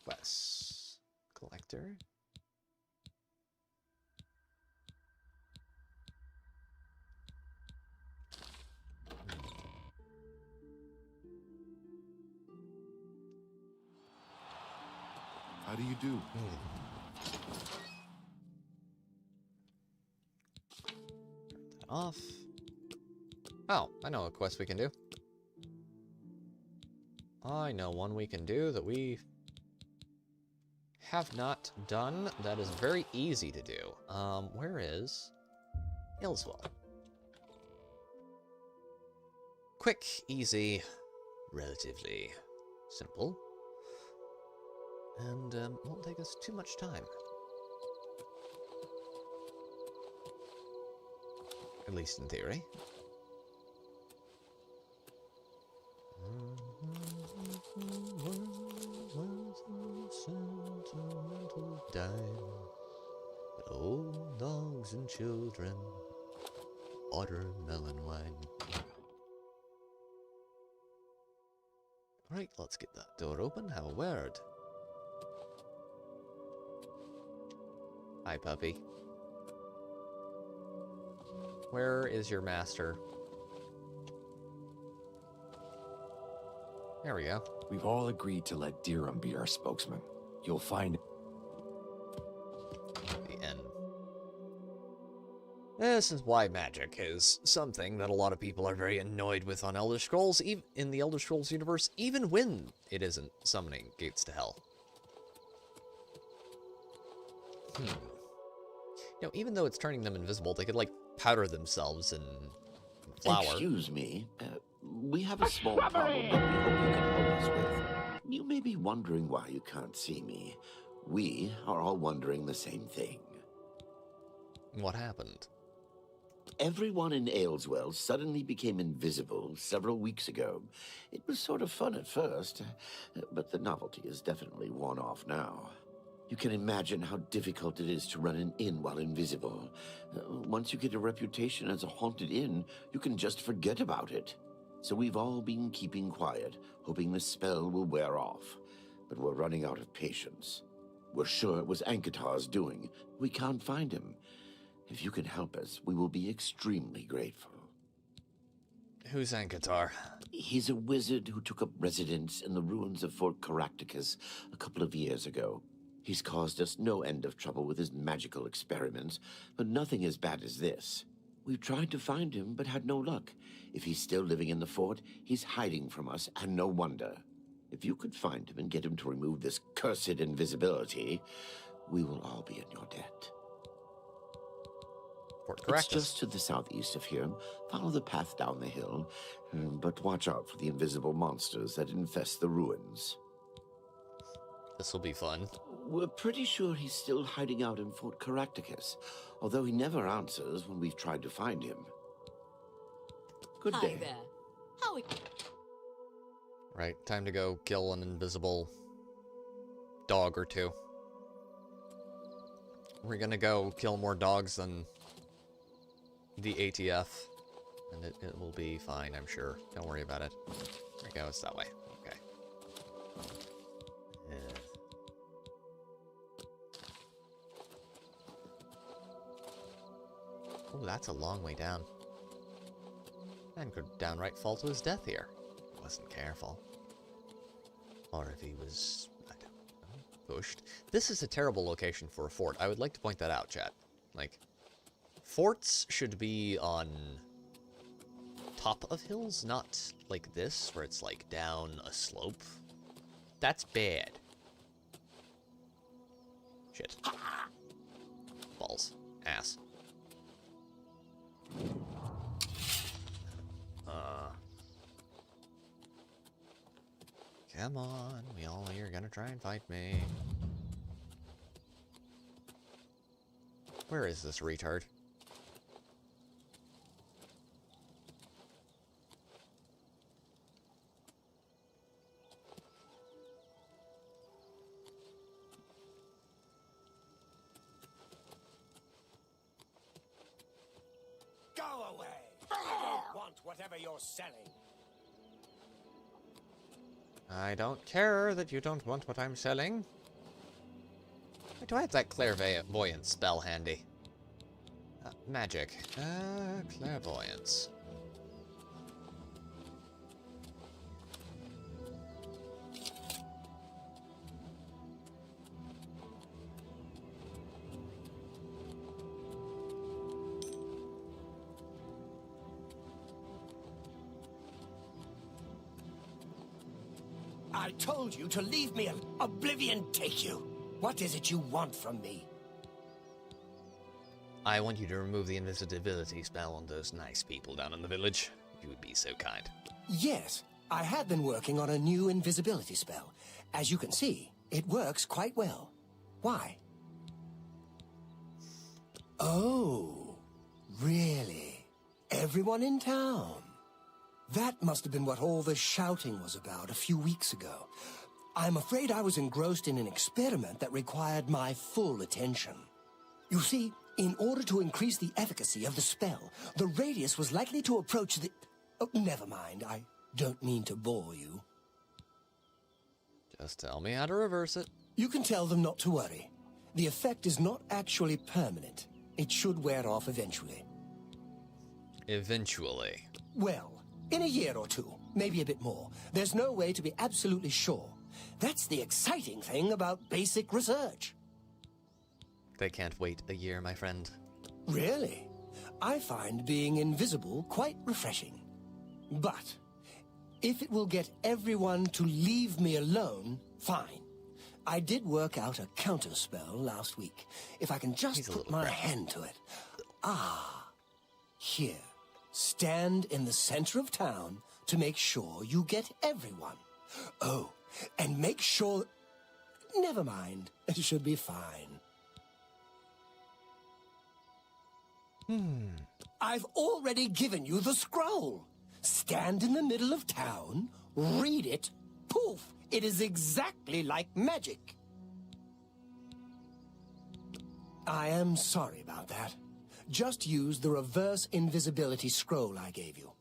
Quests. Collector. How do you do? Turn that off. Oh, I know a quest we can do. I know one we can do that we have not done that is very easy to do. Where is Hillswell? Quick, easy, relatively simple. And won't take us too much time. At least in theory. Dime, but old dogs and children order melon wine. Right, let's get that door open. Have a word. Hi, puppy. Where is your master? There we go. We've all agreed to let Dirham be our spokesman. You'll find... The end. This is why magic is something that a lot of people are very annoyed with on Elder Scrolls, even in the Elder Scrolls universe, even when it isn't summoning gates to hell. You know, even though it's turning them invisible, they could, like, powder themselves in flour. Excuse me. We have a small problem that we hope you can help us with. You may be wondering why you can't see me. We are all wondering the same thing. What happened? Everyone in Ayleswell suddenly became invisible several weeks ago. It was sort of fun at first, but the novelty is definitely worn off now. You can imagine how difficult it is to run an inn while invisible. Once you get a reputation as a haunted inn, you can just forget about it. So we've all been keeping quiet, hoping the spell will wear off. But we're running out of patience. We're sure it was Ankatar's doing. We can't find him. If you can help us, we will be extremely grateful. Who's Ankatar? He's a wizard who took up residence in the ruins of Fort Caractacus a couple of years ago. He's caused us no end of trouble with his magical experiments, but nothing as bad as this. We've tried to find him, but had no luck. If he's still living in the fort, he's hiding from us, and no wonder. If you could find him and get him to remove this cursed invisibility, we will all be in your debt. Fort It's just to the southeast of here. Follow the path down the hill, but watch out for the invisible monsters that infest the ruins. This will be fun. We're pretty sure he's still hiding out in Fort Caractacus, although he never answers when we've tried to find him. Good Hi day. there. How are you? Right, time to go kill an invisible dog or two. We're gonna go kill more dogs than the ATF, and it will be fine, I'm sure. Don't worry about it. There we go, it's that way. Okay. Oh, that's a long way down. Man could downright fall to his death here. He wasn't careful. Or if he was, I don't know, pushed. This is a terrible location for a fort. I would like to point that out, chat. Like, forts should be on top of hills, not like this, where it's like down a slope. That's bad. Shit. Balls. Ass. Come on, you're gonna try and fight me. Where is this retard? Go away! I don't want whatever you're selling. I don't care that you don't want what I'm selling. Wait, do I have that clairvoyance spell handy? Magic. Clairvoyance. I told you to leave me alone. Oblivion take you. What is it you want from me? I want you to remove the invisibility spell on those nice people down in the village. If you would be so kind. Yes, I have been working on a new invisibility spell. As you can see, it works quite well. Why? Oh, really? Everyone in town? That must have been what all the shouting was about a few weeks ago. I'm afraid I was engrossed in an experiment that required my full attention. You see, in order to increase the efficacy of the spell, the radius was likely to approach the... Oh, never mind, I don't mean to bore you. Just tell me how to reverse it. You can tell them not to worry. The effect is not actually permanent. It should wear off eventually. Eventually. Well, in a year or two, maybe a bit more. There's no way to be absolutely sure. That's the exciting thing about basic research. They can't wait a year, my friend. Really? I find being invisible quite refreshing. But if it will get everyone to leave me alone, fine. I did work out a counterspell last week. If I can just put my hand to it. Ah, here. Stand in the center of town to make sure you get everyone. Oh, and make sure... Never mind. It should be fine. I've already given you the scroll. Stand in the middle of town, read it, poof, it is exactly like magic. I am sorry about that. Just use the reverse invisibility scroll I gave you.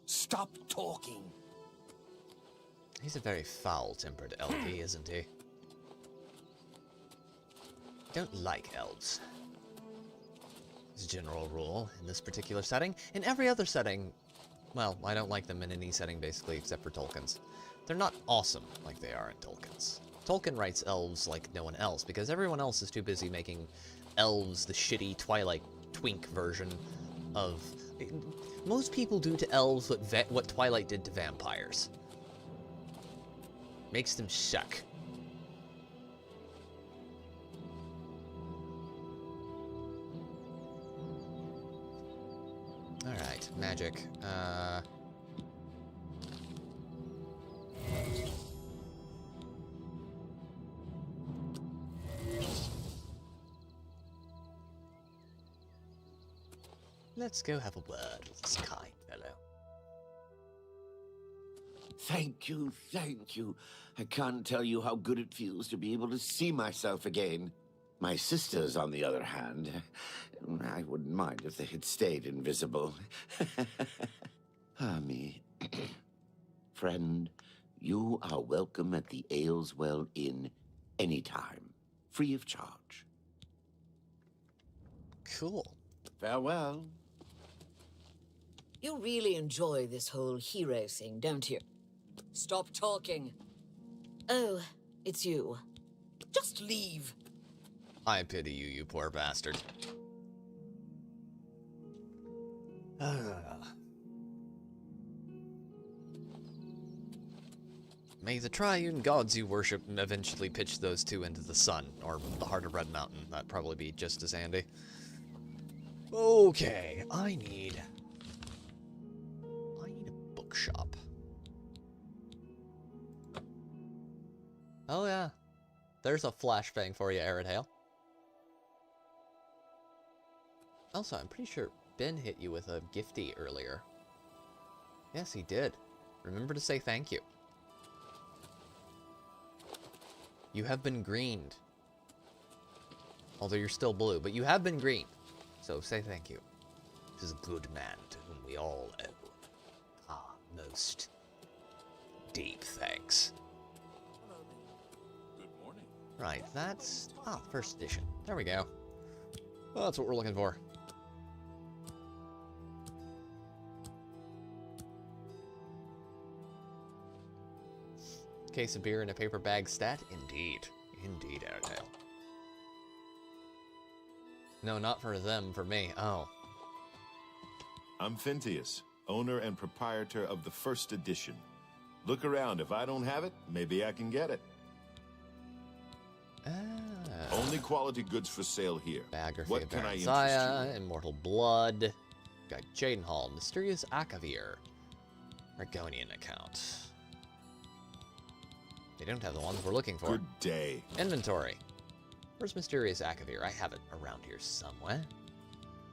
Stop talking. He's a very foul-tempered elfie, isn't he? Don't like elves. As a general rule, in this particular setting. In every other setting, well, I don't like them in any setting, basically, except for Tolkien's. They're not awesome like they are in Tolkien's. Tolkien writes elves like no one else, because everyone else is too busy making elves the shitty Twilight twink version of... Most people do to elves what Twilight did to vampires. Makes them suck. Alright, magic. Let's go have a word with this kind fellow. Thank you, thank you. I can't tell you how good it feels to be able to see myself again. My sisters, on the other hand, I wouldn't mind if they had stayed invisible. Me. Friend, you are welcome at the Ayleswell Inn anytime, free of charge. Cool. Farewell. You really enjoy this whole hero thing, don't you? Stop talking. Oh, it's you. Just leave. I pity you, you poor bastard. May the triune gods you worship eventually pitch those two into the sun, or the heart of Red Mountain. That'd probably be just as handy. Okay, I need a bookshop. Oh yeah, there's a flashbang for you, Aridale. Also, I'm pretty sure Ben hit you with a gifty earlier. Yes, he did. Remember to say thank you. You have been greened. Although you're still blue, but you have been greened. So say thank you. This is a good man to whom we all owe most deep thanks. Good morning. Right, that's... first edition. There we go. Well, that's what we're looking for. Case of beer in a paper bag stat? Indeed. Indeed, Airtail. No, not for them, for me. Oh. I'm Phintius, owner and proprietor of the first edition. Look around. If I don't have it, maybe I can get it. Only quality goods for sale here. Biography What of can I interest Isaiah, Immortal Blood, got Jadenhall, Mysterious Akavir, Argonian account. They don't have the ones we're looking for. Good day. Inventory. Where's Mysterious Akavir? I have it around here somewhere.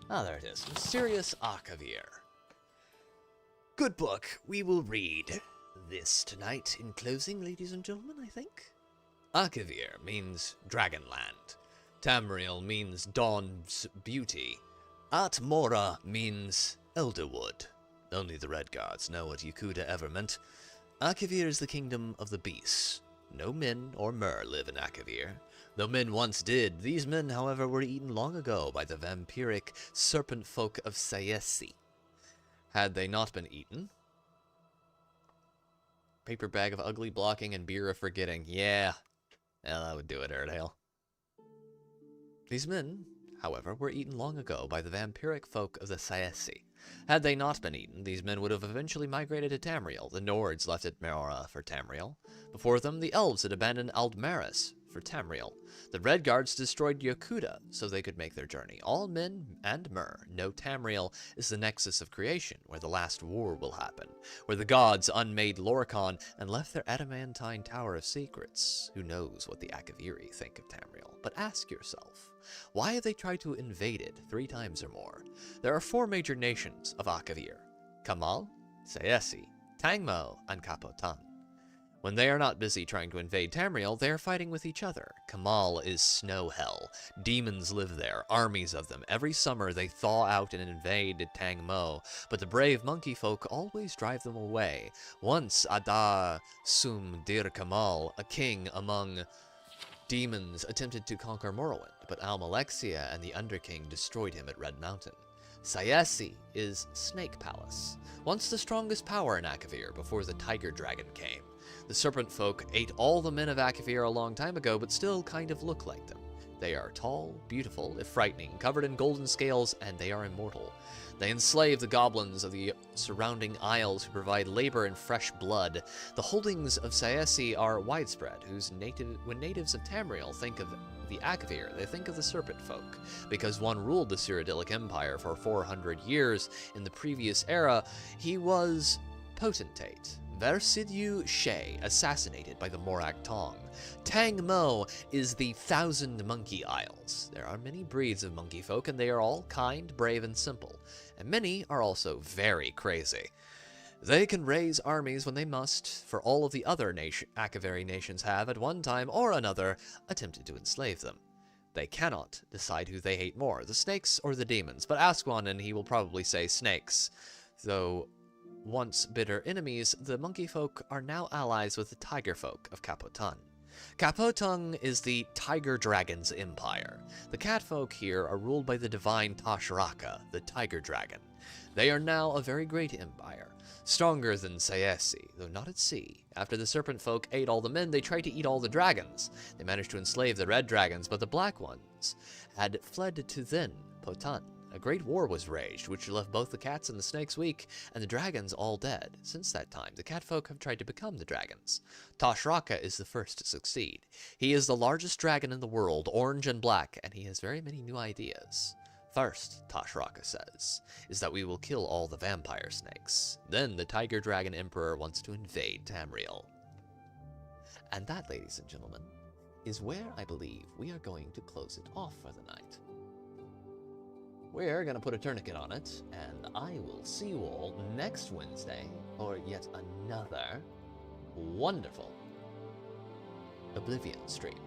Ah, there it is. Mysterious Akavir. Good book. We will read this tonight in closing, ladies and gentlemen, I think. Akavir means Dragonland. Tamriel means Dawn's Beauty. Atmora means Elderwood. Only the Red Guards know what Yakuta ever meant. Akavir is the kingdom of the beasts. No men or mer live in Akavir. Though men once did, these men, however, were eaten long ago by the vampiric serpent folk of Sayesi. Had they not been eaten... Paper bag of ugly blocking and beer of forgetting. Yeah, that would do it, Airedale. These men, however, were eaten long ago by the vampiric folk of the Sayesi. Had they not been eaten, these men would have eventually migrated to Tamriel. The Nords left at Mera for Tamriel. Before them, the Elves had abandoned Aldmaris for Tamriel. The Red Guards destroyed Yokuda so they could make their journey. All men and Mer know Tamriel is the nexus of creation, where the last war will happen, where the gods unmade Lorcan and left their adamantine tower of secrets. Who knows what the Akaviri think of Tamriel? But ask yourself, why have they tried to invade it 3 times or more? There are 4 major nations of Akavir: Kamal, Sayesi, Tangmo, and Kapotan. When they are not busy trying to invade Tamriel, they are fighting with each other. Kamal is snow hell. Demons live there, armies of them. Every summer they thaw out and invade Tangmo, but the brave monkey folk always drive them away. Once Ada Sum Dir Kamal, a king among demons, attempted to conquer Morrowind, but Almalexia and the Underking destroyed him at Red Mountain. Sayesi is Snake Palace, once the strongest power in Akavir before the Tiger Dragon came. The serpent folk ate all the men of Akavir a long time ago, but still kind of look like them. They are tall, beautiful, if frightening, covered in golden scales, and they are immortal. They enslave the goblins of the surrounding isles who provide labor and fresh blood. The holdings of Sayesi are widespread, when natives of Tamriel think of the Akavir, they think of the serpent folk. Because one ruled the Cyrodiilic Empire for 400 years in the previous era, he was potentate. Versidiu She, assassinated by the Morak Tong. Tangmo is the 1,000 Monkey Isles. There are many breeds of monkey folk, and they are all kind, brave, and simple. And many are also very crazy. They can raise armies when they must, for all of the other Akaviri nations have, at one time or another, attempted to enslave them. They cannot decide who they hate more, the snakes or the demons, but ask one and he will probably say snakes. Though once bitter enemies, the monkey folk are now allies with the tiger folk of Kapotan. Kapotan is the tiger dragon's empire. The cat folk here are ruled by the divine Tashraka, the tiger dragon. They are now a very great empire, stronger than Sayesi, though not at sea. After the serpent folk ate all the men, they tried to eat all the dragons. They managed to enslave the red dragons, but the black ones had fled to then Potan. A great war was raged, which left both the cats and the snakes weak, and the dragons all dead. Since that time, the catfolk have tried to become the dragons. Tashraka is the first to succeed. He is the largest dragon in the world, orange and black, and he has very many new ideas. First, Tashraka says, is that we will kill all the vampire snakes. Then the Tiger Dragon Emperor wants to invade Tamriel. And that, ladies and gentlemen, is where I believe we are going to close it off for the night. We're going to put a tourniquet on it, and I will see you all next Wednesday for yet another wonderful Oblivion stream,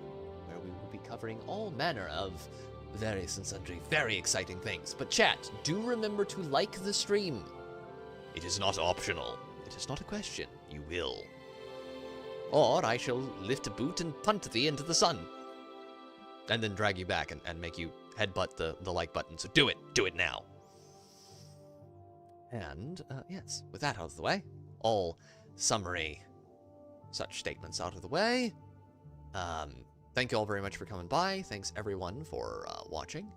where we will be covering all manner of various and sundry very exciting things. But chat, do remember to like the stream. It is not optional. It is not a question. You will. Or I shall lift a boot and punt thee into the sun. And then drag you back and make you headbutt the like button. So do it. Do it now. And, yes, with that out of the way, all summary such statements out of the way, thank you all very much for coming by. Thanks, everyone, for watching.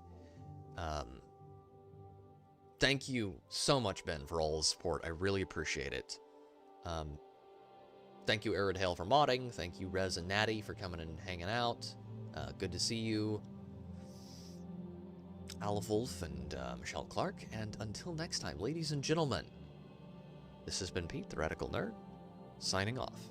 Thank you so much, Ben, for all the support. I really appreciate it. Thank you, Arid Hale, for modding. Thank you, Rez and Natty, for coming and hanging out. Good to see you, Alwolf and Michelle Clark. And until next time, ladies and gentlemen, this has been Pete, the Radical Nerd, signing off.